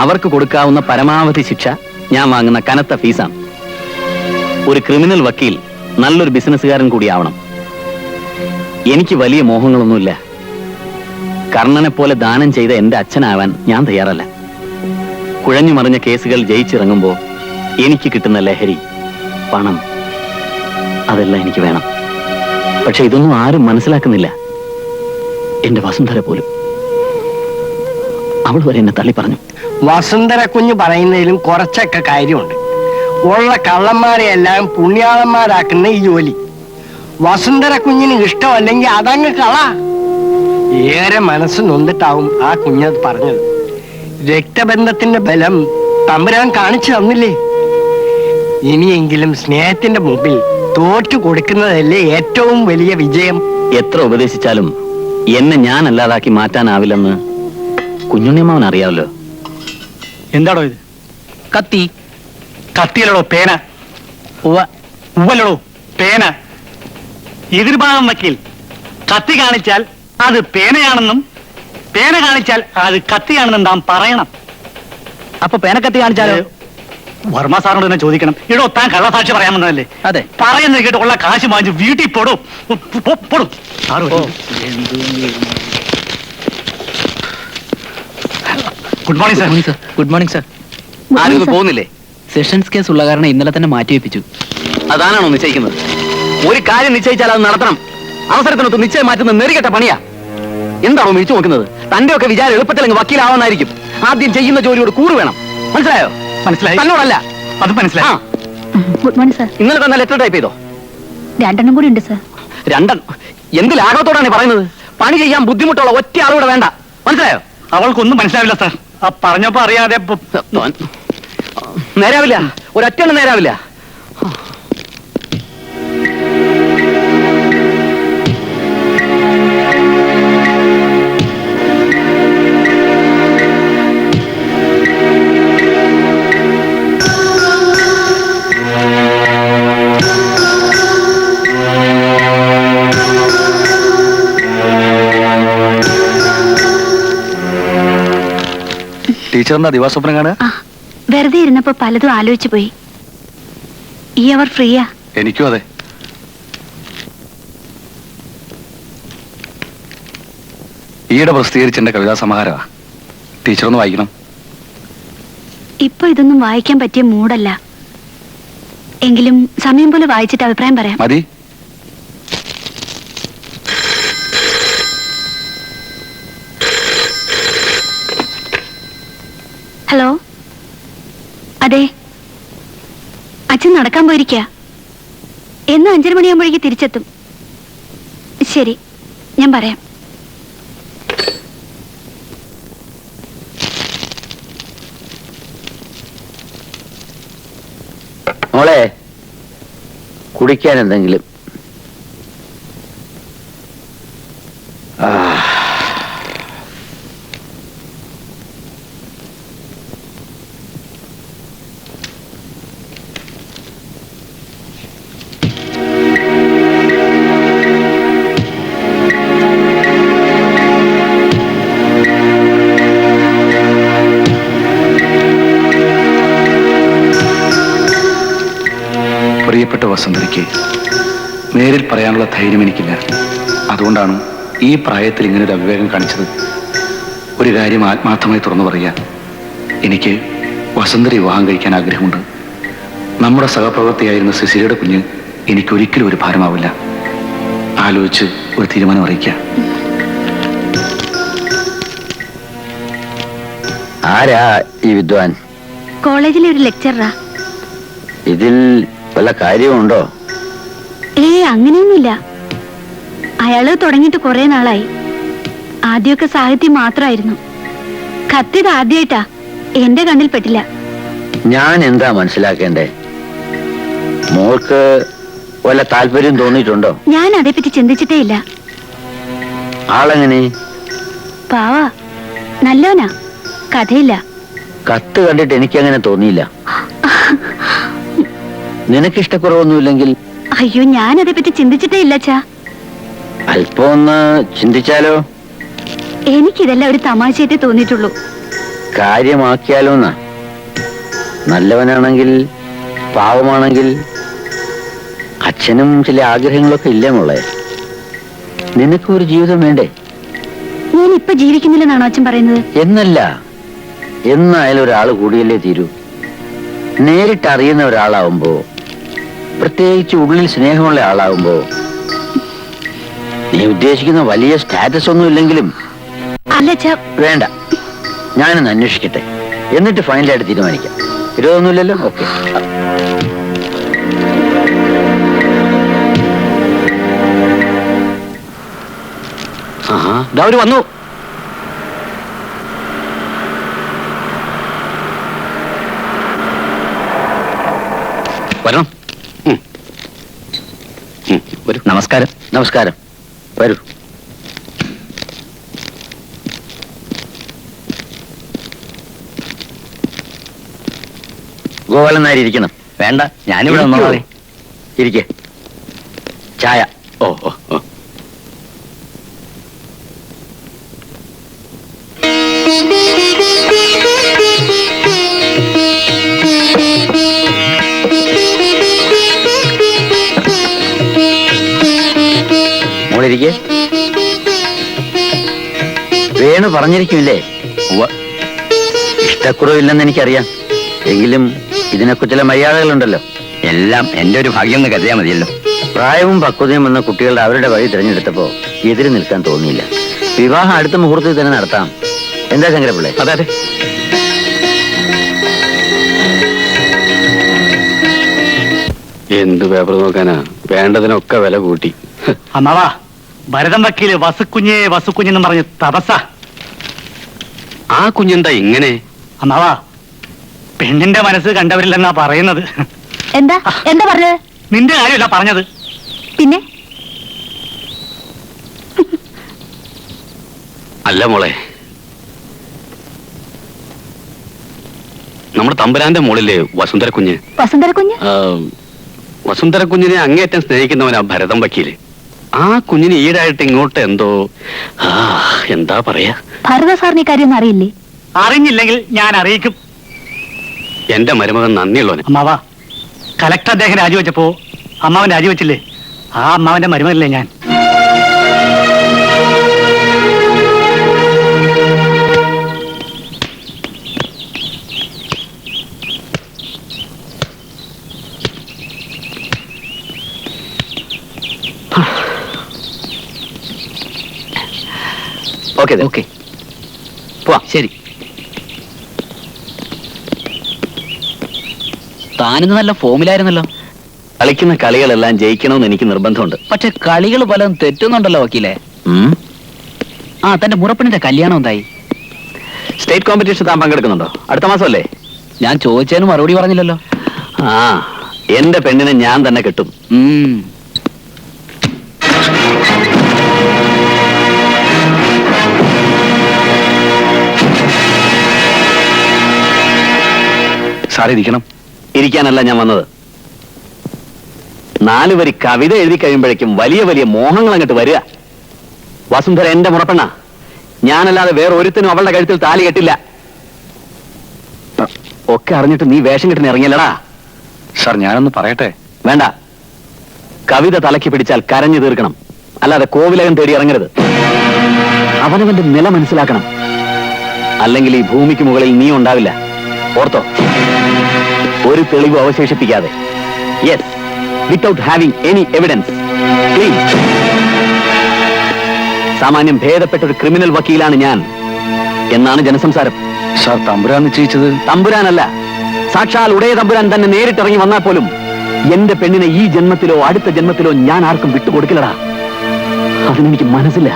അവർക്ക് കൊടുക്കാവുന്ന പരമാവധി ശിക്ഷ ഞാൻ വാങ്ങുന്ന കനത്ത ഫീസാണ്. ഒരു ക്രിമിനൽ വക്കീൽ നല്ലൊരു ബിസിനസ്സുകാരൻ കൂടിയാവണം. എനിക്ക് വലിയ മോഹങ്ങളൊന്നുമില്ല. കർണനെ പോലെ ദാനം ചെയ്ത എന്റെ അച്ഛനാവാൻ ഞാൻ തയ്യാറല്ല. കുഴഞ്ഞു മറിഞ്ഞ കേസുകൾ ജയിച്ചിറങ്ങുമ്പോ എനിക്ക് കിട്ടുന്ന ലഹരി, പണം, അതെല്ലാം എനിക്ക് വേണം. പക്ഷെ ഇതൊന്നും ആരും മനസ്സിലാക്കുന്നില്ല. എന്റെ വസുന്ധര പോലും. അവൾ വരെ എന്നെ തള്ളി പറഞ്ഞു. വസുന്ധര കുഞ്ഞ് പറയുന്നതിലും കുറച്ചൊക്കെ കാര്യമുണ്ട്. ഉള്ള കള്ളന്മാരെ എല്ലാം പുണ്യാളന്മാരാക്കുന്ന ഈ ജോലി വസുന്ധര കുഞ്ഞിന് ഇഷ്ടമല്ലെങ്കിൽ അതങ്ങ് കള. ഏറെ മനസ്സ് നൊന്നിട്ടാവും ആ കുഞ്ഞത് പറഞ്ഞത്. രക്തബന്ധത്തിന്റെ ബലം തമ്പുരാൻ കാണിച്ചു തന്നില്ലേ? ഇനിയെങ്കിലും സ്നേഹത്തിന്റെ മുമ്പിൽ തോറ്റു കൊടുക്കുന്നതല്ലേ ഏറ്റവും വലിയ വിജയം. എത്ര ഉപദേശിച്ചാലും എന്നെ ഞാൻ അല്ലാതാക്കി മാറ്റാനാവില്ലെന്ന് കുഞ്ഞുണ്ണിയമ്മാവൻ അറിയാമല്ലോ. എന്താടോ ഇത്? കത്തി. കത്തിയല്ലടോ, പേന. ഉവ്വല്ലടോ, പേന. എതിർഭാഗം വക്കീൽ കത്തി കാണിച്ചാൽ അത് പേനയാണെന്നും പേന കാണിച്ചാൽ അത് കത്തിയാണെന്നും താൻ പറയണം. അപ്പൊ പേനക്കത്തി കാണിച്ചാലോ? വർമ്മ സാറിനോട് തന്നെ ചോദിക്കണം. ഇടോ, താൻ കള്ളസാക്ഷി പറയാമെന്നല്ലേ? അതെ. പറയുന്നത് കേട്ട് ഉള്ള കാശ് വാങ്ങിച്ച് വീട്ടിൽ പോടും. Good morning sir. Good morning sir. ആരും പോകുന്നില്ലേ? സെഷൻസ് കേസ് ഉള്ള കാരണം ഇന്നലെ തന്നെ മാറ്റിവെപ്പിച്ചു. അതാണോ നിശ്ചയിക്കുന്നത്? ഒരു കാര്യം നിശ്ചയിച്ചാൽ അത് നടത്തണം. അവസരത്തിനൊത്ത് നിശ്ചയം മാറ്റുന്ന നെറികെട്ട പണിയാ. എന്താണോ മിഴിച്ചു നോക്കുന്നത്? തന്റെ ഒക്കെ വിചാരം എളുപ്പത്തിൽ അങ്ങ് വക്കീലാവാന്നായിരിക്കും. ആദ്യം ചെയ്യുന്ന ജോലിയോട് കൂറ് വേണം. മനസ്സിലായോ? മനസ്സിലായി. തന്നോടല്ല. അത് മനസ്സിലായി. Good morning sir. ഇന്നലെ തന്നെ ലെറ്റർ ടൈപ്പ് ചെയ്തോ? 2 എണ്ണം കൂടി ഉണ്ട് സാർ. 2 എന്ത് ലാഘവത്തോടാണ് പറയുന്നത്? പണി ചെയ്യാൻ ബുദ്ധിമുട്ടുള്ള ഒറ്റ ആളൂടെ വേണ്ട. മനസ്സിലായോ? അവൾക്കൊന്നും മനസ്സിലാവില്ല സാർ. പറഞ്ഞപ്പോ അറിയാതെ നേരാവില്ല. ഒരൊറ്റ നേരാവില്ല. ടീച്ചറിന്റെ ദിവസസ്വപ്നം കാണുക? വെറുതെ ഇരുന്നപ്പോ പലതും ആലോചിച്ചു പോയി. ഈ അവർ ഫ്രീയാ? എനിക്കും അതെ. ഈയിടെ പ്രസിദ്ധീകരിച്ച എന്റെ കവിതാ സമാഹാരമാ. ടീച്ചറൊന്ന് വായിക്കണം. ഇപ്പൊ ഇതൊന്നും വായിക്കാൻ പറ്റിയ മൂടല്ല. എങ്കിലും സമയം പോലെ വായിച്ചിട്ട് അഭിപ്രായം പറയാം. മതി. ഹലോ, അതെ, അച്ഛൻ നടക്കാൻ പോയിരിക്കുക. എന്ന് 5:30 മണിയാകുമ്പോഴേക്ക് തിരിച്ചെത്തും. ശരി, ഞാൻ പറയാം. മോളെ, കുടിക്കാൻ എന്തെങ്കിലും? പ്രിയപ്പെട്ട വസന്തരിക്ക് നേരിൽ പറയാനുള്ള ധൈര്യം എനിക്കില്ല. അതുകൊണ്ടാണ് ഈ പ്രായത്തിൽ ഇങ്ങനെ ഒരു അവിവേകം കാണിച്ചത്. ഒരു കാര്യം ആത്മാർത്ഥമായി തുറന്നു പറയാ, എനിക്ക് വസന്തരി വിവാഹം കഴിക്കാൻ ആഗ്രഹമുണ്ട്. നമ്മുടെ സഹപ്രവർത്തിയായിരുന്ന സിസിലിയുടെ കുഞ്ഞ് എനിക്കൊരിക്കലും ഒരു ഭാരമാവില്ല. ആലോചിച്ച് ഒരു തീരുമാനം അറിയിക്കുക. ആരാ ഈ വിദ്വാൻ? കോളേജിലെ ഒരു ലെക്ചറാ. ഇതിൽ വല്ല കാര്യമുണ്ടോ? അങ്ങനെയൊന്നുമില്ല. അയാള് തുടങ്ങിയിട്ട് കുറെ നാളായി. ആദ്യമൊക്കെ സാഹിത്യം മാത്രമായിരുന്നു. കത്തിത് ആദ്യമായിട്ടാ. എന്റെ കണ്ണിൽ പെട്ടില്ല. ഞാൻ എന്താ മനസ്സിലാക്കേണ്ടേ? മോൾക്ക് വല്ല താല്പര്യം തോന്നിയിട്ടുണ്ടോ? ഞാൻ അതേപ്പറ്റി ചിന്തിച്ചിട്ടേ ഇല്ല. ആളെങ്ങനെ? പാവാ, നല്ലോനാ, കഥയില്ല. കത്ത് കണ്ടിട്ട് എനിക്കങ്ങനെ തോന്നിയില്ല. നിനക്ക് ഇഷ്ടക്കുറവൊന്നുമില്ലെങ്കിൽ? അയ്യോ, ഞാൻ അതേപ്പറ്റി ചിന്തിച്ചിട്ടേ ഇല്ല അച്ഛാ. അല്പം ഒന്ന് ചിന്തിച്ചാലോ? എനിക്കിതെല്ലാം ഒരു തമാശയായിട്ടേ തോന്നിയിട്ടുള്ളൂ. കാര്യമാക്കിയാലോന്നാ. നല്ലവനാണെങ്കിൽ, പാവമാണെങ്കിൽ, അച്ഛനും ചില ആഗ്രഹങ്ങളൊക്കെ ഇല്ലേ മോളെ? നിനക്ക് ഒരു ജീവിതം വേണ്ടേ? ഞാൻ ഇപ്പൊ ജീവിക്കുന്നില്ലെന്നാണോ അച്ഛൻ പറയുന്നത്? എന്നല്ല, എന്നായാലും ഒരാൾ കൂടിയല്ലേ തീരൂ. നേരിട്ട് അറിയുന്ന ഒരാളാവുമ്പോ, പ്രത്യേകിച്ച് ഉള്ളിൽ സ്നേഹമുള്ള ആളാവുമ്പോ, നീ ഉദ്ദേശിക്കുന്ന വലിയ സ്റ്റാറ്റസ് ഒന്നും ഇല്ലെങ്കിലും വേണ്ട, ഞാനൊന്ന് അന്വേഷിക്കട്ടെ. എന്നിട്ട് ഫൈനലായിട്ട് തീരുമാനിക്കാം. വിരോധമൊന്നുമില്ലല്ലോ? ഓക്കെ. അവര് വന്നു. വരണം. വരൂ. നമസ്കാരം. നമസ്കാരം. വരൂ. ഗോപാലൻ നായർ ഇരിക്കണം. വേണ്ട, ഞാനിവിടെ വന്നോളാം. ഇരിക്കെ. ചായ. ഓ ഓ ഓ. മോളിരിക്കെ. വേണു പറഞ്ഞിരിക്കുമില്ലേ? ഇഷ്ടക്കുറവില്ലെന്ന് എനിക്കറിയാം. എങ്കിലും ഇതിനൊക്കെ ചില മര്യാദകളുണ്ടല്ലോ. എല്ലാം എന്റെ ഒരു ഭാഗ്യം എന്ന് കരുതിയാൽ മതിയല്ലോ. പ്രായവും പക്വതയും വന്ന കുട്ടികളുടെ അവരുടെ വഴി തിരഞ്ഞെടുത്തപ്പോ എതിര് നിൽക്കാൻ തോന്നിയില്ല. വിവാഹം അടുത്ത മുഹൂർത്തത്തിൽ തന്നെ നടത്താം. എന്താ ശങ്കരപ്പിള്ളേ? അതെ അതെ. എന്ത് പേപ്പർ നോക്കാനാ? വേണ്ടതിനൊക്കെ വില കൂട്ടി. അമ്മാവാ, ഭരതം വക്കീല് വസുക്കുഞ്ഞെ വസുക്കുഞ്ഞെന്നും പറഞ്ഞ് തപസ. ആ കുഞ്ഞെന്താ ഇങ്ങനെ? അമ്മാവാ, പെണ്ണിന്റെ മനസ്സ് കണ്ടവരില്ലെന്നാ പറയുന്നത്. എന്താ എന്താ പറഞ്ഞത്? നിന്റെ കാര്യമല്ല പറഞ്ഞത്. പിന്നെ അല്ല മോളെ, നമ്മുടെ തമ്പുരാന്റെ മോളിലെ വസുന്ധര കുഞ്ഞ്. വസുന്ധര കുഞ്ഞ്? വസുന്ധര കുഞ്ഞിനെ അങ്ങേറ്റം സ്നേഹിക്കുന്നവനാ ഭരതം വക്കീല്. ആ കുഞ്ഞിന് ഈടായിട്ട് ഇങ്ങോട്ട് എന്തോ എന്താ പറയാ? ഭാരത സാറിന് കാര്യം അറിയില്ലേ? അറിഞ്ഞില്ലെങ്കിൽ ഞാൻ അറിയിക്കും. എന്റെ മരുമകൻ നന്ദിയുള്ളവന്. അമ്മാവാ, കലക്ടർ അദ്ദേഹം രാജിവെച്ചപ്പോ അമ്മാവൻ രാജിവെച്ചില്ലേ? ആ അമ്മാവന്റെ മരുമകനല്ലേ ഞാൻ. ഓക്കെ ഓക്കെ പോവാം. ശരി. താനിന്ന് നല്ല ഫോമിലായിരുന്നല്ലോ. കളിക്കുന്ന കളികളെല്ലാം ജയിക്കണമെന്ന് എനിക്ക് നിർബന്ധമുണ്ട്. പക്ഷെ കളികൾ പലതും തെറ്റുന്നുണ്ടല്ലോ വക്കീലെ. തന്റെ മുറപ്പണിന്റെ കല്യാണം എന്തായി? സ്റ്റേറ്റ് കോമ്പറ്റീഷൻ താൻ പങ്കെടുക്കുന്നുണ്ടോ? അടുത്ത മാസമല്ലേ? ഞാൻ ചോദിച്ചതിന് മറുപടി പറഞ്ഞില്ലല്ലോ. എന്റെ പെണ്ണിനെ ഞാൻ തന്നെ കിട്ടും. സാറേ ഇരിക്കണം. ഇരിക്കാനല്ല ഞാൻ വന്നത്. 4 വരി കവിത എഴുതി കഴിയുമ്പോഴേക്കും വലിയ വലിയ മോഹങ്ങൾ അങ്ങോട്ട് വരിക. വസുന്ധര എന്റെ മുറപ്പെണ്ണ. ഞാനല്ലാതെ വേറെ ഒരുത്തിനും അവളുടെ കഴുത്തിൽ താലി കെട്ടില്ല. ഒക്കെ അറിഞ്ഞിട്ട് നീ വേഷം കെട്ടിന് ഇറങ്ങിയല്ലടാ. സാർ ഞാനൊന്ന് പറയട്ടെ. വേണ്ട. കവിത തലയ്ക്ക് പിടിച്ചാൽ കരഞ്ഞു തീർക്കണം, അല്ലാതെ കോവിലകം തേടി ഇറങ്ങരുത്. അവനവന്റെ നില മനസ്സിലാക്കണം. അല്ലെങ്കിൽ ഈ ഭൂമിക്ക് മുകളിൽ നീ ഉണ്ടാവില്ല. ഓർത്തോ? ഒരു തെളിവ് അവശേഷിപ്പിക്കാതെ. Yes, without having any evidence. Clean. സാമാന്യം ഭേദപ്പെട്ട ഒരു ക്രിമിനൽ വക്കീലാണ് ഞാൻ എന്നാണ് ജനസംസാരം. സാർ തമ്പുരാൻ നിശ്ചയിച്ചത്? തമ്പുരാനല്ല, സാക്ഷാൽ ഉടയ തമ്പുരാൻ തന്നെ നേരിട്ടിറങ്ങി വന്നാൽ പോലും എന്റെ പെണ്ണിനെ ഈ ജന്മത്തിലോ അടുത്ത ജന്മത്തിലോ ഞാൻ ആർക്കും വിട്ടുകൊടുക്കില്ലടാ. അതിനെനിക്ക് മനസ്സില്ല.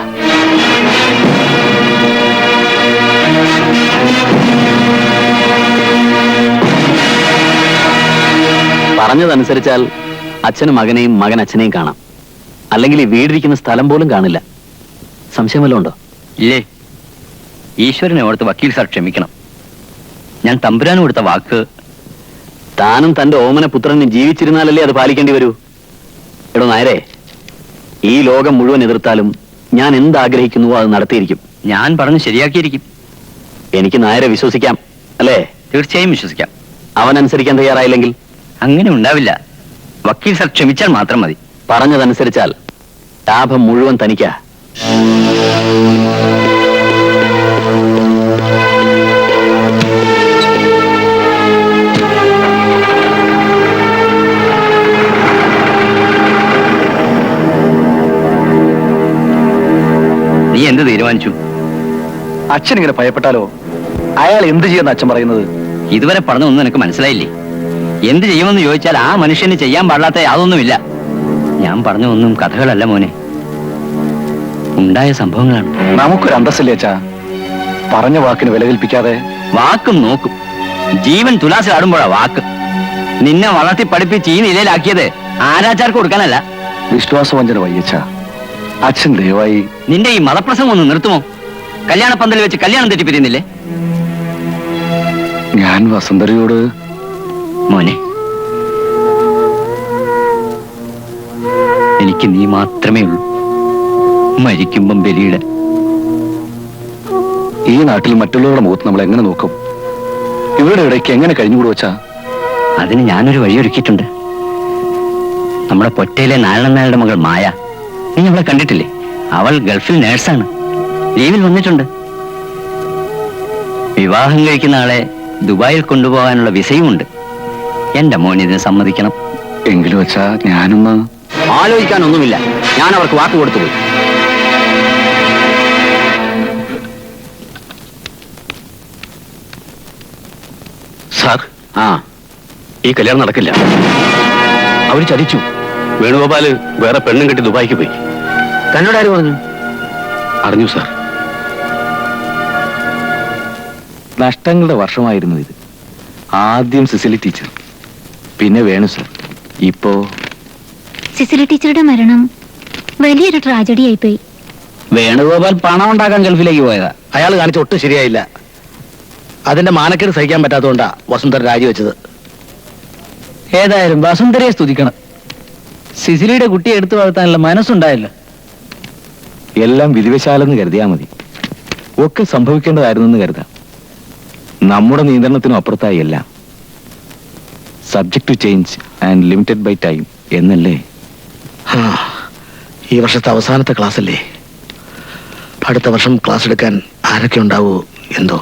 പറഞ്ഞതനുസരിച്ചാൽ അച്ഛനും മകനെയും മകൻ അച്ഛനെയും കാണാം. അല്ലെങ്കിൽ ഈ വീടിരിക്കുന്ന സ്ഥലം പോലും കാണില്ല. സംശയം വല്ലതും ഉണ്ടോ? ഇല്ലേ. ഈശ്വരനെ ഓർത്ത് വക്കീൽ സാർ ക്ഷമിക്കണം. ഞാൻ തമ്പുരാനും കൊടുത്ത വാക്ക്. താനും തന്റെ ഓമന പുത്രനും ജീവിച്ചിരുന്നാലല്ലേ അത് പാലിക്കേണ്ടി വരൂ. എടോ നായരെ, ഈ ലോകം മുഴുവൻ എതിർത്താലും ഞാൻ എന്താഗ്രഹിക്കുന്നുവോ അത് നടത്തിയിരിക്കും. ഞാൻ പറഞ്ഞ് ശരിയാക്കിയിരിക്കും. എനിക്ക് നായരെ വിശ്വസിക്കാം അല്ലേ? തീർച്ചയായും വിശ്വസിക്കാം. അവൻ അനുസരിക്കാൻ തയ്യാറായില്ലെങ്കിൽ? അങ്ങനെ ഉണ്ടാവില്ല. വക്കീൽ സാർ ക്ഷമിച്ചാൽ മാത്രം മതി. പറഞ്ഞതനുസരിച്ചാൽ ലാഭം മുഴുവൻ തനിക്കാ. നീ എന്ത് തീരുമാനിച്ചു? അച്ഛൻ ഇങ്ങനെ ഭയപ്പെട്ടാലോ? അയാൾ എന്ത് ചെയ്യുന്ന അച്ഛൻ പറയുന്നത്? ഇതുവരെ പറഞ്ഞൊന്നും എനിക്ക് മനസ്സിലായില്ലേ? എന്ത് ചെയ്യുമെന്ന് ചോദിച്ചാൽ ആ മനുഷ്യന് ചെയ്യാൻ പാടില്ലാത്ത യാതൊന്നുമില്ല. ഞാൻ പറഞ്ഞൊന്നും കഥകളല്ല മോനെ, ഉണ്ടായ സംഭവങ്ങളാണ്. നമുക്കൊരു അന്തസ്സില്ലേ അച്ഛാ? പറഞ്ഞ വാക്കിന് വില കൽപ്പിക്കാതെ. വാക്കും നോക്കും. ജീവൻ തുലാസിലാടുമ്പോഴാ വാക്ക്. നിന്നെ വളർത്തി പഠിപ്പിച്ച് ഈ നിലയിലാക്കിയത് ആരാച്ചാർക്ക് കൊടുക്കാനല്ല. വിശ്വാസവഞ്ചന വയ്യച്ച. അച്ഛൻ ദയവായി നിന്റെ ഈ മതപ്രസംഗം ഒന്ന് നിർത്തുമോ? കല്യാണപ്പന്തൽ വെച്ച് കല്യാണം തെറ്റിപ്പിരിയുന്നില്ലേ? ഞാൻ വസുന്ധരയോട് മോനെ, എനിക്ക് നീ മാത്രമേ ഉള്ളൂ. മരിക്കുമ്പം ബലിയുടെ. ഈ നാട്ടിൽ മറ്റുള്ളവരുടെ മുഖത്ത് നമ്മൾ എങ്ങനെ നോക്കും? ഇവരുടെ ഇടയ്ക്ക് എങ്ങനെ കഴിഞ്ഞുകൂടും വച്ചാ? അതിന് ഞാനൊരു വഴിയൊരുക്കിയിട്ടുണ്ട്. നമ്മുടെ പൊറ്റയിലെ നാരായണനായരുടെ മകൾ മായ, നീ അവളെ കണ്ടിട്ടില്ലേ? അവൾ ഗൾഫിൽ നേഴ്സാണ്. ലീവിൽ വന്നിട്ടുണ്ട്. വിവാഹം കഴിക്കുന്ന ആളെ ദുബായിൽ കൊണ്ടുപോകാനുള്ള വിസയുമുണ്ട്. എന്റെ മോൻ ഇതിന് സമ്മതിക്കണം. എങ്കിലും വച്ചാ ഞാനൊന്ന് ആലോചിക്കാനൊന്നുമില്ല. ഞാൻ അവർക്ക് വാക്ക് കൊടുത്തുപോയി. സാർ, ഈ കല്യാണം നടക്കില്ല. അവര് ചതിച്ചു. വേണുഗോപാല് വേറെ പെണ്ണും കെട്ടി ദുബായിക്ക് പോയി. തന്നോട് ആര് പറഞ്ഞു? അറിഞ്ഞു സാർ. നഷ്ടങ്ങളുടെ വർഷമായിരുന്നു ഇത്. ആദ്യം സിസിലി ടീച്ചർ, പിന്നെ വേണു സാർ, ഇപ്പോ സിസിലി ടീച്ചറുടെ മരണം വലിയൊരു ട്രാജഡി ആയിപ്പോയി. വേണുഗോപാൽ പണം ഉണ്ടാക്കാൻ ഗൾഫിലേക്ക് പോയതാ. അയാൾ കാണിച്ച ഒട്ടും ശരിയായില്ല. അതിന്റെ മാനക്കേട് സഹിക്കാൻ പറ്റാത്തതുകൊണ്ടാ വസുന്ധര രാജിവെച്ചത്. ഏതായാലും വസുന്ധരയെ സ്തുതിക്കണം. സിസിലിയുടെ കുട്ടിയെ എടുത്തു വളർത്താനുള്ള മനസ്സുണ്ടായല്ലോ. എല്ലാം വിധിവശാലെന്ന് കരുതിയാൽ മതി. ഒക്കെ സംഭവിക്കേണ്ടതായിരുന്നെന്ന് കരുതാം. നമ്മുടെ നിയന്ത്രണത്തിനും അപ്പുറത്തായി എല്ലാം. Subject to change and limited by time എന്നല്ലേ? ഈ വർഷത്തെ അവസാനത്തെ ക്ലാസ് അല്ലേ? അടുത്ത വർഷം ക്ലാസ് എടുക്കാൻ ആരൊക്കെ ഉണ്ടാവൂ എന്തോ.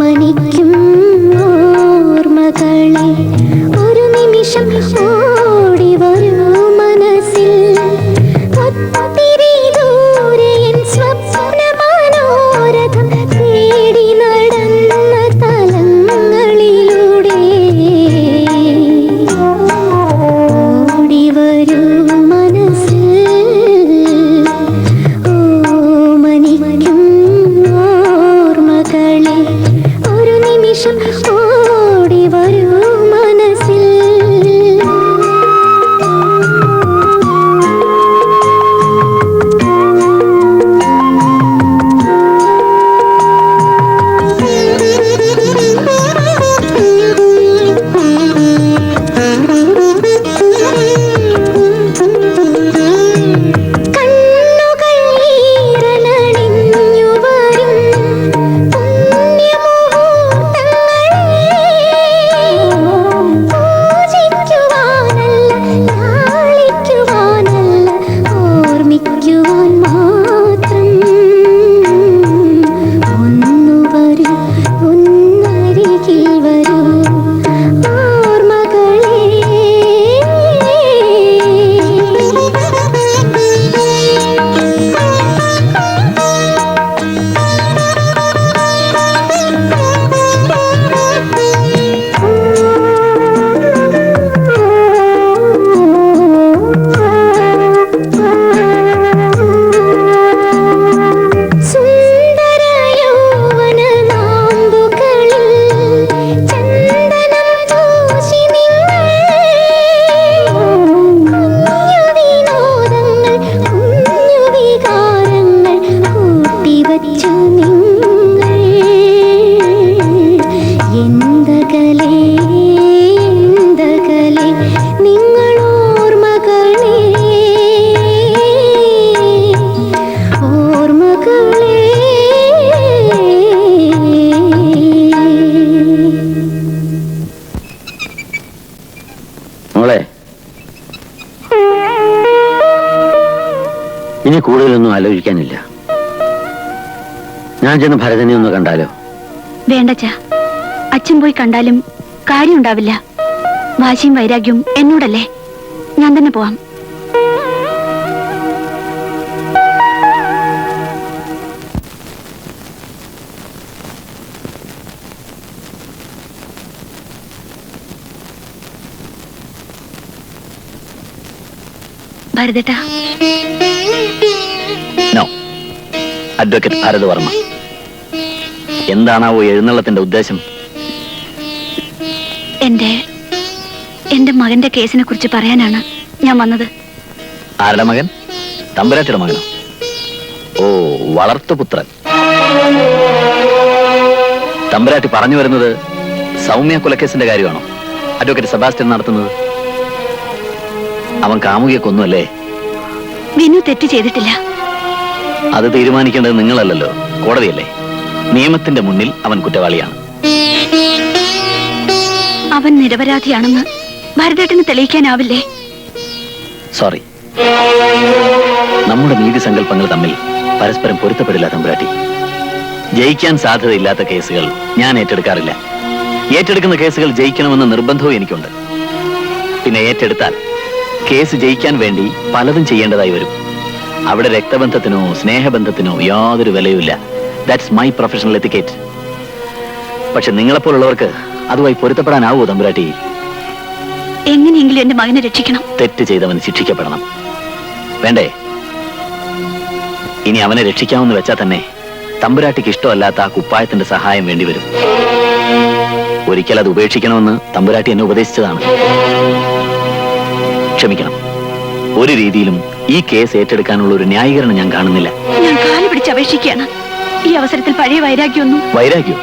മണിക്ക് ഇനി കൂടുതലൊന്നും ആലോചിക്കാനില്ല. ഞാൻ ചെന്ന് ഭരതനെ ഒന്ന് കണ്ടാലോ? വേണ്ടച്ചാ, അച്ഛൻ പോയി കണ്ടാലും കാര്യം ഉണ്ടാവില്ല. വാശിയും വൈരാഗ്യവും എന്നോടല്ലേ. ഞാൻ തന്നെ പോവാം. ഭരതേട്ടാ. No, advocate Bharat Varma. എന്താണാവോ എഴുന്നള്ളത്തിന്റെ ഉദ്ദേശം? എന്റെ മകന്റെ കേസിനെ കുറിച്ച് പറയാനാണ് ഞാൻ വന്നത്. ആരുടെ മകൻ? തമ്പുരാട്ടിയുടെ മകനോ? ഓ, വളർത്തുപുത്രൻ. തമ്പുരാട്ടി പറഞ്ഞു വരുന്നത് സൗമ്യ കൊലക്കേസിന്റെ കാര്യമാണോ അഡ്വക്കേറ്റ് സെബാസ്റ്റ്യൻ നടത്തുന്നത്? അവൻ കാമുകിയെ കൊന്നുവല്ലേ? വിനു തെറ്റ് ചെയ്തിട്ടില്ല. അത് തീരുമാനിക്കേണ്ടത് നിങ്ങളല്ലല്ലോ, കോടതിയല്ലേ. നിയമത്തിന്റെ മുന്നിൽ അവൻ കുറ്റവാളിയാണ്. അവൻ നിരപരാധിയാണെന്ന് ഭരതേട്ടന് തെളിയിക്കാനാവില്ലേ? സോറി, നമ്മുടെ നീതി സങ്കല്പങ്ങൾ തമ്മിൽ പരസ്പരം പൊരുത്തപ്പെടില്ല തമ്പുരാട്ടി. ജയിക്കാൻ സാധ്യതയില്ലാത്ത കേസുകൾ ഞാൻ ഏറ്റെടുക്കാറില്ല. ഏറ്റെടുക്കുന്ന കേസുകൾ ജയിക്കണമെന്ന നിർബന്ധവും എനിക്കുണ്ട്. പിന്നെ ഏറ്റെടുത്താൽ കേസ് ജയിക്കാൻ വേണ്ടി പലതും ചെയ്യേണ്ടതായി വരും. അവിടെ രക്തബന്ധത്തിനോ സ്നേഹബന്ധത്തിനോ യാതൊരു വിലയുമില്ല. That's my professional etiquette. പക്ഷെ നിങ്ങളെപ്പോലുള്ളവർക്ക് അതുമായി പൊരുത്തപ്പെടാനാവോ തമ്പുരാട്ടി? എങ്ങനെയെങ്കിലും എന്റെ മകനെ രക്ഷിക്കണം. തെറ്റ് ചെയ്തവൻ ശിക്ഷിക്കപ്പെടണം. വേണ്ടേ? ഇനി അവനെ രക്ഷിക്കാമെന്ന് വെച്ചാൽ തന്നെ തമ്പുരാട്ടിക്ക് ഇഷ്ടമല്ലാത്ത ആ കുപ്പായത്തിന്റെ സഹായം വേണ്ടിവരും. ഒരിക്കൽ അത് ഉപേക്ഷിക്കണമെന്ന് തമ്പുരാട്ടി എന്നെ ഉപദേശിച്ചതാണ്. ക്ഷമിക്കണം, ഒരു രീതിയിലും ഈ കേസ് ഏറ്റെടുക്കാനുള്ള ഒരു ന്യായീകരണം ഞാൻ കാണുന്നില്ല. ഞാൻ കാല് പിടിച്ച് അപേക്ഷിക്കുകയാണ്. ഈ അവസരത്തിൽ പഴയ വൈരാഗ്യമൊന്നും. വൈരാഗ്യം?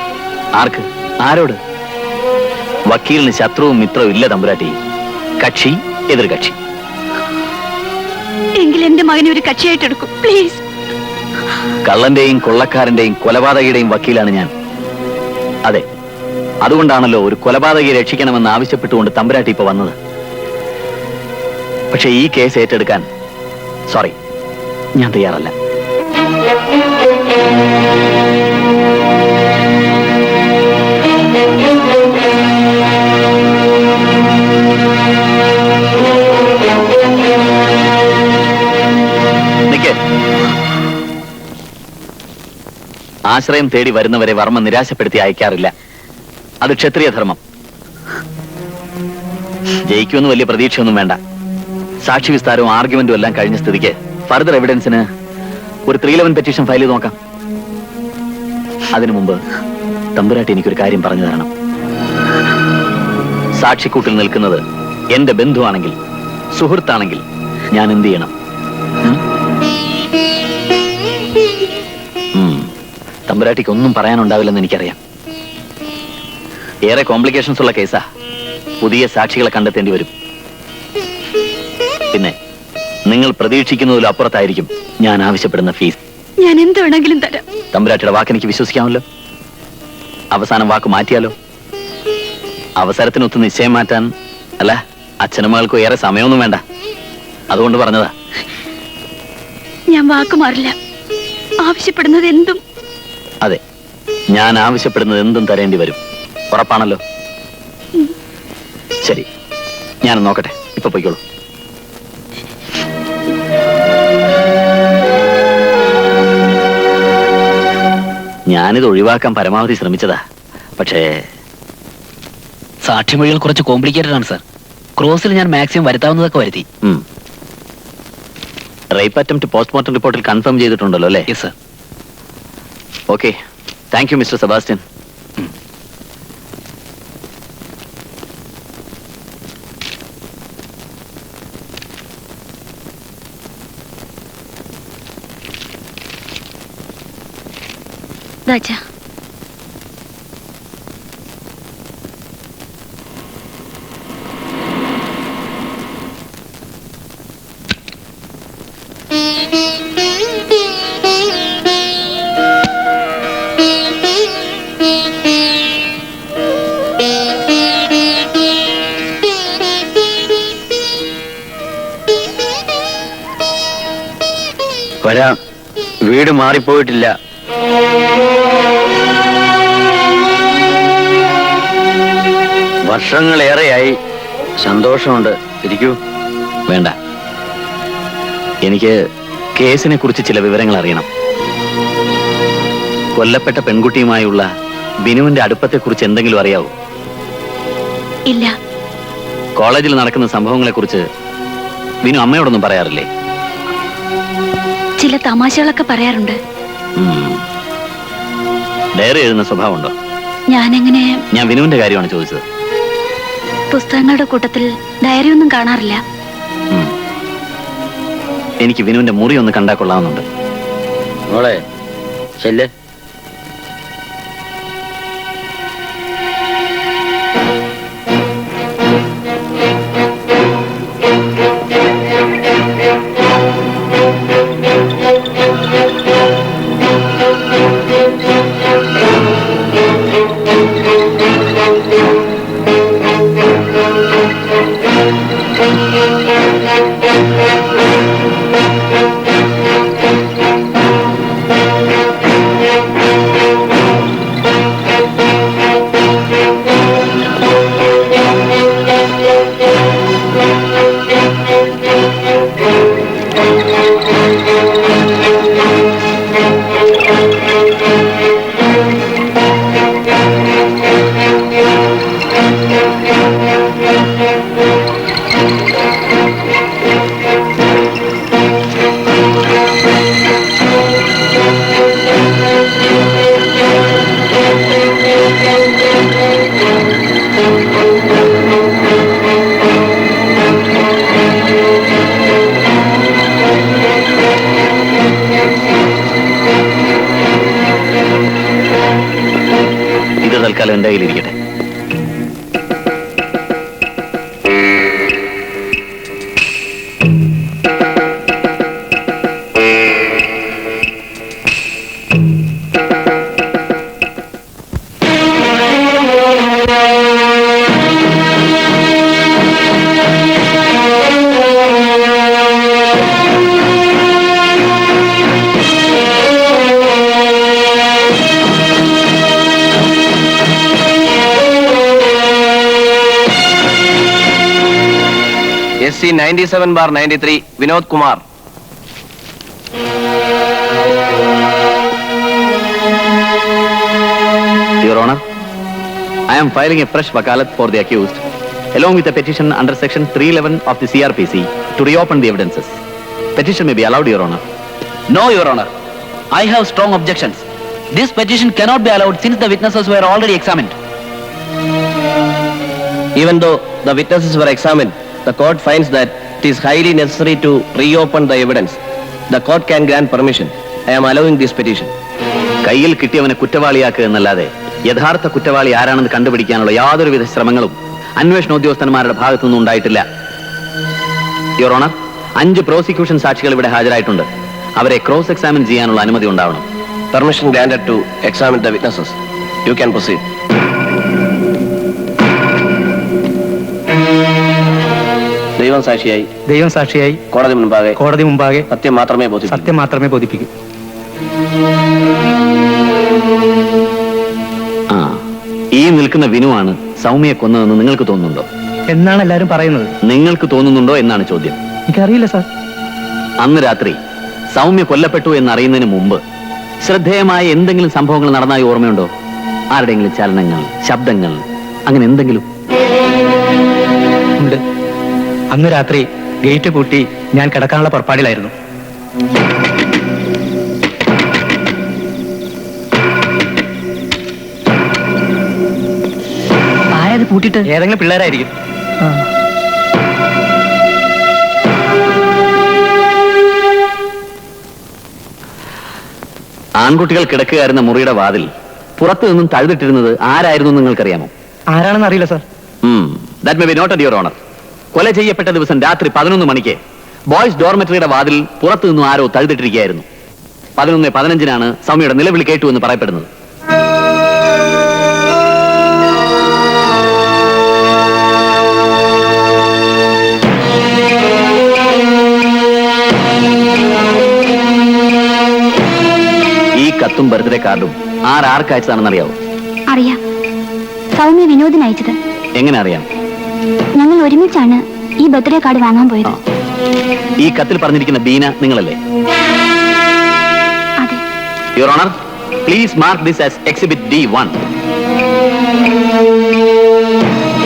ആർക്ക്? ആരോട്? വക്കീലിന് ശത്രുവും മിത്രവും ഇല്ല തമ്പുരാട്ടി. കക്ഷി എതിർ കക്ഷി. എങ്കിൽ എന്റെ മകനെ ഒരു കക്ഷിയായിട്ട് എടുക്കും പ്ലീസ്. കള്ളന്റെയും കൊള്ളക്കാരന്റെയും കൊലപാതകയുടെയും വക്കീലാണ് ഞാൻ. അതെ, അതുകൊണ്ടാണല്ലോ ഒരു കൊലപാതകയെ രക്ഷിക്കണമെന്ന് ആവശ്യപ്പെട്ടുകൊണ്ട് തമ്പുരാട്ടി ഇപ്പൊ വന്നത്. പക്ഷെ ഈ കേസ് ഏറ്റെടുക്കാൻ സോറി, ഞാൻ തയ്യാറല്ല. ആശ്രയം തേടി വരുന്നവരെ വർമ്മ നിരാശപ്പെടുത്തി അയക്കാറില്ല. അത് ക്ഷത്രിയ ധർമ്മം. ജയിക്കുമെന്ന് വലിയ പ്രതീക്ഷയൊന്നും വേണ്ട. സാക്ഷി വിസ്താരവും ആർഗ്യുമെന്റും എല്ലാം കഴിഞ്ഞ സ്ഥിതിക്ക് ഫർദർ എവിഡൻസിന് ഒരു 311 പെറ്റീഷൻ ഫയൽ ചെയ്ത് നോക്കാം. അതിനു മുമ്പ് തമ്പുരാട്ടി എനിക്കൊരു കാര്യം പറഞ്ഞു തരണം. സാക്ഷിക്കൂട്ടിൽ നിൽക്കുന്നത് എന്റെ ബന്ധുവാണെങ്കിൽ, സുഹൃത്താണെങ്കിൽ ഞാൻ എന്ത് ചെയ്യണം? തമ്പുരാട്ടിക്ക് ഒന്നും പറയാനുണ്ടാവില്ലെന്ന് എനിക്കറിയാം. ഏറെ കോംപ്ലിക്കേഷൻസ് ഉള്ള കേസാ. പുതിയ സാക്ഷികളെ കണ്ടെത്തേണ്ടി വരും. പിന്നെ നിങ്ങൾ പ്രതീക്ഷിക്കുന്നതിലും അപ്പുറത്തായിരിക്കും ഞാൻ ആവശ്യപ്പെടുന്ന ഫീസ്. ഞാൻ എന്ത് വേണമെങ്കിലും തരാം. തമ്പുരാട്ടിയുടെ വാക്ക് എനിക്ക് വിശ്വസിക്കാമല്ലോ? അവസാനം വാക്ക് മാറ്റിയാലോ? അവസരത്തിനൊത്ത് നിശ്ചയം മാറ്റാൻ അല്ല, അച്ഛനും മകൾക്കും ഏറെ സമയമൊന്നും വേണ്ട. അതുകൊണ്ട് പറഞ്ഞതാ. ഞാൻ വാക്ക് മാറില്ല. ആവശ്യപ്പെടുന്നത് എന്തും. അതെ, ഞാൻ ആവശ്യപ്പെടുന്നത് എന്തും തരേണ്ടി വരും. ഉറപ്പാണല്ലോ? ശരി, ഞാൻ നോക്കട്ടെ. ഇപ്പൊ പോയിക്കോളൂ. ഞാനിത് ഒഴിവാക്കാൻ പരമാവധി ശ്രമിച്ചതാ. പക്ഷേ സാക്ഷിമൊഴികൾ കുറച്ച് കോംപ്ലിക്കേറ്റഡ് ആണ് സാർ. ക്രോസിൽ ഞാൻ മാക്സിമം വരുത്താവുന്നതൊക്കെ വരുത്തി. റേപ്പ് അറ്റംപ്റ്റ് പോസ്റ്റ്മോർട്ടം റിപ്പോർട്ടിൽ കൺഫേം ചെയ്തിട്ടുണ്ടല്ലോ അല്ലേ? Yes sir. Okay, thank you mister Sebastian. Raja, വരാം. വീട് മാറിപ്പോയിട്ടില്ല. വർഷങ്ങളേറെയായി. സന്തോഷമുണ്ട്. ഇരിക്കൂ. വേണ്ട, എനിക്ക് കേസിനെ കുറിച്ച് ചില വിവരങ്ങൾ അറിയണം. കൊല്ലപ്പെട്ട പെൺകുട്ടിയുമായുള്ള ബിനുവിന്റെ അടുപ്പത്തെക്കുറിച്ച് എന്തെങ്കിലും അറിയാവോ? ഇല്ല. കോളേജിൽ നടക്കുന്ന സംഭവങ്ങളെക്കുറിച്ച് ബിനു അമ്മയോടൊന്നും പറയാറില്ലേ? ചില തമാശകളൊക്കെ പറയാറുണ്ട്. ഡയറി എഴുതുന്ന സ്വഭാവമുണ്ടോ? ഞാനെങ്ങനെ? ഞാൻ ബിനുവിന്റെ കാര്യമാണ് ചോദിച്ചത്. പുസ്തകങ്ങളുടെ കൂട്ടത്തിൽ ഡയറി ഒന്നും കാണാറില്ല. എനിക്ക് ബിനുവിന്റെ മുറി ഒന്ന് കണ്ടാ കൊള്ളാവുന്നുണ്ട്. മോളെ ചെല്ല്. തൽക്കാലം എന്റെ കയ്യിലിരിക്കട്ടെ. SC 97/93 Vinod Kumar. Your Honor, I am filing a fresh wakalat for the accused, along with a petition under section 311 of the CRPC to reopen the evidences. Petition may be allowed, Your Honor. No, Your Honor. I have strong objections. This petition cannot be allowed since the witnesses were already examined. Even though the witnesses were examined, the court finds that it is highly necessary to reopen the evidence. The court can grant permission. I am allowing this petition. കയ്യിൽ കിട്ടിയവനെ കുറ്റവാളിയാക്കുക എന്നല്ലാതെ യഥാർത്ഥ കുറ്റവാളി ആരാണെന്ന് കണ്ടുപിടിക്കാനുള്ള യാതൊരുവിധ ശ്രമങ്ങളും അന്വേഷണ ഉദ്യോഗസ്ഥന്മാരുടെ ഭാഗത്തുനിന്നും ഉണ്ടായിട്ടില്ല. യുവർ ഓണർ, 5 പ്രോസിക്യൂഷൻ സാക്ഷികൾ ഇവിടെ ഹാജരായിട്ടുണ്ട്. അവരെ ക്രോസ് എക്സാമിൻ ചെയ്യാനുള്ള അനുമതി ഉണ്ടാവണം. Permission granted to examine the witnesses. You can proceed. ദൈവം സാക്ഷിയായി കോടതി മുമ്പാകെ സത്യം മാത്രമേ ബോധിപ്പിക്കൂ. ഈ നിൽക്കുന്ന വിനുവാണ് സൗമ്യയെ കൊന്നതെന്ന് നിങ്ങൾക്ക് തോന്നുന്നുണ്ടോ എന്നാണ് എല്ലാരും പറയുന്നത്. നിങ്ങൾക്ക് തോന്നുന്നുണ്ടോ എന്നാണ് ചോദ്യം. എനിക്കറിയില്ല സാർ. അന്ന് രാത്രി സൗമ്യ കൊല്ലപ്പെട്ടു എന്നറിയുന്നതിന് മുമ്പ് ശ്രദ്ധേയമായ എന്തെങ്കിലും സംഭവങ്ങൾ നടന്നായി ഓർമ്മയുണ്ടോ? ആരുടെയെങ്കിലും ചലനങ്ങൾ, ശബ്ദങ്ങൾ, അങ്ങനെ എന്തെങ്കിലും? ഉണ്ട്. അന്ന് രാത്രി ഗേറ്റ് പൂട്ടി ഞാൻ കിടക്കാനുള്ള പുറപ്പാടിലായിരുന്നു. ആരത് പൂട്ടിട്ട്? ഏതെങ്കിലും പിള്ളേരായിരിക്കും. ആൺകുട്ടികൾ കിടക്കുകയായിരുന്ന മുറിയുടെ വാതിൽ പുറത്തു നിന്നും തഴുതിട്ടിരുന്നത് ആരായിരുന്നു നിങ്ങൾക്കറിയാമോ? ആരാണെന്ന് അറിയില്ല sir. That may be noted your honour. കൊല ചെയ്യപ്പെട്ട ദിവസം രാത്രി 11 മണിക്ക് ബോയ്സ് ഡോർമെറ്ററിയുടെ വാതിൽ പുറത്തു നിന്നും ആരോ തഴുതിട്ടിരിക്കുകയായിരുന്നു. 11:15 സൗമ്യയുടെ നിലവിളി കേട്ടു എന്ന് പറയപ്പെടുന്നത്. കത്തും ബർത്ത്ഡേ കാർഡും ആർക്ക് അയച്ചതാണെന്ന് അറിയാവോ? അറിയാം. സൗമ്യ വിനോദിന് അയച്ചത്. എങ്ങനെ അറിയാം? ഞങ്ങൾ ഒരുമിച്ചാണ് ഈ ബർത്ത്ഡേ കാർഡ് വാങ്ങാൻ പോയത്. ഈ കത്തിൽ പറഞ്ഞിരിക്കുന്ന ബീന നിങ്ങളല്ലേ? അതെ. Your honour, please mark this as exhibit D1.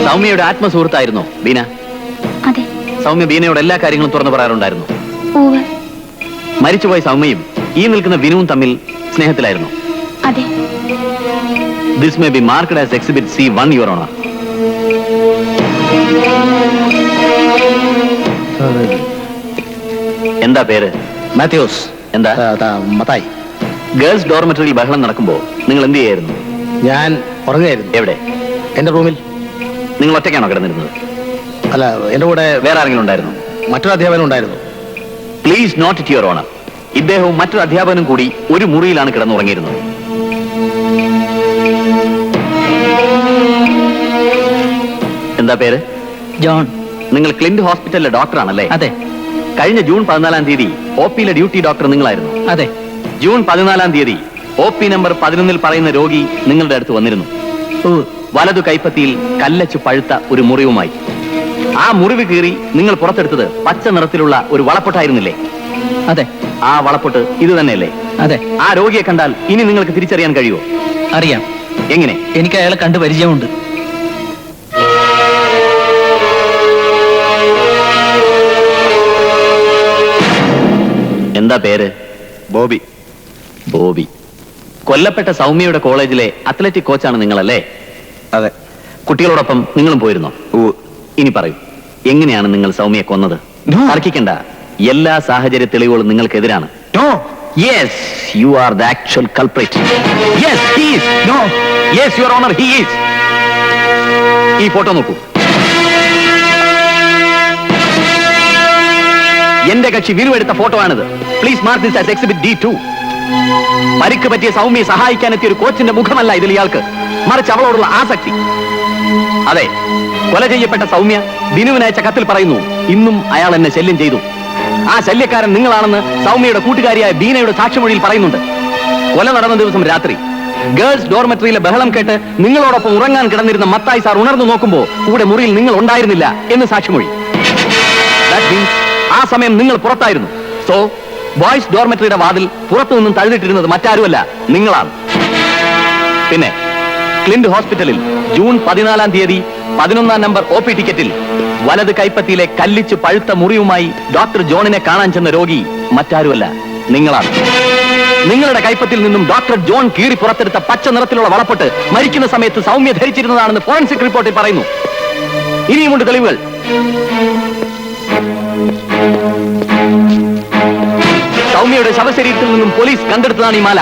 സൗമ്യയുടെ ആത്മസുഹൃത്തായിരുന്നോ ബീന? അതെ. സൗമ്യ ബീനയോട് എല്ലാ കാര്യങ്ങളും തുറന്നു പറയാറുണ്ടായിരുന്നു. ഉവ്വ്. മരിച്ചുപോയ സൗമ്യയും ഈ നിൽക്കുന്ന വിനുവും തമ്മിൽ സ്നേഹത്തിലായിരുന്നു. അതെ. This may be marked as exhibit C1, your honour. എന്താ പേര്? മാത്യൂസ്. എന്താ? മത്തായി. ഗേൾസ് ഡോർമെറ്ററിയിൽ ബഹളം നടക്കുമ്പോ നിങ്ങൾ എന്ത് ചെയ്യായിരുന്നു? ഞാൻ ഉറങ്ങുകയായിരുന്നു. എവിടെ? എന്റെ റൂമിൽ. നിങ്ങൾ ഒറ്റയ്ക്കാണോ കിടന്നിരുന്നത്? അല്ല, എന്റെ കൂടെ വേറെ ആരെങ്കിലും ഉണ്ടായിരുന്നു? മറ്റൊരു അധ്യാപനം ഉണ്ടായിരുന്നു. Please note it your honour. ഇദ്ദേഹവും മറ്റൊരു അധ്യാപകനും കൂടി ഒരു മുറിയിലാണ് കിടന്നുറങ്ങിയിരുന്നത്. എന്താ പേര്? ജോൺ. നിങ്ങൾ ക്ലിന്റ് ഹോസ്പിറ്റലിലെ ഡോക്ടറാണല്ലേ? അതെ. കഴിഞ്ഞ ജൂൺ 14-ാം തീയതി OP-യിലെ ഡ്യൂട്ടി ഡോക്ടർ നിങ്ങളായിരുന്നു? അതെ. ജൂൺ 14-ാം തീയതി OP നമ്പർ 11-ൽ പറയുന്ന രോഗി നിങ്ങളുടെ അടുത്ത് വന്നിരുന്നു. വലതു കൈപ്പത്തിയിൽ കല്ലച്ചു പഴുത്ത ഒരു മുറിവുമായി. ആ മുറിവ് കീറി നിങ്ങൾ പുറത്തെടുത്തത് പച്ച നിറത്തിലുള്ള ഒരു വളപ്പൊട്ടായിരുന്നില്ലേ? അതെ. ആ വളപ്പൊട്ട് ഇത് തന്നെയല്ലേ? അതെ. ആ രോഗിയെ കണ്ടാൽ ഇനി നിങ്ങൾക്ക് തിരിച്ചറിയാൻ കഴിയുമോ? അറിയാം. എങ്ങനെ? എനിക്ക് അയാളെ കണ്ടു പരിചയമുണ്ട്. എന്താ പേര്? ബോബി. ബോബി. കൊല്ലപ്പെട്ട സൗമ്യയുടെ കോളേജിലെ അത്ലറ്റിക് കോച്ചാണ് നിങ്ങളല്ലേ? അതെ. കുട്ടികളോടൊപ്പം നിങ്ങളും പോയിരുന്നോ? ഇനി പറയൂ, എങ്ങനെയാണ് നിങ്ങൾ സൗമ്യയെ കൊന്നത്? തർക്കിക്കണ്ട, എല്ലാ സാഹചര്യ തെളിവുകളും നിങ്ങൾക്കെതിരാണ്. Yes, you are the actual culprit. Yes, he is. No. Yes, your honor, he is. ഈ ഫോട്ടോ നോക്കൂ. എന്റെ കക്ഷി വിനു എടുത്ത ഫോട്ടോ ആണിത്. Please mark this as exhibit D2. പരിക്ക് പറ്റിയ സൗമ്യയെ സഹായിക്കാനെത്തിയ ഒരു കോച്ചിന്റെ മുഖമല്ല ഇതിൽ ഇയാൾക്ക്, മറിച്ച് അവളോടുള്ള ആസക്തി. അതെ, കൊല ചെയ്യപ്പെട്ട സൗമ്യ വിനുവിനയച്ച കത്തിൽ പറയുന്നു, ഇന്നും അയാൾ എന്നെ ശല്യം ചെയ്തു. ആ ശല്യക്കാരൻ നിങ്ങളാണെന്ന് സൗമ്യയുടെ കൂട്ടുകാരിയായ ബീനയുടെ സാക്ഷിമൊഴിയിൽ പറയുന്നുണ്ട്. കൊല നടന്ന ദിവസം രാത്രി ഗേൾസ് ഡോർമെറ്ററിയിലെ ബഹളം കേട്ട് നിങ്ങളോടൊപ്പം ഉറങ്ങാൻ കിടന്നിരുന്ന മത്തായി സാർ ഉണർന്നു നോക്കുമ്പോൾ കൂടെ മുറിയിൽ നിങ്ങൾ ഉണ്ടായിരുന്നില്ല എന്ന് സാക്ഷിമൊഴി. ആ സമയം നിങ്ങൾ പുറത്തായിരുന്നു. സോ ബോയ്സ് ഡോർമെറ്ററിയുടെ വാതിൽ പുറത്തു നിന്നും തഴുതിട്ടിരുന്നത് മറ്റാരുമല്ല, നിങ്ങളാണ്. പിന്നെ ക്ലിന്റ് ഹോസ്പിറ്റലിൽ ജൂൺ 14-ാം തീയതി 11-ാം നമ്പർ OP ടിക്കറ്റിൽ വലത് കൈപ്പത്തിയിലെ കല്ലിച്ച് പഴുത്ത മുറിവുമായി ഡോക്ടർ ജോണിനെ കാണാൻ ചെന്ന രോഗി മറ്റാരുമല്ല, നിങ്ങളാണ്. നിങ്ങളുടെ കൈപ്പത്തിൽ നിന്നും ഡോക്ടർ ജോൺ കീറി പുറത്തെടുത്ത പച്ച നിറത്തിലുള്ള വളപ്പൊട്ട് മരിക്കുന്ന സമയത്ത് സൗമ്യ ധരിച്ചിരുന്നതാണെന്ന് ഫോറൻസിക് റിപ്പോർട്ടിൽ പറയുന്നു. ഇനിയുമുണ്ട് തെളിവുകൾ. സൗമ്യയുടെ ശവശരീരത്തിൽ നിന്നും പോലീസ് കണ്ടെടുത്തതാണ് ഈ മാല.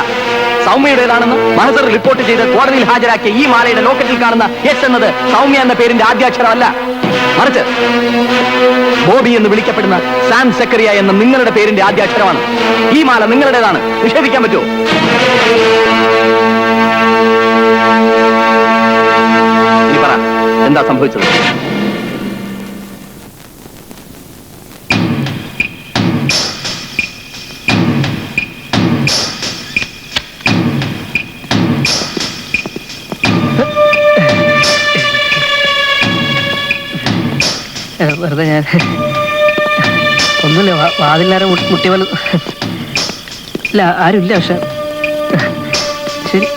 സൗമ്യയുടേതാണെന്ന് മഹസർ റിപ്പോർട്ട് ചെയ്ത് കോടതിയിൽ ഹാജരാക്കിയ ഈ മാലയുടെ ലോക്കറ്റിൽ കാണുന്ന S എന്നത് സൗമ്യ എന്ന പേരിന്റെ ആദ്യാക്ഷരമല്ല, മറിച്ച് ബോബി എന്ന് വിളിക്കപ്പെടുന്ന സാം സെക്കറിയ എന്ന നിങ്ങളുടെ പേരിന്റെ ആദ്യാക്ഷരമാണ്. ഈ മാല നിങ്ങളുടേതാണ്, നിഷേധിക്കാൻ പറ്റുമോ? ഇനി പറ, എന്താ സംഭവിച്ചത്? വെറുതെ ഞാൻ ഒന്നുമില്ല, വാതില്ലാരും മുട്ടി വല്ല ഇല്ല, ആരുമില്ല. പക്ഷെ ശരി.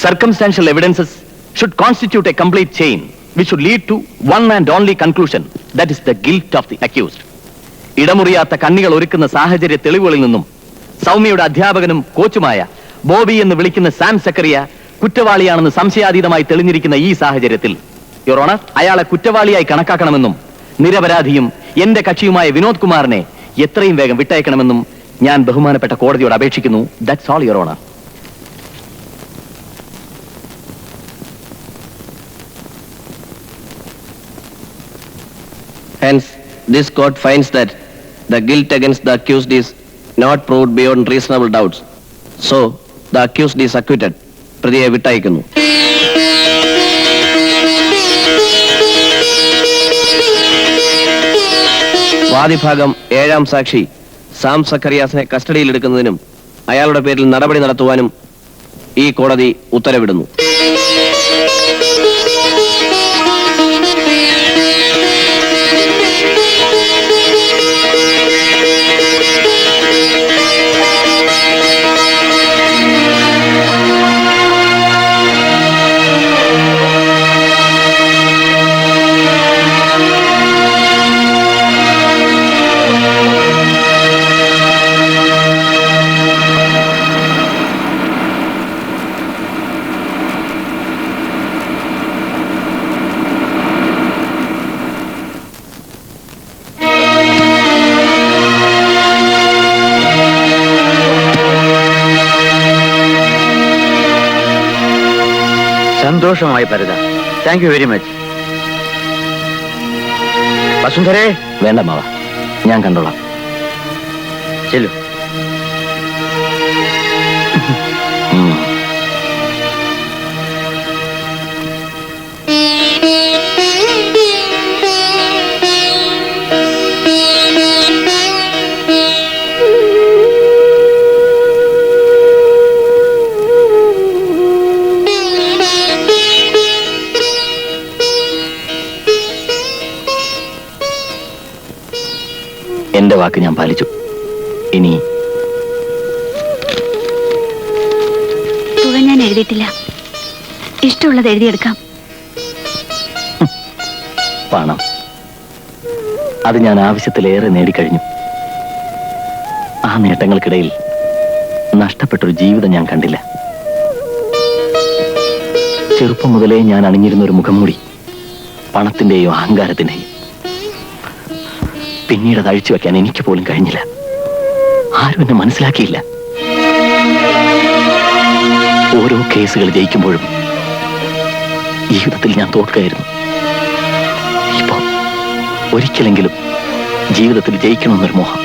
Circumstantial evidences should constitute a complete chain which should lead to one and only conclusion, that is the guilt of the accused. ഇടമുറിയാത്ത കണ്ണികൾ ഒരുക്കുന്ന സാഹചര്യ തെളിവുകളിൽ നിന്നും സൗമ്യയുടെ അധ്യാപകനും കോച്ചുമായ ബോബി എന്ന് വിളിക്കുന്ന സാം സക്കറിയ കുറ്റവാളിയാണെന്ന് സംശയാതീതമായി തെളിഞ്ഞിരിക്കുന്ന ഈ സാഹചര്യത്തിൽ യുവർ ഓണർ, അയാളെ കുറ്റവാളിയായി കണക്കാക്കണമെന്നും നിരപരാധിയും എന്റെ കക്ഷിയുമായ വിനോദ് കുമാറിനെ എത്രയും വേഗം വിട്ടയക്കണമെന്നും ഞാൻ ബഹുമാനപ്പെട്ട കോടതിയോട് അപേക്ഷിക്കുന്നു. That's all your honour. Hence, this court finds that the guilt against the accused is not proved beyond reasonable doubts. So, the accused is acquitted. പ്രതിയെ വിട്ടയക്കുന്നു. വാദിഭാഗം 7-ാം സാക്ഷി സാം സക്കറിയാസിനെ കസ്റ്റഡിയിലെടുക്കുന്നതിനും അയാളുടെ പേരിൽ നടപടി നടത്തുവാനും ഈ കോടതി ഉത്തരവിടുന്നു. സന്തോഷമായി പരിത. Thank you very much. വസുന്ധരേ. വേണ്ട മാവ, ഞാൻ കണ്ടോളാം. ചെല്ലു. എന്റെ വാക്ക് ഞാൻ പാലിച്ചു. ഇനി തുക ഞാൻ എഴുതിയിട്ടില്ല. ഇഷ്ടമുള്ളത് എഴുതിയെടുക്കാം. പണം അത് ഞാൻ ആവശ്യത്തിലേറെ നേടിക്കഴിഞ്ഞു. ആ നേട്ടങ്ങൾക്കിടയിൽ നഷ്ടപ്പെട്ടൊരു ജീവിതം ഞാൻ കണ്ടില്ല. ചെറുപ്പം മുതലേ ഞാൻ അണിഞ്ഞിരുന്ന ഒരു മുഖംമൂടി പണത്തിന്റെയോ അഹങ്കാരത്തിന്റെയും. പിന്നീട് അത് അഴിച്ചു വെക്കാൻ എനിക്ക് പോലും കഴിഞ്ഞില്ല. ആരും എന്നെ മനസ്സിലാക്കിയില്ല. ഓരോ കേസുകൾ ജയിക്കുമ്പോഴും ജീവിതത്തിൽ ഞാൻ തോൽക്കുകയായിരുന്നു. ഇപ്പോ ഒരിക്കലെങ്കിലും ജീവിതത്തിൽ ജയിക്കണമെന്നൊരു മോഹം,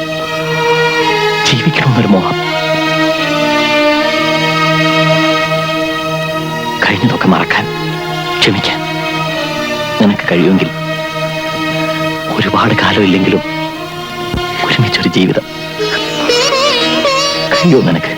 ജീവിക്കണമെന്നൊരു മോഹം. കഴിഞ്ഞതൊക്കെ മറക്കാൻ, ക്ഷമിക്കാൻ നിനക്ക് കഴിയുമെങ്കിൽ ഒരുപാട് കാലമില്ലെങ്കിലും ഒരുമിച്ചൊരു ജീവിതം കഴിയുമോ നിനക്ക്?